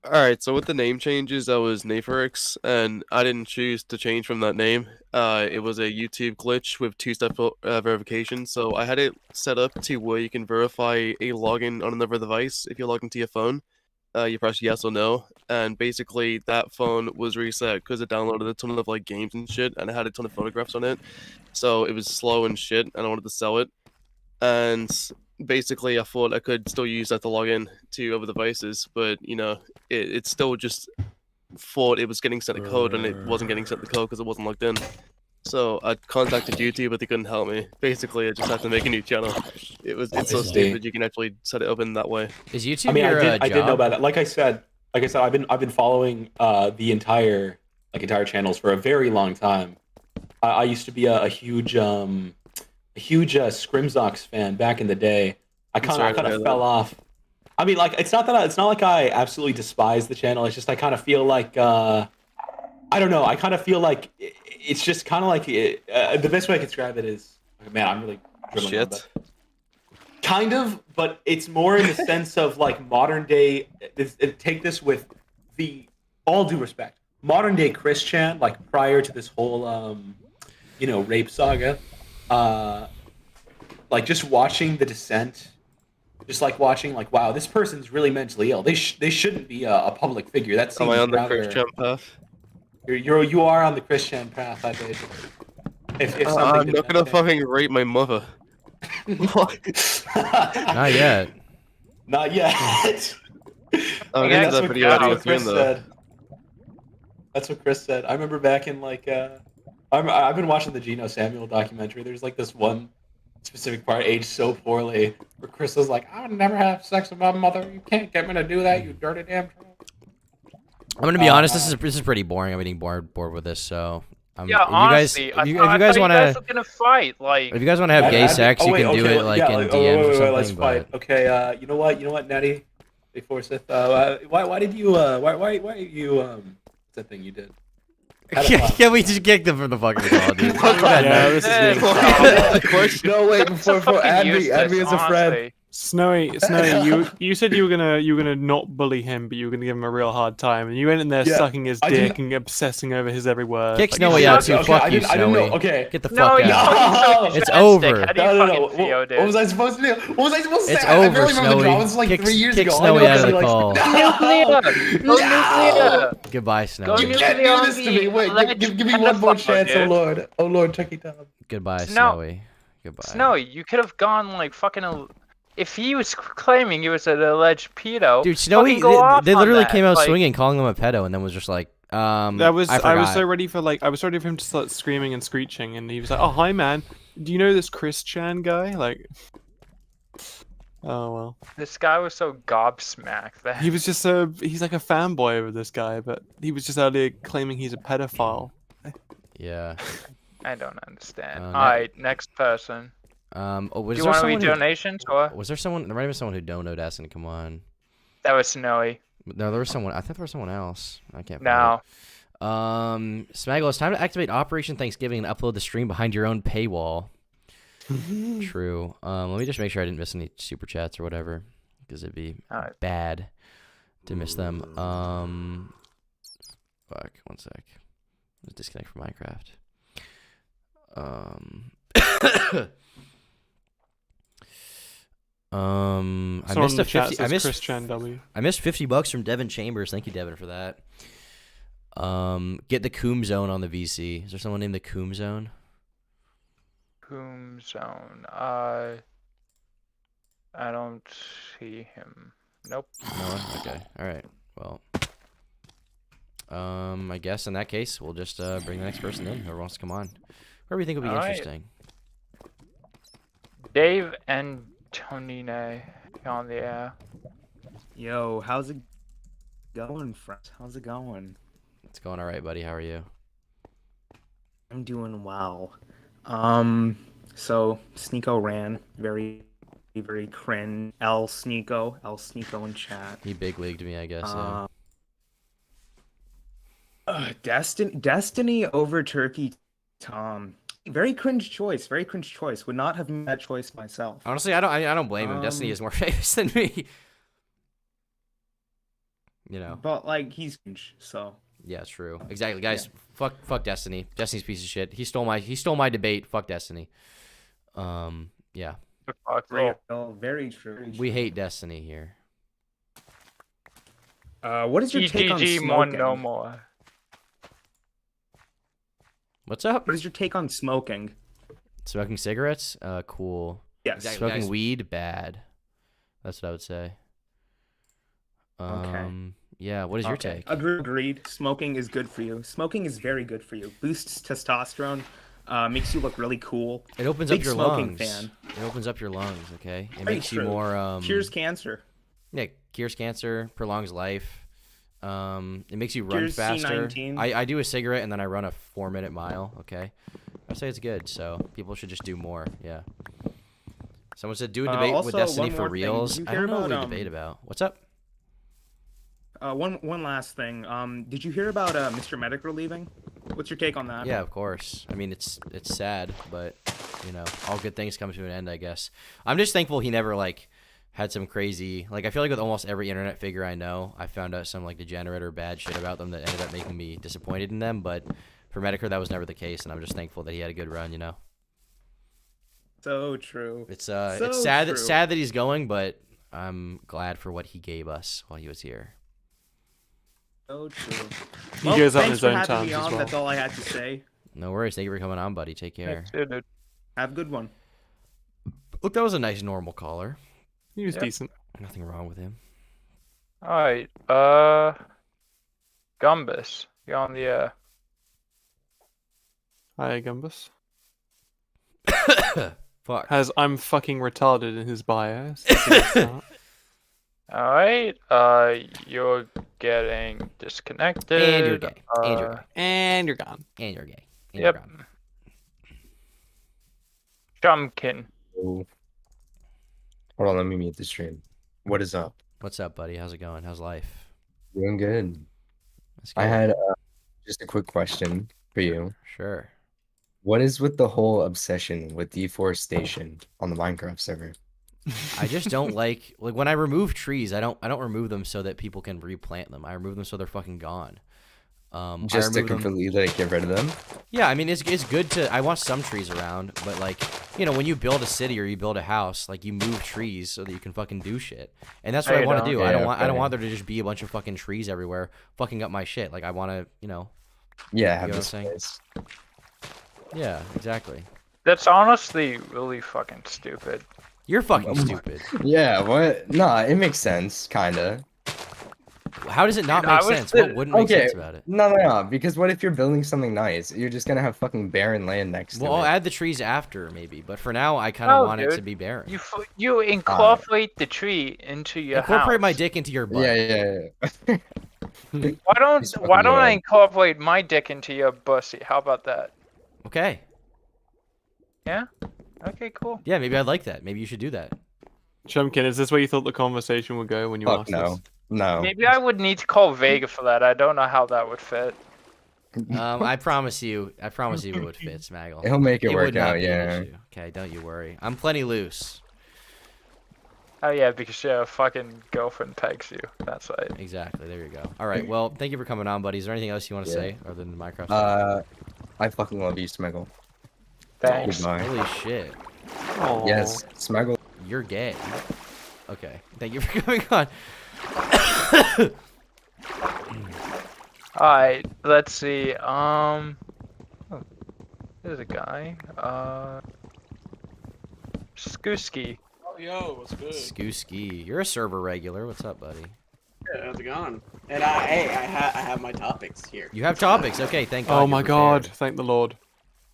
Alright, so with the name changes, I was Naferix, and I didn't choose to change from that name. It was a YouTube glitch with two-step verification, so I had it set up to where you can verify a login on another device if you log into your phone. You press yes or no, and basically that phone was reset because it downloaded a ton of like games and shit, and it had a ton of photographs on it, so it was slow and shit, and I wanted to sell it, and basically I thought I could still use that to log in to other devices, but you know, it still just thought it was getting sent a code, and it wasn't getting sent the code because it wasn't logged in. So I contacted YouTube, but they couldn't help me. Basically, I just had to make a new channel. It's so stupid. You can actually set it up in that way. Is YouTube I mean, your I did know job? about that. Like I said, I've been following the entire channels for a very long time. I used to be a huge Scrimzox fan back in the day. I kind of fell off. I mean, like it's not like I absolutely despise the channel. It's just I kind of feel like I don't know. I kind of feel like it's just kind of like the best way I can describe it is, man, I'm really dribbling on that. Kind of, but it's more in the sense of like modern day. Take this with all due respect, modern day Chris Chan, like prior to this whole rape saga. Like just watching The Descent, just like watching like, wow, this person's really mentally ill. They shouldn't be a public figure. That seems Am I on the rather... Chris Chan path? You are on the Christian path, I think. If I'm not gonna fucking rape my mother. Not yet. Not yet. I'll get to that video audio soon, though. That's what Chris said. I remember back in like I've been watching the Geno Samuel documentary. There's like this one specific part aged so poorly where Chris was like, "I would never have sex with my mother. You can't get me to do that, you dirty damn." I'm gonna be honest. This is pretty boring. I'm getting bored with this, so Yeah, honestly, I if you thought guys you want guys to, were gonna fight. Like, if you guys want to have gay sex, you can do it like in DMs or something. Let's fight. But Okay, you know what, Natty, before Sith, why did you why you what's that thing you did? Can we just kick them from the fucking call, dude? Yeah, this is No, wait, before Adby is a friend. Snowy, you said you were gonna not bully him, but you were gonna give him a real hard time, and you went in there Yeah, sucking his I dick didn't- and obsessing over his every word. Kick Like, Snowy out too. Okay, Fuck I you, didn't know. Snowy. Okay. Get the No, fuck you out. fucking It's stick. over. How do you fucking feel, What dude? was I supposed to do? What was I supposed to It's say? I over, barely remember the Snowy. drama. This was like Kick- 3 years kick ago. Snowy I know, out of the like, call. Nuclear! Go nuclear! Goodbye, You Snowy. can't do this to me. Wait, give me one more chance, oh lord. Oh lord, Chucky Tom. Goodbye, Snow- Snowy. Goodbye. Snowy, you could have gone like fucking. If he was claiming he was an alleged pedo, Dude, Snowy, fucking go off they on literally that. came out Like, swinging, calling him a pedo, and then was just like, I was so ready for him to start screaming and screeching, and he was like, "Oh hi man, do you know this Chris Chan guy?" Like, oh well. This guy was so gobsmacked that He was just he's like a fanboy over this guy, but he was just out there claiming he's a pedophile. Yeah. I don't understand. Uh, All right, next person. Was Do you there want to someone read who- donations or? Was there someone? There might have been someone who donated Destiny. Come on. That was Snowy. No, there was someone. I thought there was someone else. I can't. No. Find it. Smaggle, it's time to activate Operation Thanksgiving and upload the stream behind your own paywall. True. Let me just make sure I didn't miss any super chats or whatever, because it'd be bad to miss them. Fuck. 1 sec. Let's disconnect from Minecraft. I missed a 50. I missed $50 from Devin Chambers. Thank you, Devin, for that. Get the Coom Zone on the VC. Is there someone named the Coom Zone? Coom Zone. I don't see him. Nope. No one? Okay. All right. Well. I guess in that case we'll just bring the next person in. Whoever wants to come on. Whoever you think would be All right. interesting. Dave and Tonine on the air. Yo, how's it going, friends? How's it going? It's going all right, buddy. How are you? I'm doing well. So SNEAKO ran very cringe. SNEAKO in chat. He big leagued me, I guess. Yeah. Destiny over Turkey Tom. Very cringe choice. Would not have made that choice myself. Honestly, I don't blame him. Destiny is more famous than me. You know. But like he's cringe, so. Yeah, true. Exactly, guys. Yeah. Fuck Destiny. Destiny's a piece of shit. He stole my debate. Fuck Destiny. Yeah. Very true. We hate Destiny here. What is your take on smoking? No more. What's up? What is your take on smoking? Smoking cigarettes? Cool. Yes. Exactly, smoking weed? Bad. That's what I would say. Okay. Yeah, what is your take? Agreed. Smoking is good for you. Smoking is very good for you. Boosts testosterone. Makes you look really cool. It opens Big up your smoking lungs. Fan. It opens up your lungs, okay? It Very makes true. you more Cures cancer. Yeah, cures cancer, prolongs life. It makes you run Cures faster. C19. I do a cigarette and then I run a 4-minute mile, okay? I say it's good, so people should just do more, yeah. Someone said do a debate with Also, Destiny one for more thing. reals. Did you I don't hear know what we about, debate about. What's up? One last thing. Did you hear about Mr. Medical leaving? What's your take on that? Yeah, of course. I mean, it's sad, but you know, all good things come to an end, I guess. I'm just thankful he never like had some crazy I feel like with almost every internet figure I know, I found out some like degenerate or bad shit about them that ended up making me disappointed in them. But for Medicare, that was never the case, and I'm just thankful that he had a good run. You know. So true. It's sad. It's sad that he's going, but I'm glad for what he gave us while he was here. So true. He goes out in thanks his for own having terms me as on. well. That's all I had to say. No worries. Thank you for coming on, buddy. Take care. Dude. Have a good one. Look, that was a nice normal caller. He was decent. Nothing wrong with him. All right. Gumbus, you're on the air. Hi, Gumbus. Fuck. Has I'm fucking retarded in his bio. All right. You're getting disconnected. And you're gay. And you're gay. And you're gone. And you're gay. Yep. Jumpkin. Oh. Hold on, let me mute the stream. What is up? What's up, buddy? How's it going? How's life? Doing good. That's I good. had just a quick question for you. Sure. What is with the whole obsession with deforestation on the Minecraft server? I just don't like when I remove trees. I don't remove them so that people can replant them. I remove them so they're fucking gone. Just to completely like get rid of them? Yeah, I mean it's good to. I want some trees around, but like when you build a city or you build a house, like you move trees so that you can fucking do shit. And that's what I want to do. Yeah, I don't want there to just be a bunch of fucking trees everywhere, fucking up my shit. Like I want to, Yeah, you have know this what I'm saying? place. Yeah, exactly. That's honestly really fucking stupid. You're fucking stupid. Yeah, what? Nah, it makes sense, kinda. How does it not make sense? What wouldn't make sense about it? No, because what if you're building something nice? You're just gonna have fucking barren land next Well, to I'll it. add the trees after maybe, but for now I kind of want it to be barren. You incorporate the tree into your Incorporate house. my dick into your butt. Yeah. Why don't I incorporate my dick into your pussy? How about that? Okay. Yeah. Okay. Cool. Yeah, maybe I'd like that. Maybe you should do that. Chumkin, is this where you thought the conversation would go when you Fuck asked no. this? No. Maybe I would need to call Vega for that. I don't know how that would fit. I promise you it would fit, Smaggle. He'll make it would work not out, be an yeah. issue. Okay, don't you worry. I'm plenty loose. Oh yeah, because your fucking girlfriend pegs you. That's right. Exactly. There you go. All right. Well, thank you for coming on, buddy. Is there anything else you want to say other than the Minecraft stuff? I fucking love you, Smeggle. Thanks. Goodbye. Holy shit. Yes, Smeggle. You're gay. Okay. Thank you for coming on. Alright, let's see. Oh, there's a guy. Skooski. Oh, yo, what's good? Skooski. You're a server regular. What's up, buddy? Yeah, how's it going? And I have my topics here. You have topics. Okay, thank God. Oh you're my prepared. god, thank the Lord.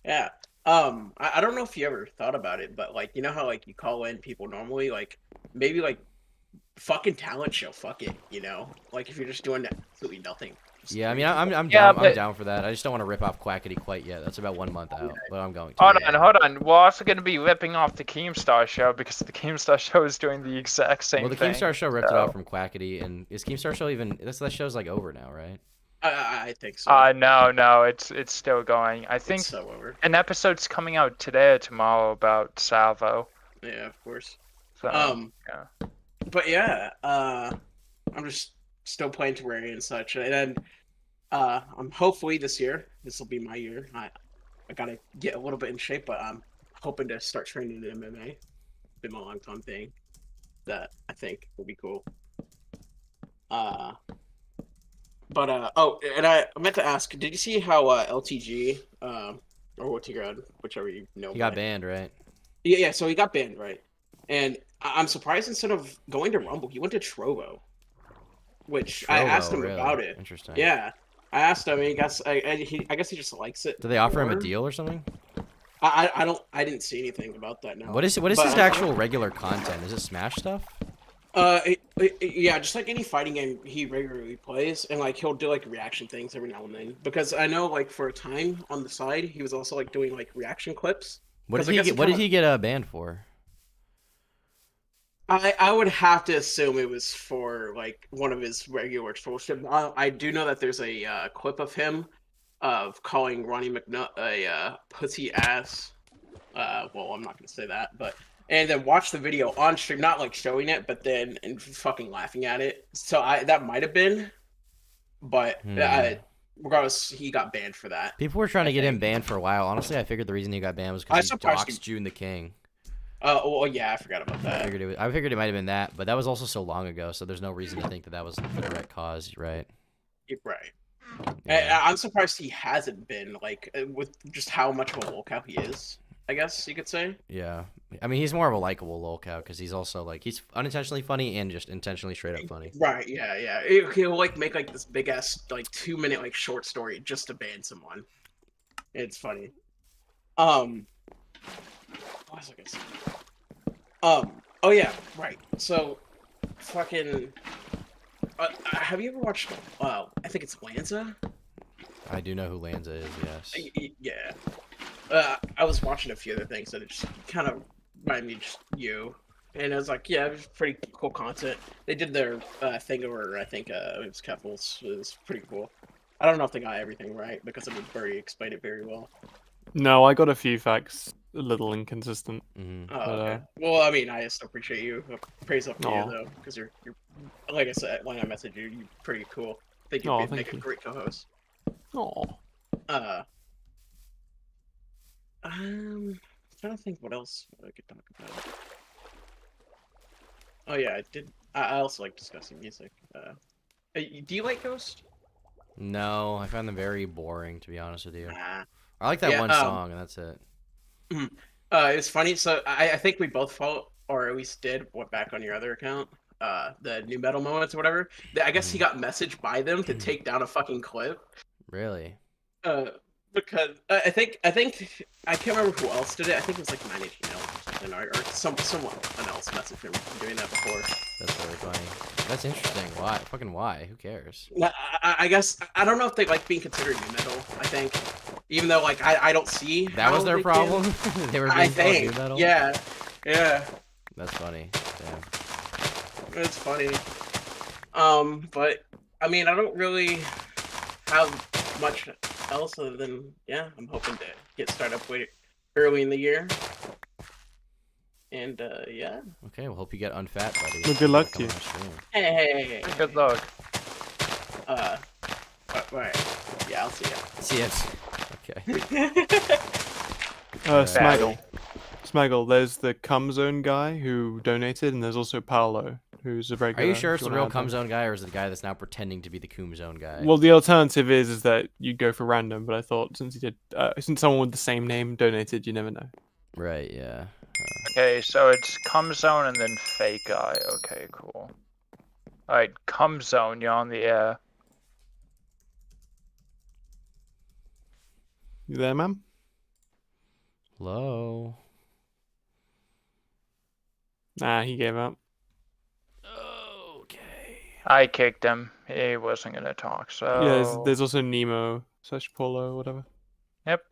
Yeah. I don't know if you ever thought about it, but like, you know how like you call in people normally, like maybe like fucking talent show, fuck it, like if you're just doing absolutely nothing. Yeah, I mean, I'm Yeah, down. but- I'm down for that. I just don't want to rip off Quackity quite yet. That's about 1 month out, but I'm going to. Hold on. We're also going to be ripping off the Keemstar show because the Keemstar show is doing the exact same Well, the thing. Keemstar show ripped it so- off from Quackity, and is Keemstar show even? That show's like over now, right? I think so. No, it's still going. I think It's so over. an episode's coming out today or tomorrow about Salvo. Yeah, of course. So, yeah. But yeah, I'm just still playing Terraria and such, and then I'm hopefully this year. This will be my year. I gotta get a little bit in shape, but I'm hoping to start training in MMA. Been my long time thing that I think will be cool. And I meant to ask, did you see how LTG or Watigrad, whichever you know? He got banned, right? Yeah. So he got banned, right? And I'm surprised instead of going to Rumble, he went to Trovo, which I asked him really? about it. Interesting. Yeah, I asked him. I guess he just likes it. Did they offer him a more. deal or something? I didn't see anything about that. No. What is But his actual regular content? Is it Smash stuff? Yeah, just like any fighting game he regularly plays, and like he'll do like reaction things every now and then. Because I know like for a time on the side he was also like doing like reaction clips. What did he get? What did he get banned for? I would have to assume it was for like one of his regular bullshit. I do know that there's a clip of him of calling Ronnie McNutt a pussy ass. Well, I'm not gonna say that, but and then watch the video on stream, not like showing it, but then and fucking laughing at it. So that might have been, but regardless, he got banned for that. People were trying to get him banned for a while. Honestly, I figured the reason he got banned was because he surprised doxed June the King. Well, yeah, I forgot about that. I figured it might have been that, but that was also so long ago, so there's no reason to think that was for the right cause, right? Right. Yeah. I'm surprised he hasn't been, like, with just how much of a lolcow he is, I guess you could say. Yeah. I mean, he's more of a likable lolcow because he's also, like, he's unintentionally funny and just intentionally straight up funny. Right, yeah. He'll, like, make, like, this big-ass, like, 2-minute, like, short story just to ban someone. It's funny. What was I gonna say? Oh yeah, right. So, fucking. Have you ever watched? I think it's Lanza. I do know who Lanza is. Yes. Yeah. I was watching a few other things and it just kind of reminded me of just you. And I was like, yeah, it was pretty cool content. They did their thing over, I think, it was Keffels. It was pretty cool. I don't know if they got everything right because it was very explained it very well. No, I got a few facts a little inconsistent. Mm-hmm. Oh, okay. Well, I mean, I just appreciate you. Praise up to Aw. you though, because you're, like I said when I messaged you, you're pretty cool. I think Aw, you'd thank make a you. great co-host. Oh. I'm trying to think what else I could talk about. Oh yeah, I did. I also like discussing music. Do you like Ghost? No, I find them very boring, to be honest with you. Nah. I like that Yeah, one song, and that's it. It's funny. So I think we both follow, or at least did, went back on your other account, the new metal moments or whatever. I guess he got messaged by them to take down a fucking clip. Really? Because I think I can't remember who else did it. I think it was like 9 Inch Nails or something, or someone else messaged him for doing that before. That's really funny. That's interesting. Why? Fucking why? Who cares? I guess I don't know if they like being considered new metal. I think, even though like I don't see That was how their they problem. can. They were I being called new think, metal. yeah. That's funny. Damn. It's funny. But I mean, I don't really have much else other than I'm hoping to get started up way early in the year. And yeah. Okay, well, hope you get unfat, buddy. Well, good luck to you. Hey. Good luck. Right. Yeah, I'll see ya. See ya. Okay. Smaggle, there's the Cum Zone guy who donated, and there's also Paolo, who's a Are regular. you sure it's the real Cum Cum Zone guy, or is it the guy that's now pretending to be the Cum Zone guy? Well, the alternative is that you go for random, but I thought since someone with the same name donated, you never know. Right, yeah. Okay, so it's Cum Zone and then Fake Guy. Okay, cool. Alright, Cum Zone, you're on the air. You there, ma'am? Hello? Nah, he gave up. I kicked him. He wasn't gonna talk, so... Yeah, there's also Nemo / Polo, whatever. Yep.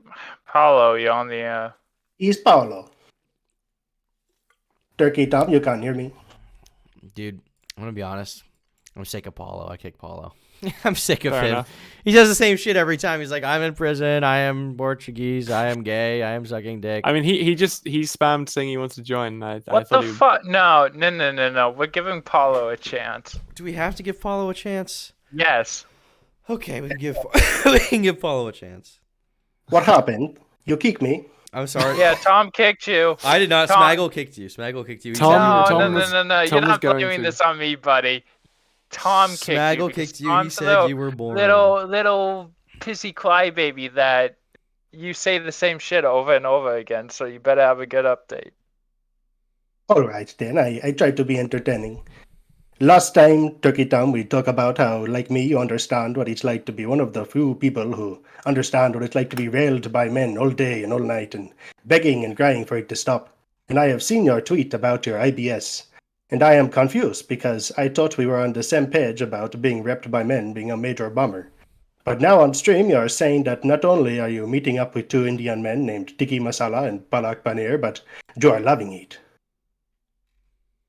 Paulo, you're on the air. East Paulo. Turkey Tom, you can't hear me. Dude, I'm gonna be honest. I'm sick of Paulo. I kick Paulo. I'm sick of Fair him. enough. He does the same shit every time. He's like, I'm in prison. I am Portuguese. I am gay. I am sucking dick. I mean, he spammed saying he wants to join. I What thought the he... fuck? No. We're giving Paulo a chance. Do we have to give Paulo a chance? Yes. Okay, we can give we can give Paulo a chance. What happened? You kicked me. I'm sorry. Yeah, Tom kicked you. I did not. Tom... Smaggle kicked you. Smaggle kicked you. He No. said You're not blaming this on me, buddy. Tom kicked you. Smaggle because kicked you. He Tom's a said you were boring. Little pissy crybaby that you say the same shit over and over again, so you better have a good update. All right, then. I tried to be entertaining. Last time, Turkey Tom, we talked about how, like me, you understand what it's like to be one of the few people who understand what it's like to be railed by men all day and all night and begging and crying for it to stop. And I have seen your tweet about your IBS. And I am confused because I thought we were on the same page about being repped by men being a major bummer. But now on stream you are saying that not only are you meeting up with 2 Indian men named Tikki Masala and Palak Paneer, but you are loving it.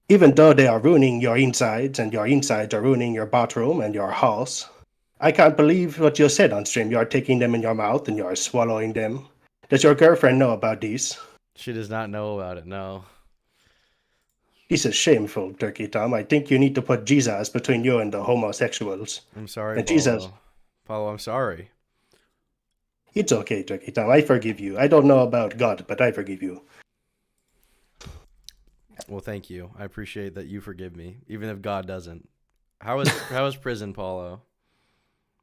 Even though they are ruining your insides and your insides are ruining your bathroom and your house, I can't believe what you said on stream. You are taking them in your mouth and you are swallowing them. Does your girlfriend know about this? She does not know about it, no. This is shameful, Turkey Tom. I think you need to put Jesus between you and the homosexuals. I'm sorry, And Paulo. Jesus. Paulo, I'm sorry. It's okay, Turkey Tom. I forgive you. I don't know about God, but I forgive you. Well, thank you. I appreciate that you forgive me, even if God doesn't. How is prison, Paulo?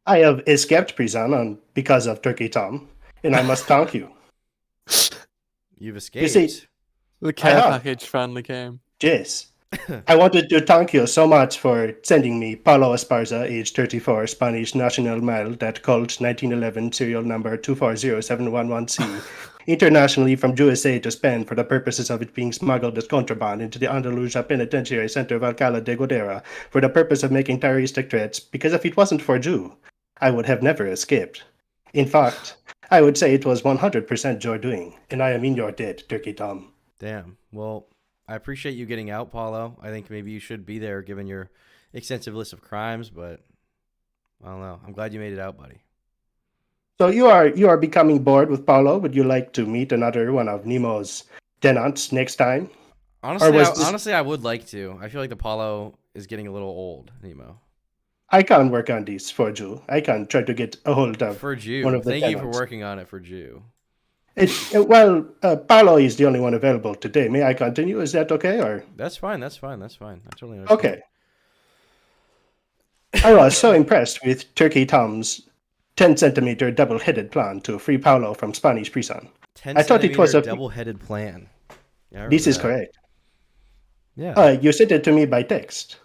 I have escaped prison because of Turkey Tom, and I must thank you. You've You escaped. see, The care I have. package finally came. Yes. I wanted to thank you so much for sending me Paulo Esparza, age 34, Spanish national male, that Colt 1911 serial number 2407111C, internationally from USA to Spain for the purposes of it being smuggled as contraband into the Andalusia Penitentiary Center of Alcalá de Godera for the purpose of making terroristic threats, because if it wasn't for you, I would have never escaped. In fact, I would say it was 100% your doing, and I am in your debt, Turkey Tom. Damn. Well, I appreciate you getting out, Paulo. I think maybe you should be there given your extensive list of crimes, but I don't know. I'm glad you made it out, buddy. So you are becoming bored with Paulo. Would you like to meet another one of Nemo's tenants next time? Honestly, I would like to. I feel like the Paulo is getting a little old, Nemo. I can work on this for you. I can try to get a hold of For Jew. one of the Thank you for tenants. working on it for Jew. Paulo is the only one available today. May I continue? Is that okay? Or That's fine. I totally understand. okay. I was so impressed with Turkey Tom's 10-centimeter double-headed plan to free Paulo from Spanish prison. 10 I thought it was a double-headed plan. Yeah, This is that. correct. Yeah. You sent it to me by text.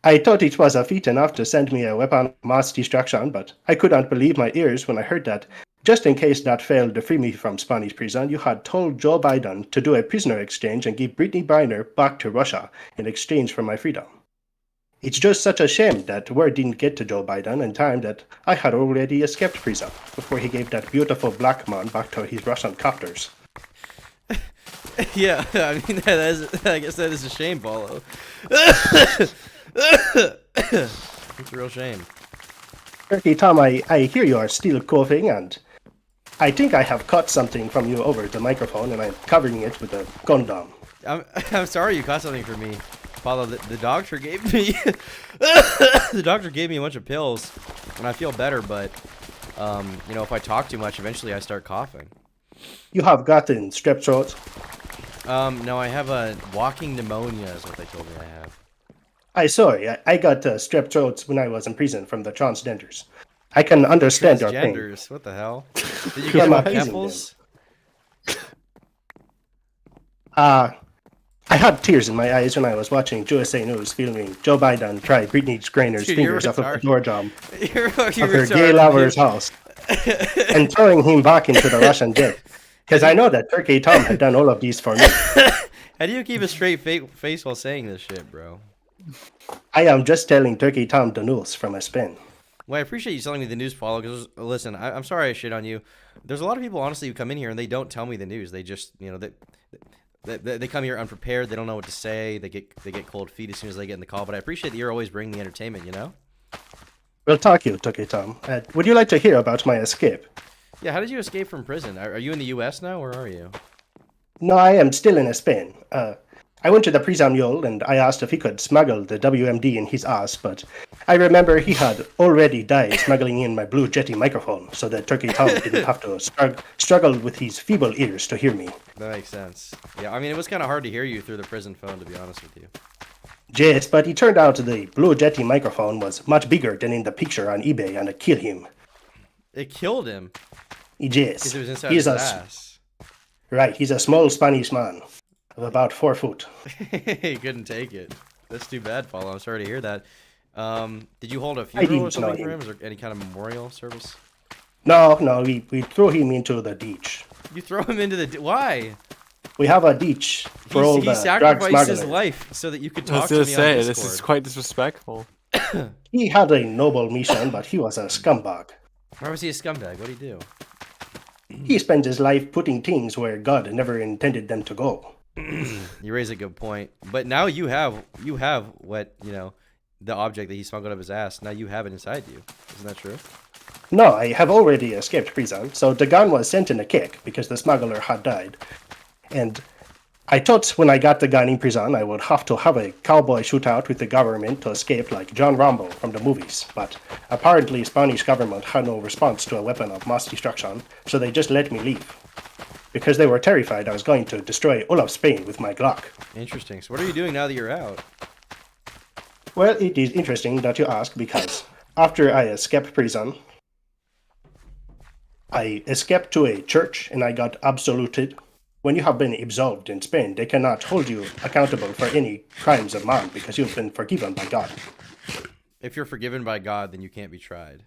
I thought it was a feat enough to send me a weapon of mass destruction, but I couldn't believe my ears when I heard that, just in case that failed to free me from Spanish prison, you had told Joe Biden to do a prisoner exchange and give Brittany Griner back to Russia in exchange for my freedom. It's just such a shame that word didn't get to Joe Biden in time that I had already escaped prison before he gave that beautiful black man back to his Russian captors. Yeah, I mean, I guess that is a shame, Paulo. It's a real shame. Turkey Tom, I hear you are still coughing, and I think I have caught something from you over the microphone, and I'm covering it with a condom. I'm sorry you caught something from me, Paulo. The doctor gave me the doctor gave me a bunch of pills, and I feel better. But if I talk too much, eventually I start coughing. You have gotten strep throat. No, I have a walking pneumonia. Is what they told me I have. I got strep throats when I was in prison from the transgenders. I can understand your pain. Transgenders? What the hell? Did you Yeah, get I'm them appeasing Keffels? I had tears in my eyes when I was watching USA News filming Joe Biden try Brittany Griner's Dude, you're fingers off of the retarded. doorknob You're of her retarded, gay lover's dude. house and throwing him back into the Russian jet. Because I know that Turkey Tom had done all of these for me. How do you keep a straight face while saying this shit, bro? I am just telling Turkey Tom the news from a spin. Well, I appreciate you telling me the news, Paulo, because, listen, I'm sorry I shit on you. There's a lot of people, honestly, who come in here and they don't tell me the news. They just, they come here unprepared. They don't know what to say. They get cold feet as soon as they get in the call. But I appreciate that you're always bringing the entertainment, you know? We'll talk you, Turkey Tom. Would you like to hear about my escape? Yeah, how did you escape from prison? Are you in the U.S. now? Where are you? No, I am still in Spain. I went to the prison mule and I asked if he could smuggle the WMD in his ass, but I remember he had already died smuggling in my Blue Jetty microphone, so that Turkey Tom didn't have to struggle with his feeble ears to hear me. That makes sense. Yeah, I mean, it was kind of hard to hear you through the prison phone, to be honest with you. Yes, but it turned out the Blue Jetty microphone was much bigger than in the picture on eBay, and it killed him. It killed him? Yes. Because it was inside He's his ass. Right, he's a small Spanish man of about 4 foot. He couldn't take it. That's too bad, Paulo. I'm sorry to hear that. Did you hold a I funeral or didn't know something for him. him? Is there any kind of memorial service? No, we threw him into the ditch. You throw him into the... Why? We have a ditch for all He the drug sacrificed his smugglers. life so that you could I talk was to gonna me say on this Discord. is quite disrespectful. He had a noble mission, but he was a scumbag. Why was he a scumbag? What did he do? He spent his life putting things where God never intended them to go. You raise a good point. But now you have what, the object that he smuggled up his ass. Now you have it inside you. Isn't that true? No, I have already escaped prison, so the gun was sent in a kick because the smuggler had died. And I thought when I got the gun in prison, I would have to have a cowboy shootout with the government to escape like John Rambo from the movies. But apparently Spanish government had no response to a weapon of mass destruction, so they just let me leave. Because they were terrified I was going to destroy all of Spain with my Glock. Interesting. So what are you doing now that you're out? Well, it is interesting that you ask because after I escaped prison, I escaped to a church and I got absoluted. When you have been absolved in Spain, they cannot hold you accountable for any crimes of man because you've been forgiven by God. If you're forgiven by God, then you can't be tried.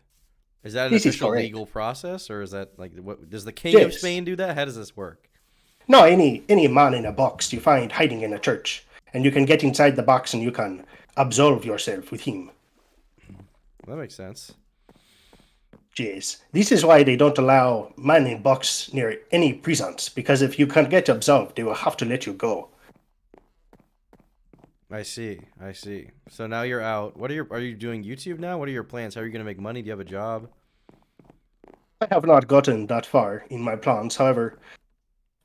Is that an This is official correct. legal process, or is that what does the king of Yes. Spain do that? How does this work? No, any man in a box you find hiding in a church, and you can get inside the box and you can absolve yourself with him. That makes sense. Jeez. This is why they don't allow man in box near any prisons, because if you can get absolved, they will have to let you go. I see. So now you're out. Are you doing YouTube now? What are your plans? How are you gonna make money? Do you have a job? I have not gotten that far in my plans. However,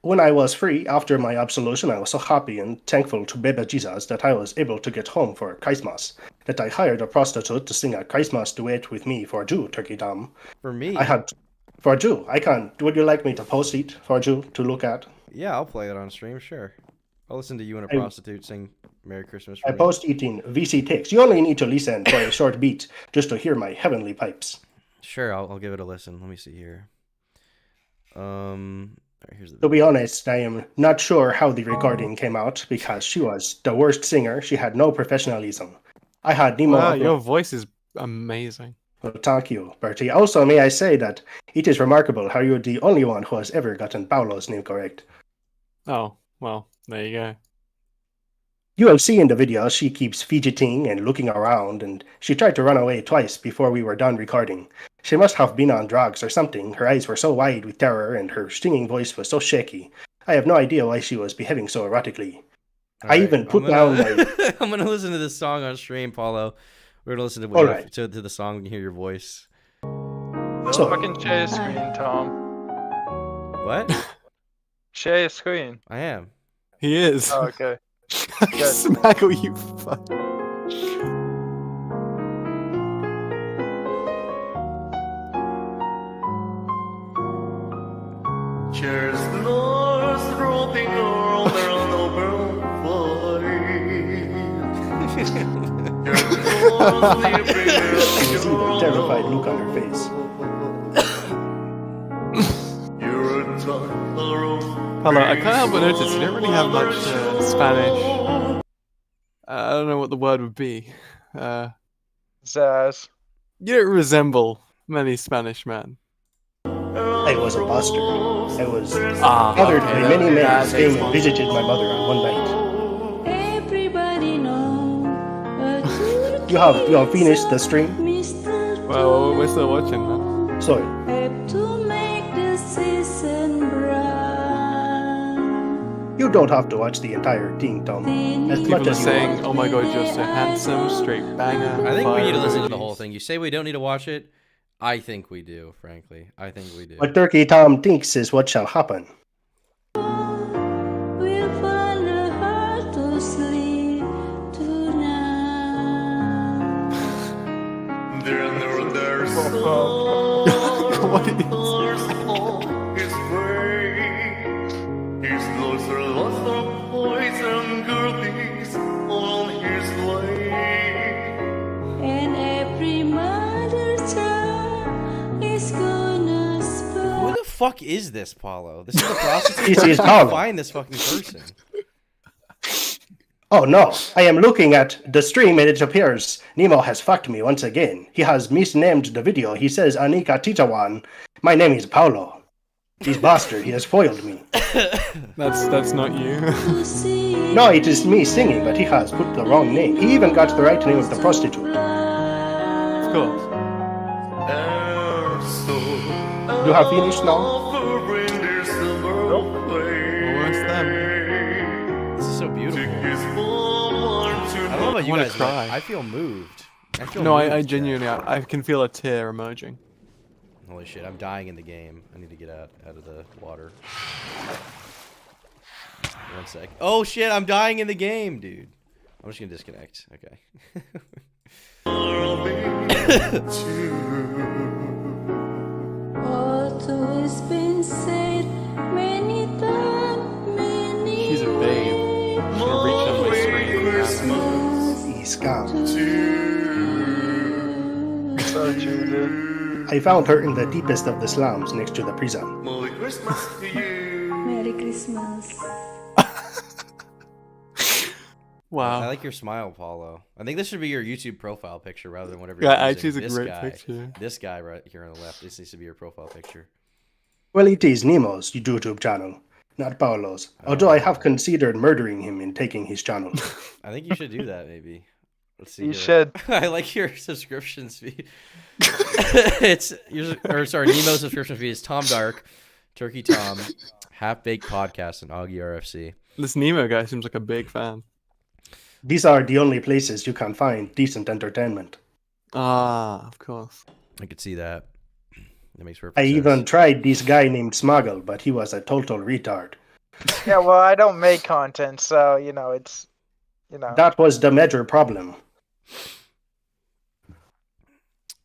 when I was free after my absolution, I was so happy and thankful to Baby Jesus that I was able to get home for Christmas, that I hired a prostitute to sing a Christmas duet with me for you, Turkey Tom. For me? For you. I can. Would you like me to post it for you to look at? Yeah, I'll play it on stream, sure. I'll listen to you and a I- prostitute sing Merry Christmas for I me. post it in VC text. You only need to listen for a short beat just to hear my heavenly pipes. Sure, I'll give it a listen. Let me see here. Here's the To be honest, I am not sure how the recording came out because she was the worst singer. She had no professionalism. I had Nemo. Wow, your voice is amazing. Well, thank you, Bertie. Also, may I say that it is remarkable how you're the only one who has ever gotten Paolo's name correct. Oh, well, there you go. You will see in the video she keeps fidgeting and looking around, and she tried to run away twice before we were done recording. She must have been on drugs or something. Her eyes were so wide with terror, and her stinging voice was so shaky. I have no idea why she was behaving so erratically. I even put down my... I'm gonna listen to this song on stream, Paulo. We're gonna listen to All right. to the song. We can hear your voice. So- Fucking share screen, Tom. What? Share screen. I am. He is. Oh, okay. Smaggle, you fuck. Cheers, North roping all around the You see the terrified look on her face. Hello, I can't help but notice you don't really have much Spanish. I don't know what the word would be. Zaz. You don't resemble many Spanish men. I was a bastard. I was Ah, bothered okay, by many men that who came makes and visited my mother on one night. Everybody know You have finished the stream? Well, we're still watching, man. Sorry. to make the season bright. You don't have to watch the entire thing, Tom. As much People are as you saying, want. "Oh my God, you're so handsome, straight banger." I think we need to listen to the emojis." whole thing. You say we don't need to watch it. I think we do, frankly. I think we do. What Turkey Tom thinks is what shall happen. We'll find a heart to sleep tonight. Their soul is free. His clothes are lost of boys and girlies on his way. And every mother's child is gonna Who the fuck is this, Paulo? This is the prostitute. This Where is did you Paulo. find this fucking person? Oh no, I am looking at the stream and it appears Nemo has fucked me once again. He has misnamed the video. He says Anika Titawan. My name is Paulo. This bastard, he has foiled me. That's not you. No, it is me singing, but he has put the wrong name. He even got the right name of the prostitute. Of course. You have finished now? Almost them. This is so beautiful. I don't know about you wanna guys, but cry. I feel moved. I feel No, moved, I Jack. genuinely, I can feel a tear emerging. Holy shit, I'm dying in the game. I need to get out of the water. 1 sec. Oh shit, I'm dying in the game, dude. I'm just gonna disconnect. Okay. Always been said many times, many She's a babe. I'm gonna reach on my screen. He's gone. I found her in the deepest of the slums next to the prison. Merry Christmas to you. Merry Christmas. Wow. I like your smile, Paulo. I think this should be your YouTube profile picture rather than whatever. Yeah, you're I using. choose a This great guy, picture. This guy right here on the left. This needs to be your profile picture. Well, it is Nemo's YouTube channel, not Paolo's. Although I have considered murdering him and taking his channel. I think you should do that, maybe. Let's see. You here. should. I like your subscription fee. It's Nemo's subscription fee is TomDark, Turkey Tom, Half Baked Podcast, and Augie RFC. This Nemo guy seems like a big fan. These are the only places you can find decent entertainment. Ah, of course. I could see that. That makes perfect I sense. even tried this guy named Smuggle, but he was a total retard. Yeah, well, I don't make content, so it's That was the major problem.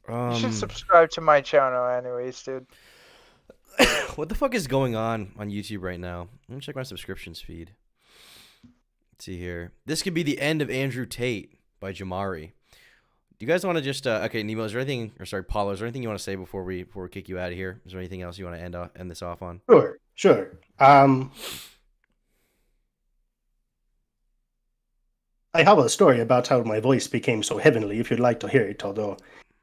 You should subscribe to my channel, anyways, dude. What the fuck is going on YouTube right now? Let me check my subscriptions feed. Let's see here. This could be the end of Andrew Tate by Jamari. Do you guys want to just okay, Nemo? Is there anything, or sorry, Paulo? Is there anything you want to say before we kick you out of here? Is there anything else you want to end this off on? Sure. I have a story about how my voice became so heavenly. If you'd like to hear it, although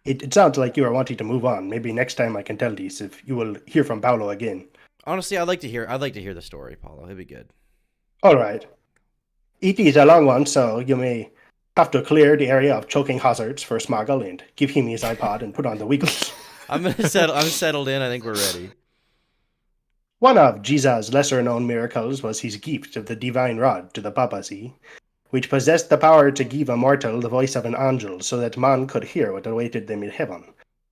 it sounds like you are wanting to move on. Maybe next time I can tell these if you will hear from Paulo again. Honestly, I'd like to hear the story, Paulo. It'd be good. All right. It is a long one, so you may have to clear the area of choking hazards for Smuggle and give him his iPod and put on the Wiggles. I'm settled in. I think we're ready. One of Jesus' lesser-known miracles was his gift of the divine rod to the papacy, which possessed the power to give a mortal the voice of an angel so that man could hear what awaited them in heaven.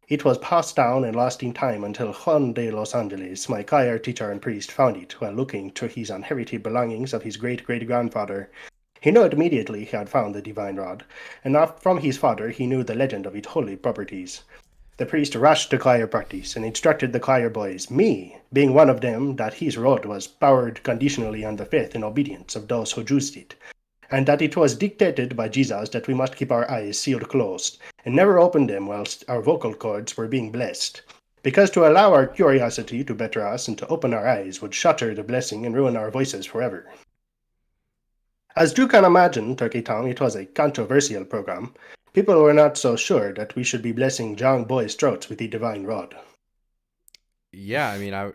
It was passed down and lost in time until Juan de Los Angeles, my choir teacher and priest, found it while looking through his inherited belongings of his great-great-grandfather. He knew it immediately he had found the divine rod, and not from his father he knew the legend of its holy properties. The priest rushed to choir practice and instructed the choir boys, me being one of them, that his rod was powered conditionally on the faith and obedience of those who used it, and that it was dictated by Jesus that we must keep our eyes sealed closed, and never open them whilst our vocal cords were being blessed, because to allow our curiosity to better us and to open our eyes would shatter the blessing and ruin our voices forever. As you can imagine, Turkey Tom, it was a controversial program. People were not so sure that we should be blessing young boys' throats with the divine rod. Yeah, I mean, I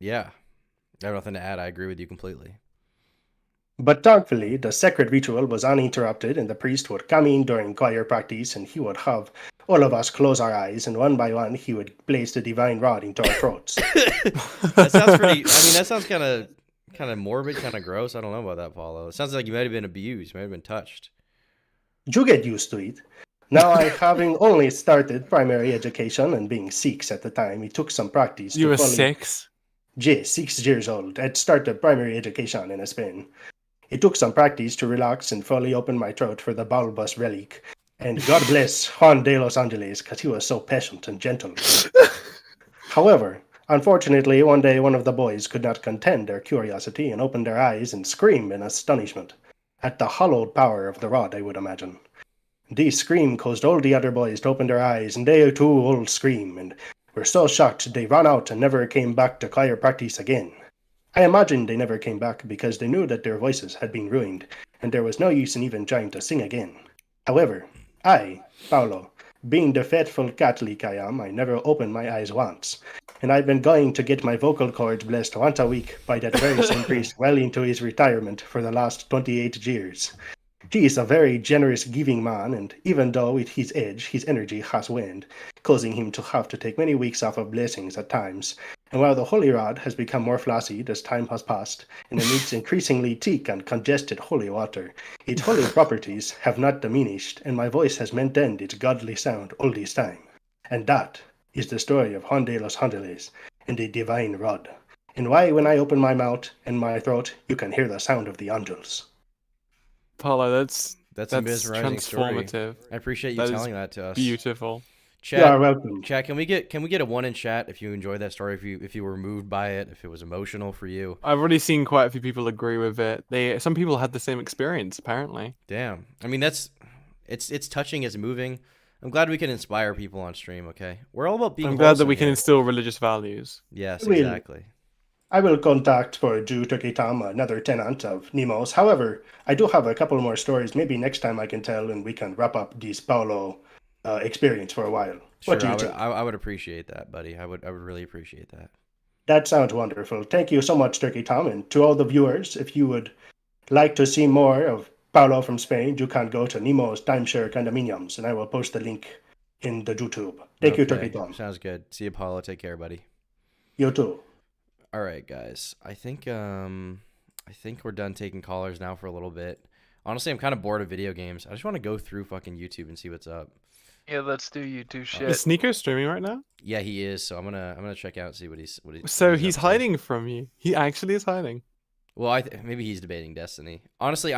have nothing to add. I agree with you completely. But thankfully, the sacred ritual was uninterrupted, and the priest would come in during choir practice, and he would have all of us close our eyes, and one by one, he would place the divine rod into our throats. That sounds pretty. I mean, that sounds kind of morbid, kind of gross. I don't know about that, Paulo. It sounds like you might have been abused, might have been touched. You get used to it. Now, I having only started primary education and being 6 at the time, it took some practice. You were 6? Yes, 6 years old. I'd started primary education in Spain. It took some practice to relax and fully open my throat for the bulbous relic. And God bless Juan de Los Angeles, because he was so patient and gentle. However, unfortunately, one day one of the boys could not contain their curiosity and opened their eyes and screamed in astonishment. At the hallowed power of the rod, I would imagine. This scream caused all the other boys to open their eyes, and they too all scream, and were so shocked they ran out and never came back to choir practice again. I imagine they never came back because they knew that their voices had been ruined, and there was no use in even trying to sing again. However, I, Paulo, being the faithful Catholic I am, I never opened my eyes once, and I've been going to get my vocal cords blessed once a week by that very same priest well into his retirement for the last 28 years. He is a very generous, giving man, and even though at his age his energy has waned, causing him to have to take many weeks off of blessings at times, and while the holy rod has become more flaccid as time has passed, and emits increasingly thick and congested holy water, its holy properties have not diminished, and my voice has maintained its godly sound all this time. And that is the story of Juan de los Angeles and the divine rod, and why when I open my mouth and my throat, you can hear the sound of the angels. Paulo, that's a mesmerizing transformative. Story. I appreciate you telling that to us. Beautiful. Chat, You are welcome. Chat, can we get a 1 in chat if you enjoyed that story, if you were moved by it, if it was emotional for you? I've already seen quite a few people agree with it. Some people had the same experience, apparently. Damn. I mean, it's touching, it's moving. I'm glad we can inspire people on stream, okay? We're all about being I'm glad that wholesome we can here. instill religious values. Yes, exactly. I will contact for Jew Turkey Tom, another tenant of Nemo's. However, I do have a couple more stories. Maybe next time I can tell and we can wrap up this Paulo experience for a while. Sure, What do you think? I would appreciate that, buddy. I would really appreciate that. That sounds wonderful. Thank you so much, Turkey Tom. And to all the viewers, if you would like to see more of Paulo from Spain, you can go to Nemo's timeshare condominiums, and I will post the link in the YouTube. Thank you, Turkey Tom. Sounds good. See you, Paulo. Take care, buddy. You too. All right, guys. I think we're done taking callers now for a little bit. Honestly, I'm kind of bored of video games. I just want to go through fucking YouTube and see what's up. Yeah, let's do YouTube shit. Is SNEAKO streaming right now? Yeah, he is. So I'm gonna check out and see what he's. So he's hiding from you. He actually is hiding. Well, maybe he's debating Destiny. Honestly,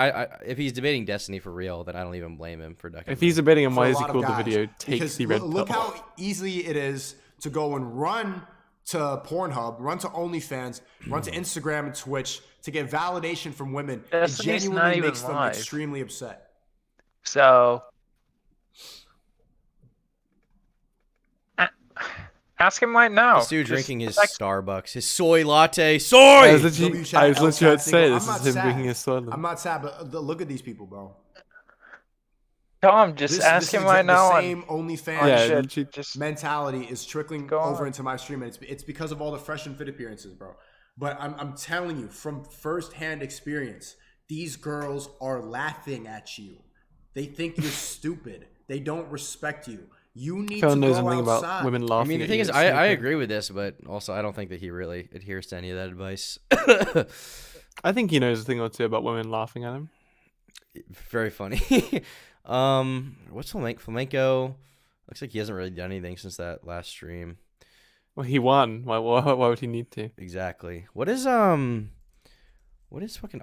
if he's debating Destiny for real, then I don't even blame him for ducking. If he's debating him, For why a is he lot of called the guys. video Take Because the Red look Pill? how easy it is to go and run to Pornhub, run to OnlyFans, run to Instagram and Twitch to get validation from women. Destiny's it not genuinely even makes them live. extremely upset. So, ask him right now. This dude Just drinking his text- Starbucks, his soy latte, soy. I was literally WChat, about to LChat, say I'm this not is him sad. drinking his soy. I'm not sad, but look at these people, bro. Tom, just This ask him is right now. The same OnlyFans mentality is trickling over into my stream, and it's because of all the fresh and fit appearances, bro. But I'm telling you from firsthand experience, these girls are laughing at you. They think you're stupid. They don't respect you. You need Phil to knows go something outside. about women I laughing. mean, the at thing you is, at I SNEAKO. agree with this, but also I don't think that he really adheres to any of that advice. I think he knows a thing or two about women laughing at him. Very funny. What's Flamenco? Looks like he hasn't really done anything since that last stream. Well, he won. Why would he need to? Exactly. What is fucking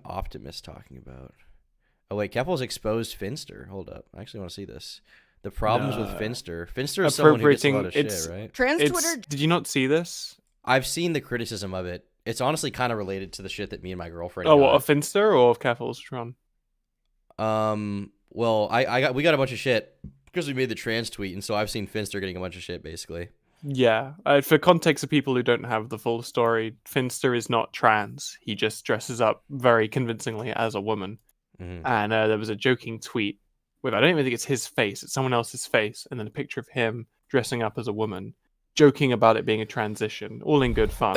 Optimus talking about? Oh wait, Keppel's exposed Finster. Hold up, I actually want to see this. The problems with Finster. Finster is someone who gets a lot of shit, right? Did you not see this? I've seen the criticism of it. It's honestly kind of related to the shit that me and my girlfriend. Oh, got. what, of Finster or of Keppel's Tron? Well, we got a bunch of shit because we made the trans tweet, and so I've seen Finster getting a bunch of shit basically. Yeah. For context of people who don't have the full story, Finster is not trans. He just dresses up very convincingly as a woman. And there was a joking tweet with, I don't even think it's his face, it's someone else's face, and then a picture of him dressing up as a woman, joking about it being a transition, all in good fun.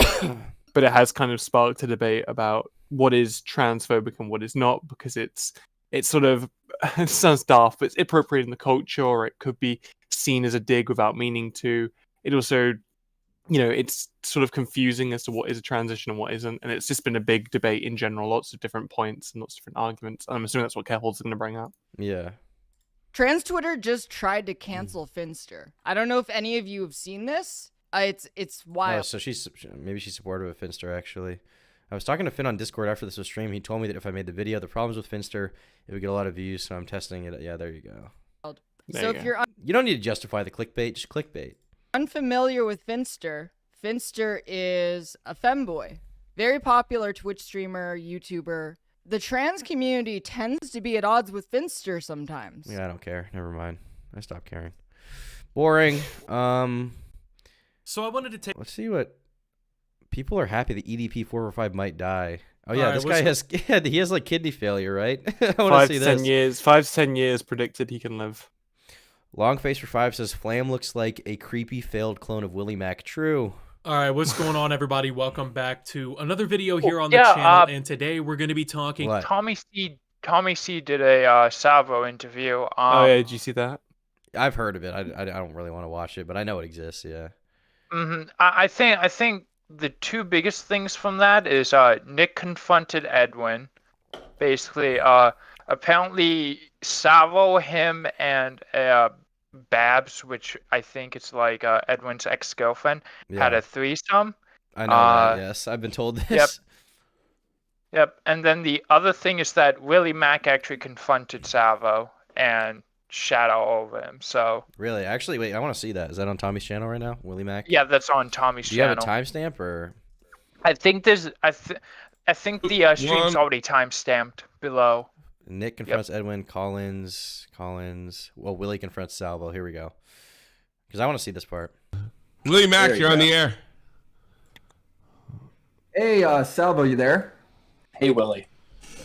But it has kind of sparked a debate about what is transphobic and what is not, because it's sort of, it sounds daft, but it's appropriate in the culture, or it could be seen as a dig without meaning to. It also, it's sort of confusing as to what is a transition and what isn't, and it's just been a big debate in general, lots of different points and lots of different arguments. And I'm assuming that's what Keppel's going to bring up. Yeah. Trans Twitter just tried to cancel Finster. I don't know if any of you have seen this. It's wild. Oh, so maybe she's supportive of Finster actually. I was talking to Finn on Discord after this was streamed. He told me that if I made the video, the problems with Finster, it would get a lot of views. So I'm testing it. Yeah, there you go. So if you're you don't need to justify the clickbait, just clickbait. unfamiliar with Finster, Finster is a femboy, very popular Twitch streamer, YouTuber. The trans community tends to be at odds with Finster sometimes. Yeah, I don't care. Never mind. I stopped caring. Boring. So I wanted to take. Let's see what people are happy that EDP 445 might die. Oh yeah, Alright, this guy what's- he has like kidney failure, right? I want to see this. 5 to 10 years predicted he can live. Longface for 5 says Flam looks like a creepy failed clone of Willie Mac. True. All right, what's going on, everybody? Welcome back to another video here on the yeah, channel, and today we're going to be talking. Tommy C did a Salvo interview. Oh yeah, did you see that? I've heard of it. I don't really want to watch it, but I know it exists. Yeah. I think the two biggest things from that is Nick confronted Edwin. Basically, apparently Salvo, him, and Babs, which I think it's like Edwin's ex-girlfriend, had Yeah. a threesome. I know that. Yes, I've been told this. Yep. And then the other thing is that Willie Mack actually confronted Salvo and shadow over him. So Really? Actually, wait. I want to see that. Is that on Tommy's channel right now? Willie Mac. yeah, that's on Tommy's Do you have a channel. timestamp or? I think there's I think the stream's already time stamped below. Nick confronts Edwin. Collins. Well, Willie confronts Salvo. Here we go. Because I want to see this part. Willie Mac, you're on the air. Hey, Salvo, you there? Hey, Willie.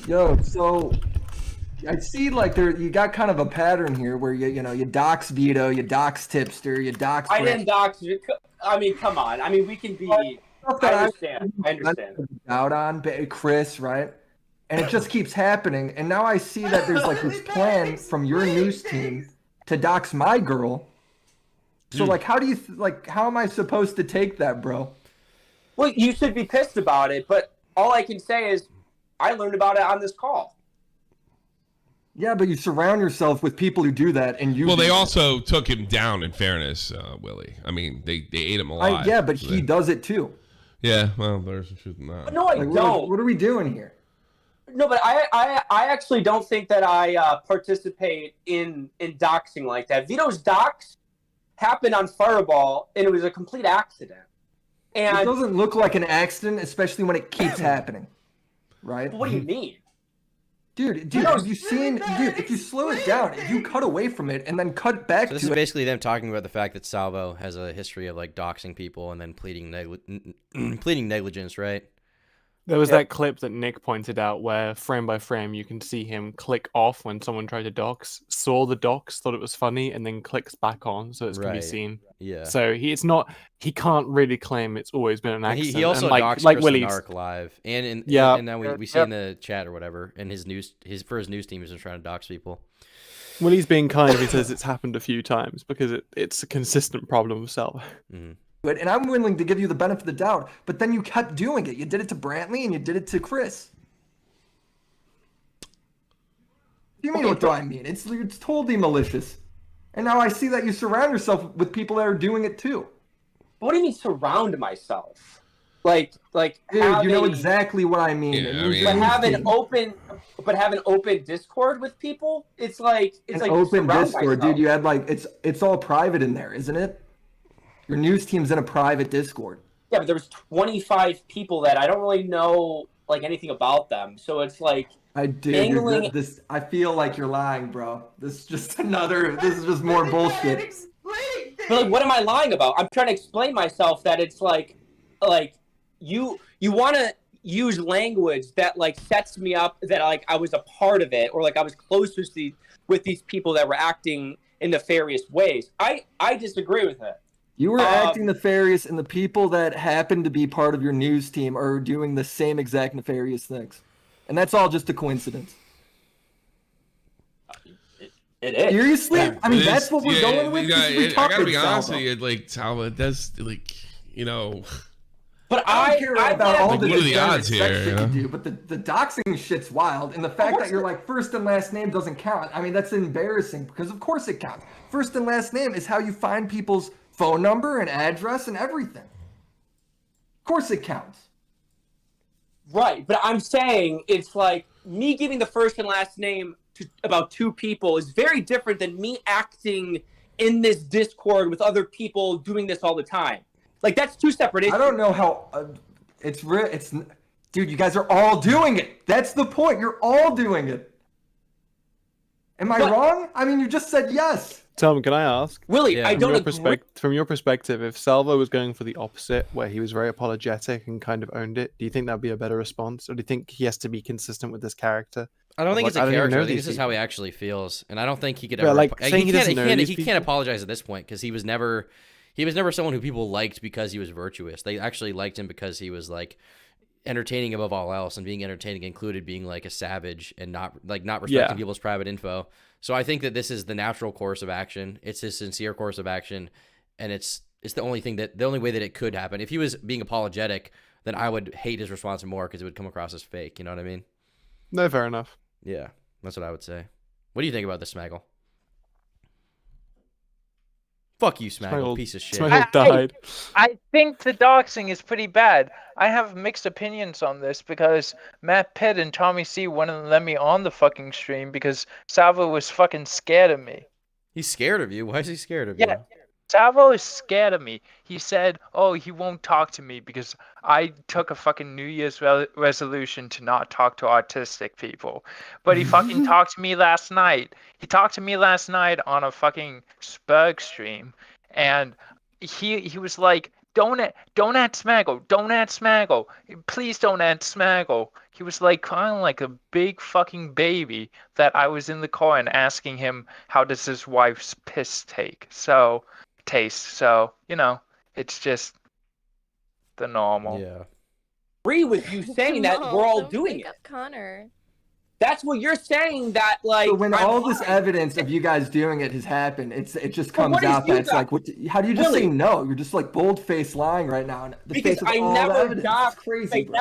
Yo, so I see like you got kind of a pattern here where you dox Vito, you dox Tipster, you dox. I didn't dox you. I mean, come on. I mean, we can be. I understand. Out on Chris, right? and it just keeps happening. And now I see that there's like this plan from your news team to dox my girl. So like, how do you how am I supposed to take that, bro? Well, you should be pissed about it, but all I can say is I learned about it on this call. Yeah, but you surround yourself with people who do that, and you. Well, they also took him down. In fairness, Willie. I mean, they ate him alive. Yeah, but he does it too. Yeah, well, there's the truth in that. No, I don't. What are we doing here? No, but I actually don't think that I participate in doxing like that. Vito's dox happened on Fireball, and it was a complete accident. And it doesn't look like an accident, especially when it keeps happening, right? What do you mean? Dude, have you seen? Dude, if you slow it down, if you cut away from it and then cut back So this to is it. basically them talking about the fact that Salvo has a history of like doxing people and then pleading negligence, right? There was that clip that Nick pointed out where frame by frame you can see him click off when someone tried to dox, saw the dox, thought it was funny, and then clicks back on so it can be seen. Yeah. So he can't really claim it's always been an accident. He also and doxed like Chris Willie Narc live, and now we see in the chat or whatever, and his news team has been trying to dox people. Willie's being kind if he says it's happened a few times because it's a consistent problem with Salvo. Mm-hmm. And I'm willing to give you the benefit of the doubt, but then you kept doing it. You did it to Brantley and you did it to Chris. What do I mean? It's totally malicious. And now I see that you surround yourself with people that are doing it too. What do you mean surround myself? Like dude, you know exactly what I mean. Yeah, but have an open Discord with people. It's like open Discord, myself. dude. You had it's all private in there, isn't it? Your news team's in a private Discord. Yeah, but there was 25 people that I don't really know anything about them. So it's like I feel like you're lying, bro. This is just more bullshit. But what am I lying about? I'm trying to explain myself that it's like you want to use language that sets me up that I was a part of it or I was close with these people that were acting in nefarious ways. I disagree with it. You were acting nefarious, and the people that happen to be part of your news team are doing the same exact nefarious things. And that's all just a coincidence. It is. Seriously? Yeah, I mean, that's what we're going with? I gotta be honest with you, Salvo does, But I don't care about all the what are the odds shit here? you do, but the doxing shit's wild. And the fact that your first and last name doesn't count, I mean, that's embarrassing because of course it counts. First and last name is how you find people's phone number and address and everything. Of course it counts. Right, but I'm saying it's like me giving the first and last name to about two people is very different than me acting in this Discord with other people doing this all the time. That's two separate issues. I don't know how it's real. Dude, you guys are all doing it. That's the point. You're all doing it. Am I wrong? I mean, you just said yes. Tom, can I ask? Willie, I don't agree. From your perspective, if Salvo was going for the opposite, where he was very apologetic and kind of owned it, do you think that would be a better response? Or do you think he has to be consistent with this character? I don't think it's a character. I think this is how he actually feels. And I don't think he could ever... He can't apologize at this point because he was never someone who people liked because he was virtuous. They actually liked him because he was entertaining above all else, and being entertaining included being a savage and not respecting people's private info. So I think that this is the natural course of action. It's his sincere course of action, and it's the only way that it could happen. If he was being apologetic, then I would hate his response more because it would come across as fake. You know what I mean? No, fair enough. Yeah, that's what I would say. What do you think about this, Smaggle? Fuck you, Smaggle, piece of shit. Smaggle died. I think the doxing is pretty bad. I have mixed opinions on this because Matt Pitt and Tommy C wouldn't let me on the fucking stream because Salvo was fucking scared of me. He's scared of you? Why is he scared of you? Yeah, Salvo is scared of me. He said, oh, he won't talk to me because I took a fucking New Year's resolution to not talk to autistic people. But he fucking talked to me last night. He talked to me last night on a fucking Spurg stream. And he was like, don't add Smaggle. Don't add Smaggle. Please don't add Smaggle. He was kind of like a big fucking baby that I was in the car and asking him, how does his wife's piss taste? So, it's just the normal. Yeah. agree with you saying that we're all doing it. Connor. That's what you're saying. That like. So when I'm all this lying. evidence of you guys doing it has happened, it just But comes what is out you that it's guys- like, how do you just say Really? no? You're just like bold-faced lying right now. In the Because face of I all the never evidence. doxed, It's crazy, bro.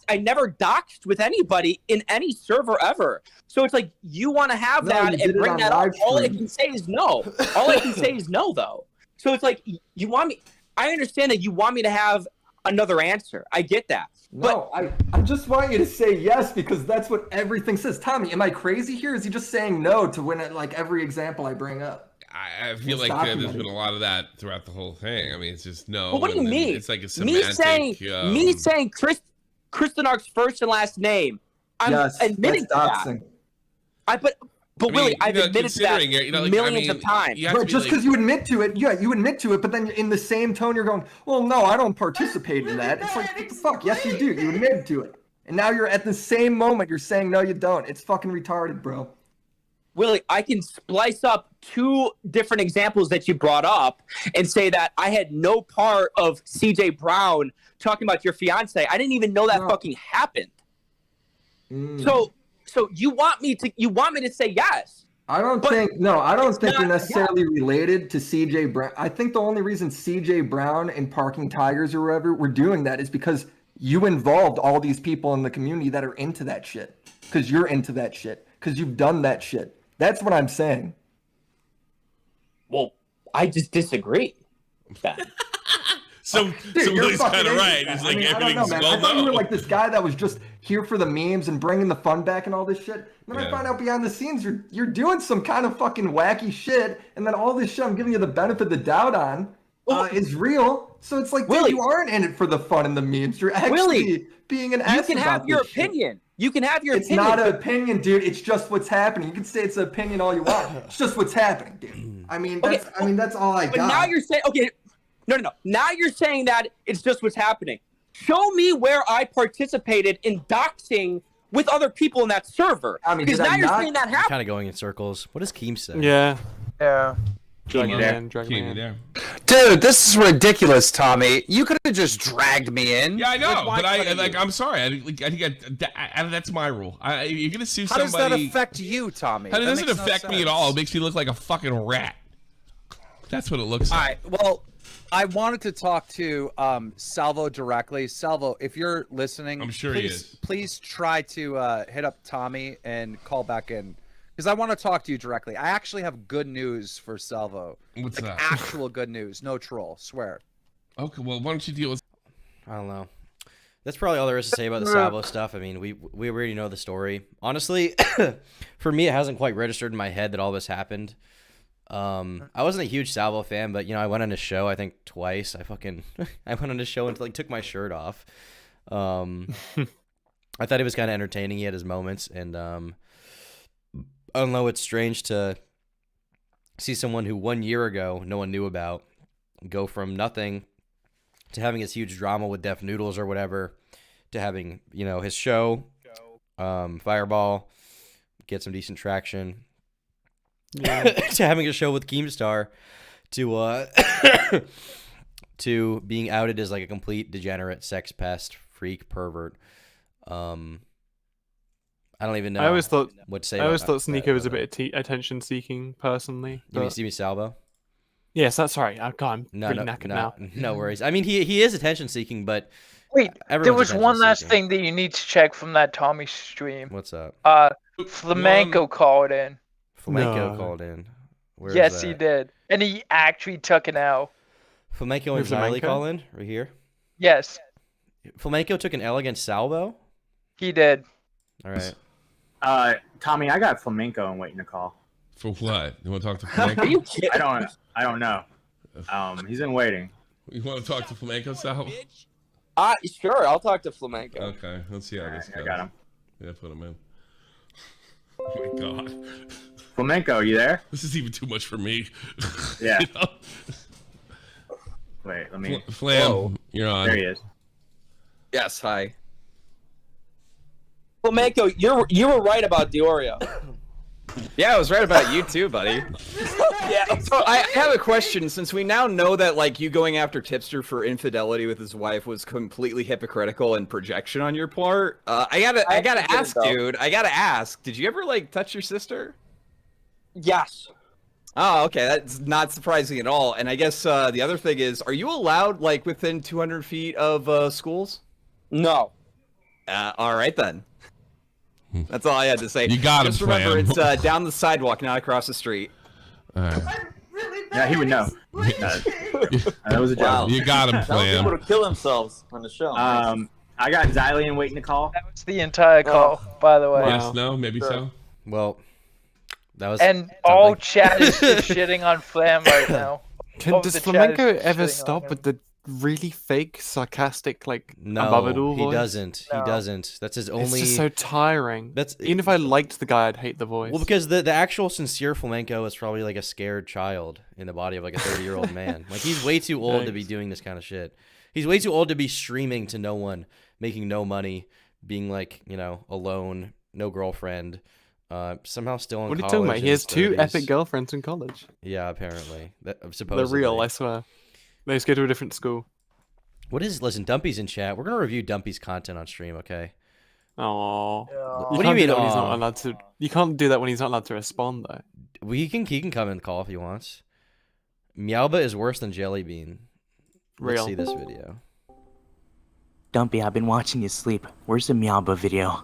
I never doxed with anybody in any server ever. So it's like you want to have No, that you and did it bring on that up. live All I stream. can say is no. All I can say is no, though. So it's like you want me. I understand that you want me to have another answer. I get that. No, I just want you to say yes because that's what everything says. Tommy, am I crazy here? Is he just saying no to win at like every example I bring up? I feel like there's been a lot of that throughout the whole thing. I mean, it's just no. But what do you and then mean? It's like a me semantic. saying Kristenark's first and last name. I'm Yes, admitting that's to doxing. that. But Willie, I've admitted to that millions of times. But just because you admit to it, you admit to it, but then in the same tone, you're going, well, no, I don't participate in that. It's like, what the fuck? Yes, you do. You admitted to it. And now you're at the same moment, you're saying, no, you don't. It's fucking retarded, bro. Willie, I can splice up 2 different examples that you brought up and say that I had no part of CJ Brown talking about your fiance. I didn't even know that fucking happened. So you want me to say yes? I don't think you're necessarily related to CJ Brown. I think the only reason CJ Brown and Parking Tigers or whatever were doing that is because you involved all these people in the community that are into that shit. Because you're into that shit. Because you've done that shit. That's what I'm saying. Well, I just disagree. So Willie's kind of right. It's like everything's I well thought you were known. like this guy that was just here for the memes and bringing the fun back and all this shit. And then I find out behind the scenes you're doing some kind of fucking wacky shit, and then all this shit I'm giving you the benefit of the doubt on is real. So it's like, dude, you aren't in it for the fun and the memes. You're actually being an ass. You can have your opinion. You can have your It's opinion. not an opinion, dude. It's just what's happening. You can say it's an opinion all you want. It's just what's happening, dude. I mean, that's all I got. But now you're saying, okay, no. Now you're saying that it's just what's happening. Show me where I participated in doxing with other people in that server. I mean, because now you're saying that happened. Kind of going in circles. What does Keem say? Yeah. Drag me there. Drag me in. Dude, this is ridiculous, Tommy. You could have just dragged me in. Yeah, I know, Like, why but couldn't you? I'm sorry. I think that's my rule. You're gonna sue How somebody. does that affect you, Tommy? It doesn't makes no affect me at sense. all. It makes me look like a fucking rat. That's what it looks All like. right. Well, I wanted to talk to Salvo directly. Salvo, if you're listening, I'm sure he is. Please try to hit up Tommy and call back in because I want to talk to you directly. I actually have good news for Salvo. What's like that? actual good news, no troll. Swear. Okay. Well, why don't you deal with? I don't know. That's probably all there is to say about the Salvo stuff. I mean, we already know the story. Honestly, for me, it hasn't quite registered in my head that all this happened. I wasn't a huge Salvo fan, but I went on his show I think twice. I went on his show and took my shirt off. I thought he was kind of entertaining. He had his moments, and I don't know. It's strange to see someone who 1 year ago no one knew about go from nothing to having his huge drama with Def Noodles or whatever to having his show, Fireball, get some decent traction. Yeah. To having a show with Keemstar, to being outed as like a complete degenerate, sex pest, freak, pervert. I don't even know. I always thought what to say. I always about thought SNEAKO was a bit of attention-seeking, personally. You but- mean Salvo? Yes, that's right. I'm No, pretty knackered now. No worries. I mean, he is attention seeking, but Wait, there everyone's was one last attention-seeking. thing that you need to check from that Tommy stream. What's up? Flamenco called in. Flamenco called in. Where is Yes, he that? did, and he actually took an L. Flamenco and Smiley call in right here. Yes, Flamenco took an L against Salvo. he did. All right. Tommy, I got Flamenco and waiting to call. For what? You want to talk to Flamenco? I don't know. He's in waiting. You want to talk to Flamenco, Sal? Sure, I'll talk to Flamenco. Okay, let's see how this goes. I got him. Yeah, put him in. Oh my god. Flamenco, you there? This is even too much for me. Yeah. You know? Wait, let me. Flam, you're on. There he is. Yes, hi. Flamenco, you were right about Diorio. Yeah, I was right about you too, buddy. Yeah, so I have a question. Since we now know that like you going after Tipster for infidelity with his wife was completely hypocritical and projection on your part, I gotta ask, dude. I gotta ask. Did you ever like touch your sister? Yes. Oh, okay. That's not surprising at all. And I guess the other thing is, are you allowed like within 200 feet of schools? No. All right then. That's all I had to say. You got him, Just remember, Flam. it's down the sidewalk, not across the street. Yeah, he would know. That was a joke. You got him, Tell Flam. people to kill themselves on the show. I got Xylian waiting to call. That was the entire call, by the way. Yes, no, maybe so. Well, that was. And all chat is just shitting on Flam right now. Does Flamenco ever stop with the really fake, sarcastic, like No, he voice? doesn't. He doesn't. That's his only. It's just so tiring. Even if I liked the guy, I'd hate the voice. Well, because the actual sincere flamenco is probably like a scared child in the body of like a 30-year-old man. Like he's way too old to be doing this kind of shit. He's way too old to be streaming to no one, making no money, being like, you know, alone, no girlfriend, somehow still in college. What are you talking about? He has 2 epic girlfriends in college. Yeah, apparently. Supposedly. They're real, I swear. They just go to a different school. Listen, Dumpy's in chat. We're gonna review Dumpy's content on stream, okay? Oh. What do you mean? He's not allowed to. You can't do that when he's not allowed to respond, though. Well, he can come in the call if he wants. Meowba is worse than Jellybean. Let's Real. see this video. Dumpy, I've been watching you sleep. Where's the Meowba video?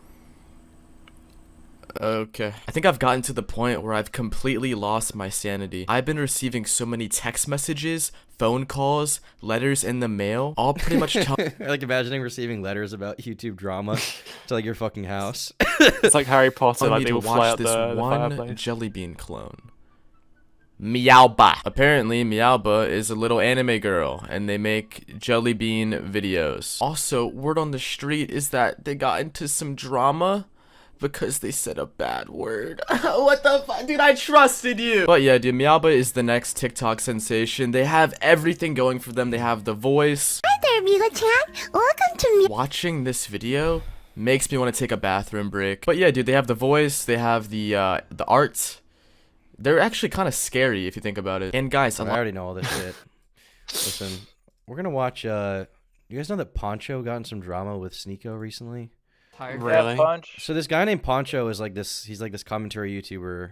Okay. I think I've gotten to the point where I've completely lost my sanity. I've been receiving so many text messages, phone calls, letters in the mail, all pretty much tell I like imagining receiving letters about YouTube drama to like your fucking house. It's like Harry Potter, telling like me they to will fly watch out this the one fireplace. Jellybean clone. Meowba. Apparently, Meowba is a little anime girl, and they make Jellybean videos. Also, word on the street is that they got into some drama because they said a bad word. What the fuck? Dude, I trusted you! But yeah, dude, Meowba is the next TikTok sensation. They have everything going for them. They have the voice. Hi there, Mila-chan. Welcome to me. Watching this video makes me want to take a bathroom break. But yeah, dude, they have the voice. They have the art. They're actually kind of scary if you think about it. And guys, I already know all this shit. Listen, we're gonna watch. You guys know that Poncho got in some drama with SNEAKO recently? Really? So this guy named Poncho is like this. He's like this commentary YouTuber.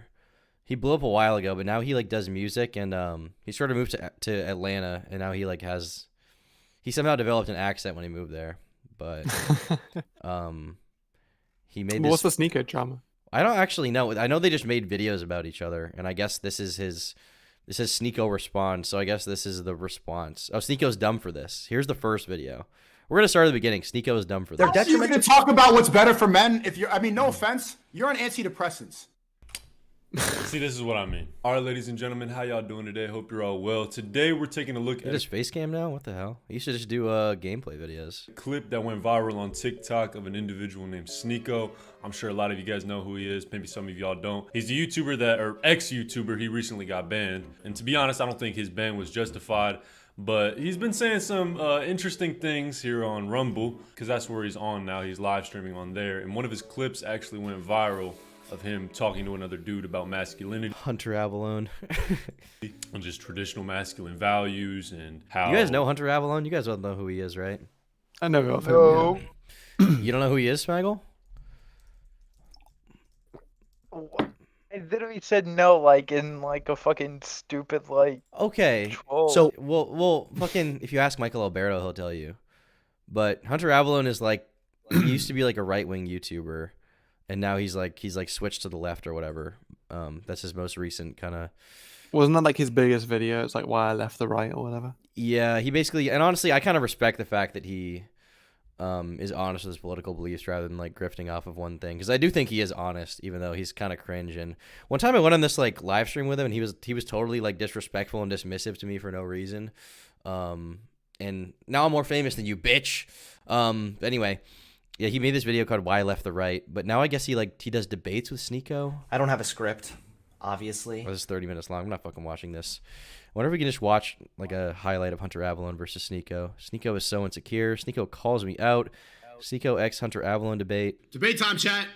He blew up a while ago, but now he like does music, and he sort of moved to Atlanta, and now he like has. He somehow developed an accent when he moved there, but he made. What's the SNEAKO drama? I don't actually know. I know they just made videos about each other, and I guess this is his. This says SNEAKO responds, so I guess this is the response. Oh, SNEAKO's dumb for this. Here's the first video. We're gonna start at the beginning. SNEAKO is dumb for this. You're going to talk about what's better for men. If you're, I mean, no offense, you're on antidepressants. See, this is what I mean. All right, ladies and gentlemen, how y'all doing today? Hope you're all well. Today, we're taking a look at his face cam now. What the hell? He should just do gameplay videos. a clip that went viral on TikTok of an individual named SNEAKO. I'm sure a lot of you guys know who he is. Maybe some of y'all don't. He's a YouTuber or ex-YouTuber. He recently got banned. And to be honest, I don't think his ban was justified. But he's been saying some interesting things here on Rumble, because that's where he's on now. He's live streaming on there. And one of his clips actually went viral of him talking to another dude about masculinity. Hunter Avalon. And just traditional masculine values and how... You guys know Hunter Avalon? You guys don't know who he is, right? I know of him. Yeah. You don't know who he is, Smaggle? I literally said no, like in like a fucking stupid like. Okay, so well, fucking. If you ask Michael Alberto, he'll tell you. But Hunter Avalon is like, he used to be like a right-wing YouTuber, and now he's like switched to the left or whatever. That's his most recent kind of. Wasn't that like his biggest video? It's like why I left the right or whatever. Yeah, he basically, and honestly, I kind of respect the fact that he is honest with his political beliefs rather than like grifting off of one thing, because I do think he is honest, even though he's kind of cringe. And one time I went on this like live stream with him, and he was totally like disrespectful and dismissive to me for no reason. And now I'm more famous than you, bitch. Anyway, yeah, he made this video called "Why I Left the Right," but now I guess he does debates with SNEAKO. I don't have a script, obviously. Oh, this is 30 minutes long. I'm not fucking watching this. I wonder if we can just watch like a highlight of Hunter Avalon versus SNEAKO. SNEAKO is so insecure. SNEAKO calls me out. SNEAKO x Hunter Avalon debate. Debate time, chat.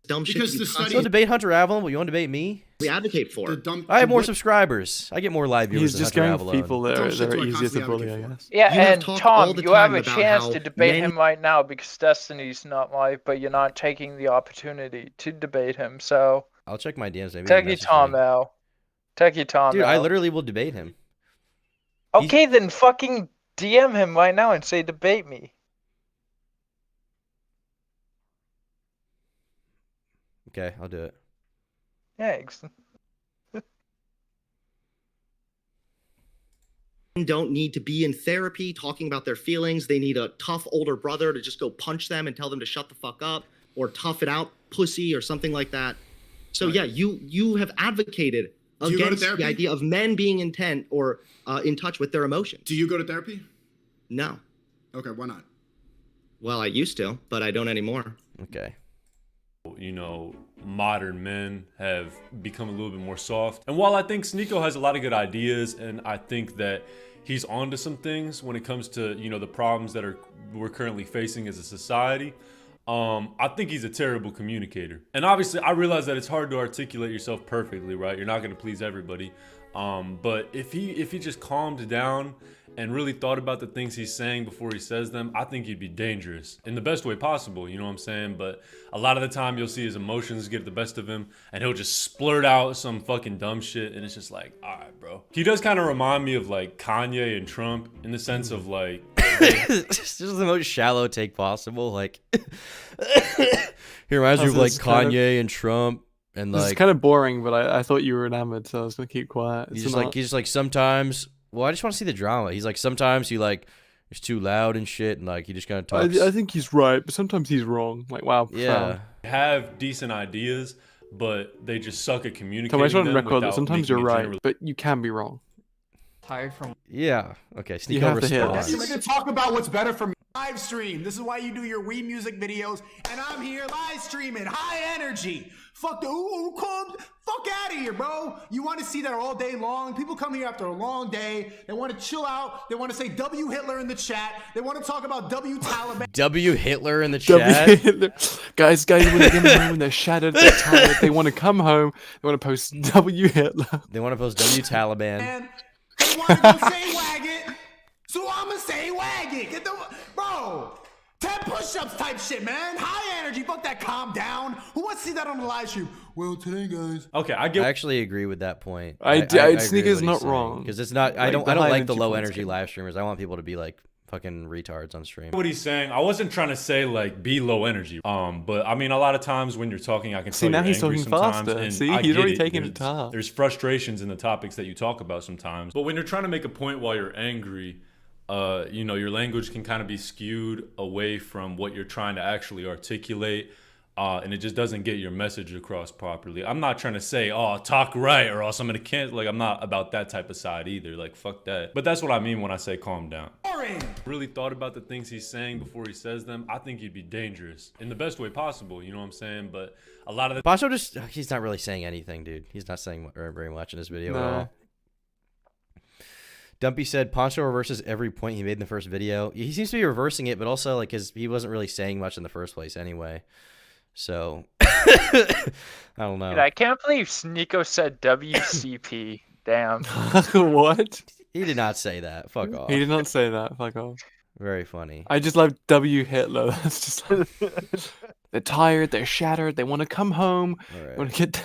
Dumb because the study. So debate Hunter Avalon, but you want to debate me? we advocate for. I have more subscribers. I get more live viewers. He's just than going for people that are easier to bully, I guess. Yeah, You have and talked all Tom, the you have time a about chance how to debate men- him right now because Destiny's not live, but you're not taking the opportunity to debate him. So I'll check my DMs. Maybe take your Tom out. Take your Tom Dude, out. I literally will debate him. Okay, then fucking DM him right now and say debate me. Okay, I'll do it. Thanks. Don't need to be in therapy talking about their feelings. They need a tough older brother to just go punch them and tell them to shut the fuck up, or tough it out, pussy, or something like that. So yeah, you have advocated Do you go to against therapy? the idea of men being intent or in touch with their emotions. Do you go to therapy? No. Okay, why not? Well, I used to, but I don't anymore. Okay. You know, modern men have become a little bit more soft. And while I think SNEAKO has a lot of good ideas, and I think that he's onto some things when it comes to, you know, the problems that we're currently facing as a society, I think he's a terrible communicator. And obviously, I realize that it's hard to articulate yourself perfectly, right? You're not going to please everybody. But if he just calmed down and really thought about the things he's saying before he says them, I think he'd be dangerous in the best way possible, you know what I'm saying? But a lot of the time you'll see his emotions get the best of him and he'll just splurt out some fucking dumb shit and it's just like, all right, bro. He does kind of remind me of like Kanye and Trump in the sense of like... It's just the most shallow take possible. Like, he reminds me of like Kanye and Trump. And this like, is kind of boring, but I thought you were enamored, so I was gonna keep quiet. He's just like sometimes. Well, I just want to see the drama. He's like sometimes he like is too loud and shit, and like he just kind of talks. I think he's right, but sometimes he's wrong. Like wow, Yeah. Have decent ideas, but they just suck at communicating. Tom, I just want to them record that without sometimes making you're it right, general- but you can be wrong. Tired from. Yeah. Okay. You SNEAKO have to hit it. responds. You're gonna talk about what's better for me. Live stream. This is why you do your Wii music videos, and I'm here live streaming, high energy. Fuck the ooh comes. Fuck out of here, bro. You want to see that all day long? People come here after a long day. They want to chill out. They want to say W Hitler in the chat. They want to talk about W Taliban. W Hitler in the W chat. Hitler. Guys, when they get home, they're shattered, they're tired. They want to come home. They want to post W Hitler. They want to post W Taliban. And they want to go say wag it. So I'ma say wag it. Get the bro. 10 push-ups type shit, man. High energy. Fuck that. Calm down. Who wants to see that on the live stream? Well, today, guys. Okay, I actually agree with that point. SNEAKO's not wrong. Because it's not. I Like, don't the like high the energy low point's energy good. live streamers. I want people to be like fucking retards on stream. What he's saying, I wasn't trying to say like be low energy. But I mean a lot of times when you're talking, I can See, tell now you're he's angry talking sometimes, faster. and See, I he's get already it. taking it to heart. There's frustrations in the topics that you talk about sometimes. But when you're trying to make a point while you're angry, you know, your language can kind of be skewed away from what you're trying to actually articulate. And it just doesn't get your message across properly. I'm not trying to say, oh, talk right or else I'm going to cancel. Like, I'm not about that type of side either. Like, fuck that. But that's what I mean when I say calm down. Really thought about the things he's saying before he says them. I think he'd be dangerous in the best way possible. You know what I'm saying? But a lot of the... Poncho just, he's not really saying anything, dude. He's not saying very much in this video at all. Dumpy said Poncho reverses every point he made in the first video. He seems to be reversing it, but also like he wasn't really saying much in the first place anyway. So I don't know. Dude, I can't believe SNEAKO said WCP. Damn. What? He did not say that. Fuck off. He did not say that. Fuck off. Very funny. I just love W Hitler. That's just like, they're tired, they're shattered, they want to come home. Right. They want to get.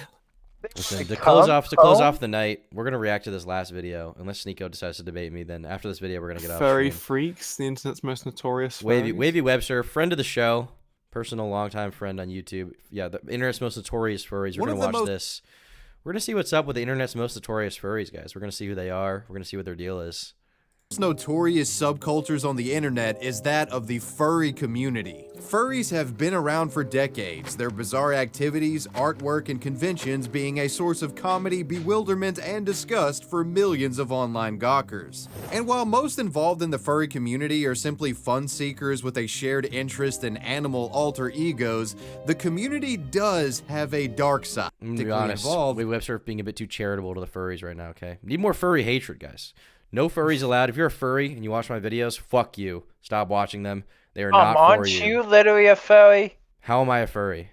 Listen, to close off the night, we're gonna react to this last video. Unless SNEAKO decides to debate me, then after this video, we're gonna get off. Furry stream. freaks, the internet's most notorious. Wavy furries. Webster, friend of the show, personal longtime friend on YouTube. Yeah, the internet's most notorious furries. We're gonna watch this. We're gonna see what's up with the internet's most notorious furries, guys. We're gonna see who they are. We're gonna see what their deal is. Notorious subcultures on the internet is that of the furry community. Furries have been around for decades, their bizarre activities, artwork, and conventions being a source of comedy, bewilderment, and disgust for millions of online gawkers. And while most involved in the furry community are simply fun seekers with a shared interest in animal alter egos, the community does have a dark side. To be honest, Wavy Webster being a bit too charitable to the furries right now, okay? Need more furry hatred, guys. No furries allowed. If you're a furry and you watch my videos, fuck you. Stop watching them. They are not for Aren't you. you literally a furry? How am I a furry?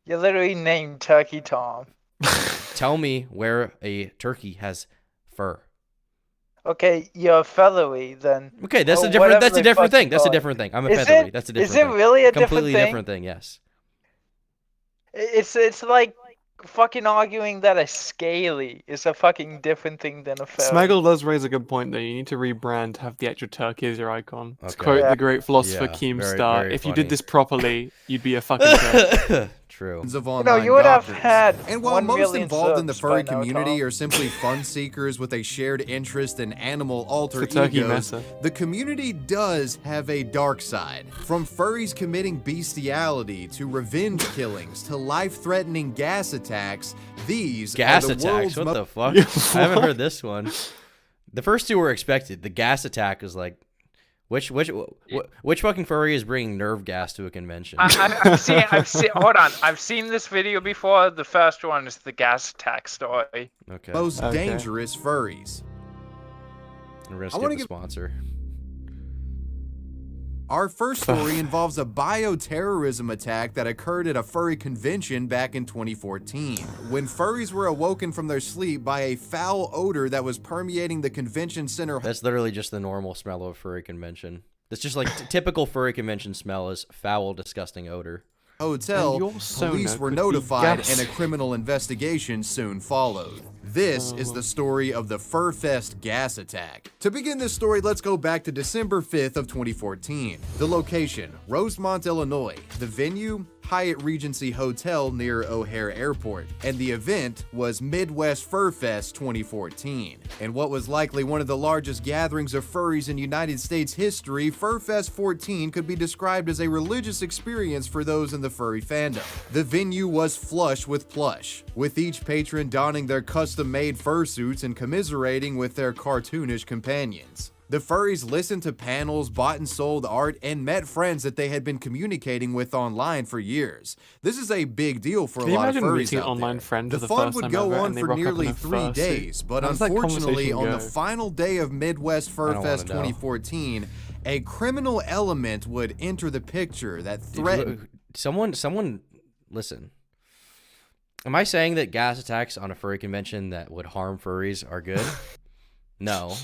You're literally named Turkey Tom. Tell me where a turkey has fur. Okay, you're feathery then. Okay, that's Or a different. whatever That's a they different fucking thing. That's a call it. different thing. I'm a Is feathery. it? That's a different Is it thing. really a Completely different thing? Yes. It's like fucking arguing that a scaly is a fucking different thing than a furry. Smeggle does raise a good point though. You need to rebrand to have the actual turkey as your icon. To Okay. quote Yeah. the great philosopher Yeah, Keemstar, very if you funny. did this properly, you'd be a fucking turkey. True. Of You know, online you would have doctors. had And while 1 most million involved in the subs furry by now, community Tom. are simply fun seekers with a shared interest in animal alter It's a turkey egos, mesa. the community does have a dark side. From furries committing bestiality to revenge killings to life-threatening gas attacks, these Gas are the attacks. world's What the fuck? Yeah, I haven't what? heard this one. The first two were expected. The gas attack is like, which fucking furry is bringing nerve gas to a convention? I've seen. Hold on. I've seen this video before. The first one is the gas attack story. Okay. most dangerous furries. We're gonna I skip wanna the give- sponsor. Our first story involves a bioterrorism attack that occurred at a furry convention back in 2014, when furries were awoken from their sleep by a foul odor that was permeating the convention center. That's literally just the normal smell of a furry convention. That's just like typical furry convention smell is foul, disgusting odor. Hotel, And your police sauna were could be notified gas. and a criminal investigation soon followed. This is the story of the Furfest gas attack. To begin this story, let's go back to December 5th of 2014. The location, Rosemont, Illinois. The venue, Hyatt Regency Hotel near O'Hare Airport. And the event was Midwest Furfest 2014. And what was likely one of the largest gatherings of furries in United States history, Furfest 14 could be described as a religious experience for those in the furry fandom. The venue was flush with plush, with each patron donning their custom-made fursuits and commiserating with their cartoonish companions. The furries listened to panels, bought and sold art, and met friends that they had been communicating with online for years. This is a big deal for Can a you lot of imagine furries meeting an out online there. friend The for the fun first would time go ever, on and they for rock up in nearly a 3 fursuit? days, but How does that unfortunately, conversation on the go? final day of Midwest don't wanna Furfest know. 2014, a criminal element would enter the picture that threatened. Someone, listen. Am I saying that gas attacks on a furry convention that would harm furries are good? No.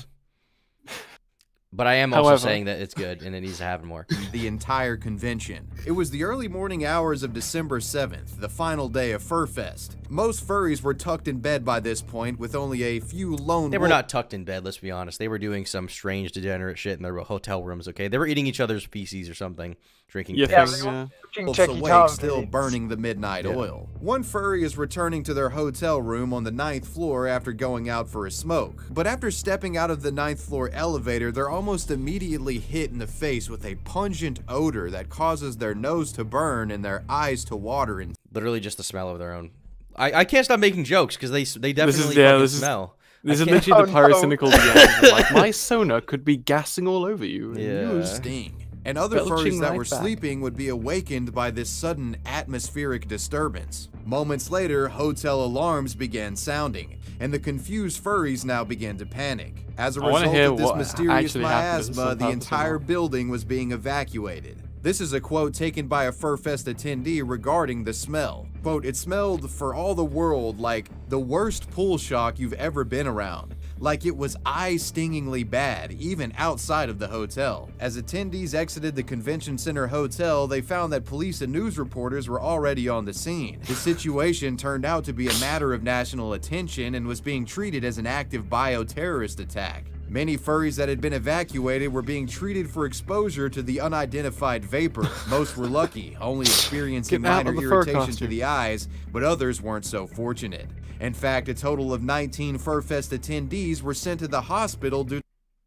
But I am also However- saying that it's good and it needs to happen more. The entire convention. It was the early morning hours of December 7th, the final day of Furfest. Most furries were tucked in bed by this point, with only a few lone They were wolf- not tucked in bed, let's be honest. They were doing some strange, degenerate shit in their hotel rooms, okay? They were eating each other's feces or something, drinking Yeah, piss. they were watching wolves Chucky awake, Tom still videos. burning the midnight Yeah. oil. One furry is returning to their hotel room on the 9th floor after going out for a smoke. But after stepping out of the 9th floor elevator, they're almost immediately hit in the face with a pungent odor that causes their nose to burn and their eyes to water. And Literally just the smell of their own. I can't stop making jokes because they definitely smell. This I is can't- literally the Oh, no. pyrocynical DMs. Like, my sonar could be gassing all over you. and Yeah. you sting. And other Belching furries that right were back. sleeping would be awakened by this sudden atmospheric disturbance. Moments later, hotel alarms began sounding, and the confused furries now began to panic. As a I wanna result hear of this what mysterious actually happened. Is this miasma, on the purpose or entire not? building was being evacuated. This is a quote taken by a Furfest attendee regarding the smell. Quote, "It smelled for all the world like the worst pool shock you've ever been around. Like it was eye-stingingly bad, even outside of the hotel." As attendees exited the convention center hotel, they found that police and news reporters were already on the scene. The situation turned out to be a matter of national attention and was being treated as an active bioterrorist attack. Many furries that had been evacuated were being treated for exposure to the unidentified vapor. Most were lucky, only experiencing Get out minor of the fur irritation to costume. the eyes, but others weren't so fortunate. In fact, a total of 19 Furfest attendees were sent to the hospital due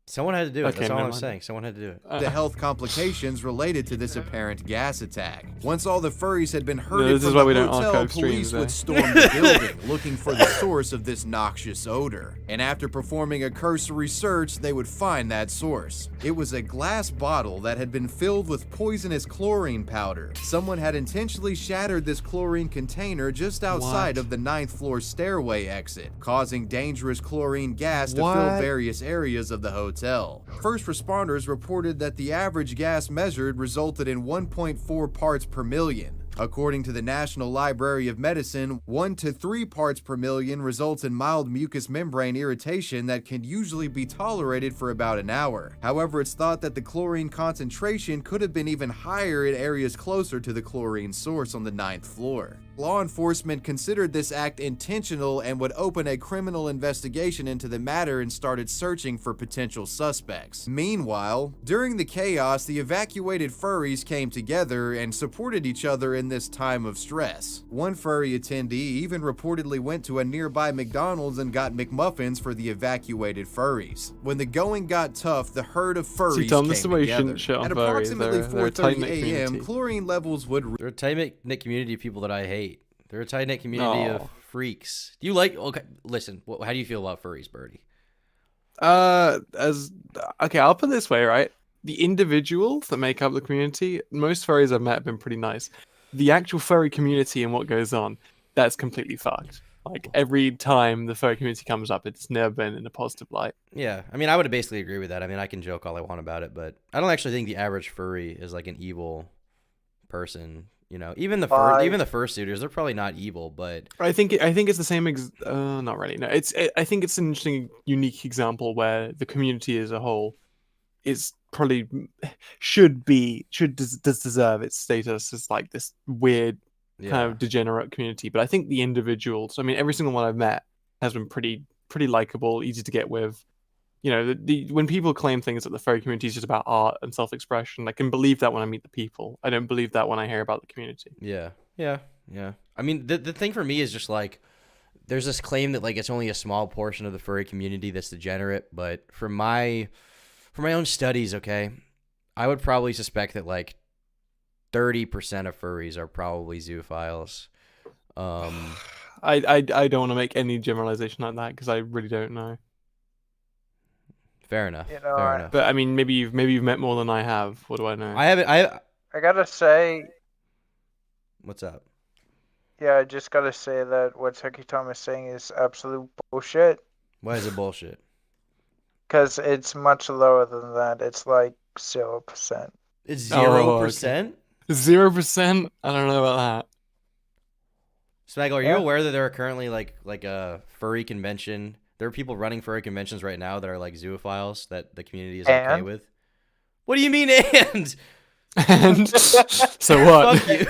Someone had to do it. Okay, That's all never I'm mind. saying. Someone had to do it. to health complications related to this apparent gas attack. Once all the furries had been herded this is from why the we don't hotel, archive police streams, would eh? storm the building looking for the source of this noxious odor. And after performing a cursory search, they would find that source. It was a glass bottle that had been filled with poisonous chlorine powder. Someone had intentionally shattered this chlorine container just outside What? of the 9th floor stairway exit, causing dangerous chlorine gas to fill What? various areas of the hotel. First responders reported that the average gas measured resulted in 1.4 parts per million. According to the National Library of Medicine, 1 to 3 parts per million results in mild mucous membrane irritation that can usually be tolerated for about an hour. However, it's thought that the chlorine concentration could have been even higher in areas closer to the chlorine source on the 9th floor. Law enforcement considered this act intentional and would open a criminal investigation into the matter and started searching for potential suspects. Meanwhile, during the chaos, the evacuated furries came together and supported each other in this time of stress. One furry attendee even reportedly went to a nearby McDonald's and got McMuffins for the evacuated furries. When the going got tough, the herd of furries Tom, this is came why you together. shouldn't shit on At furries. approximately They're a tight-knit 4:30 a.m., community. chlorine levels would... They're a tight-knit community of people that I hate. They're a tight-knit community of freaks. Do you like... Okay, listen, how do you feel about furries, Birdie? Okay, I'll put it this way, right? The individuals that make up the community, most furries I've met have been pretty nice. The actual furry community and what goes on, that's completely fucked. Like, every time the furry community comes up, it's never been in a positive light. Yeah, I mean, I would basically agree with that. I mean, I can joke all I want about it, but I don't actually think the average furry is like an evil person. You know, even the fursuiters, they're probably not evil, but I think it's the same. Not really. No, I think it's an interesting, unique example where the community as a whole is probably does deserve its status as like this weird kind of degenerate community. But I think the individuals, I mean, every single one I've met has been pretty likable, easy to get with. You know, when people claim things that the furry community is just about art and self-expression, I can believe that when I meet the people. I don't believe that when I hear about the community. Yeah. I mean, the thing for me is just like, there's this claim that like it's only a small portion of the furry community that's degenerate, but for my own studies, okay, I would probably suspect that like 30% of furries are probably zoophiles. I don't want to make any generalization like that because I really don't know. Fair enough. You know, fair enough. But I mean, maybe you've met more than I have. What do I know? I gotta say. What's up? Yeah, I just gotta say that what Turkey Tom is saying is absolute bullshit. Why is it bullshit? Because it's much lower than that. It's like 0%. It's 0%? 0%? I don't know about that. SNEAKO, are you aware that there are currently like a furry convention? There are people running furry conventions right now that are like zoophiles that the community is okay with. What do you mean and? And so what? Fuck you.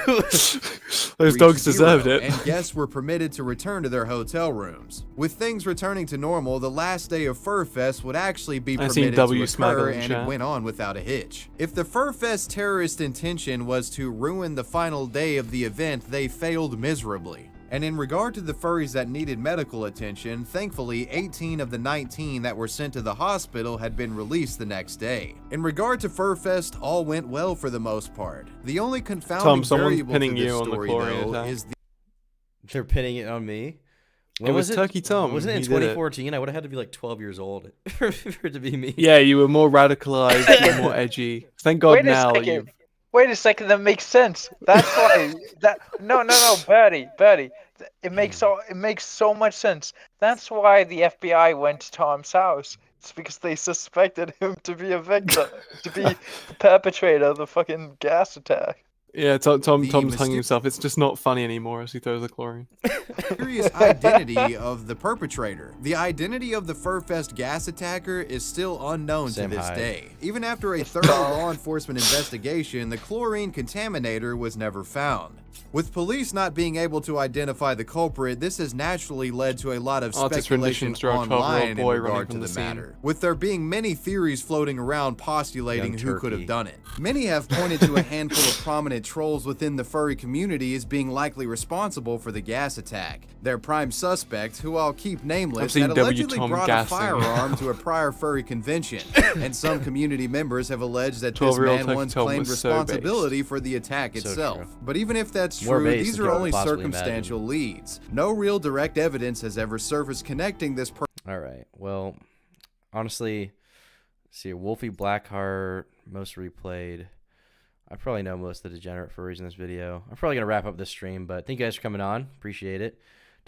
Those dogs deserved it. And guests were permitted to return to their hotel rooms. With things returning to normal, the last day of FurFest would actually be permitted to occur, and it went on without a hitch. If the FurFest terrorist intention was to ruin the final day of the event, they failed miserably. And in regard to the furries that needed medical attention, thankfully 18 of the 19 that were sent to the hospital had been released the next day. In regard to FurFest, all went well for the most part. The only confounding variable to this story, though, is the... They're pinning it on me? When was Turkey Tom. Wasn't it in 2014? I would have had to be like 12 years old for it to be me. Yeah, you were more radicalized, you were more edgy. Thank God now you've... Wait a second, that makes sense. That's why no, Bertie. It makes so much sense. That's why the FBI went to Tom's house. It's because they suspected him to be a victim, to be the perpetrator of the fucking gas attack. Yeah, Tom's hung himself. It's just not funny anymore as he throws the chlorine. Mysterious identity of the perpetrator. The identity of the FurFest gas attacker is still unknown to this day. Even after a thorough law enforcement investigation, the chlorine contaminator was never found. With police not being able to identify the culprit, this has naturally led to a lot of speculation online in regard to the matter, with there being many theories floating around postulating who could have done it. Many have pointed to a handful of prominent trolls within the furry community as being likely responsible for the gas attack. Their prime suspect, who I'll keep nameless, had allegedly brought a firearm to a prior furry convention, and some community members have alleged that this man once claimed responsibility for the attack itself. But even if that's true, these are only circumstantial leads. No real direct evidence has ever surfaced connecting this person. Alright, well, honestly, see, Wolfie Blackheart, most replayed. I probably know most of the degenerate furries in this video. I'm probably going to wrap up this stream, but thank you guys for coming on. Appreciate it.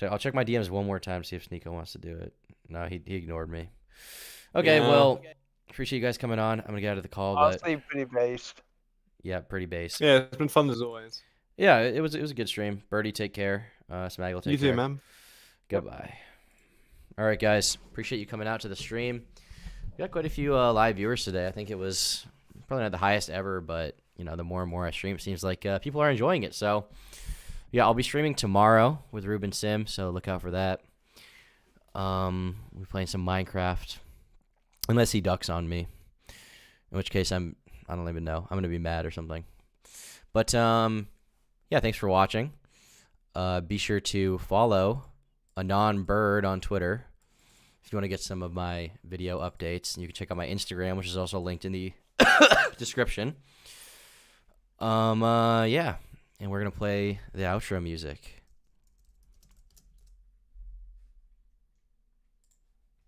I'll check my DMs one more time to see if SNEAKO wants to do it. No, he ignored me. Okay, well, appreciate you guys coming on. I'm going to get out of the call. Honestly, pretty based. Yeah, pretty based. Yeah, it's been fun as always. Yeah, it was a good stream. Birdie, take care. Smaggle, take care. You too, man. Goodbye. All right, guys. Appreciate you coming out to the stream. We got quite a few live viewers today. I think it was probably not the highest ever, but you know, the more and more I stream, it seems like people are enjoying it. So yeah, I'll be streaming tomorrow with Ruben Sim, so look out for that. We're playing some Minecraft, unless he ducks on me, in which case I don't even know. I'm gonna be mad or something. But yeah, thanks for watching. Be sure to follow Anon Bird on Twitter if you want to get some of my video updates. And you can check out my Instagram, which is also linked in the description. Yeah, and we're gonna play the outro music.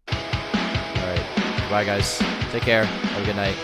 All right, bye guys. Take care. Have a good night.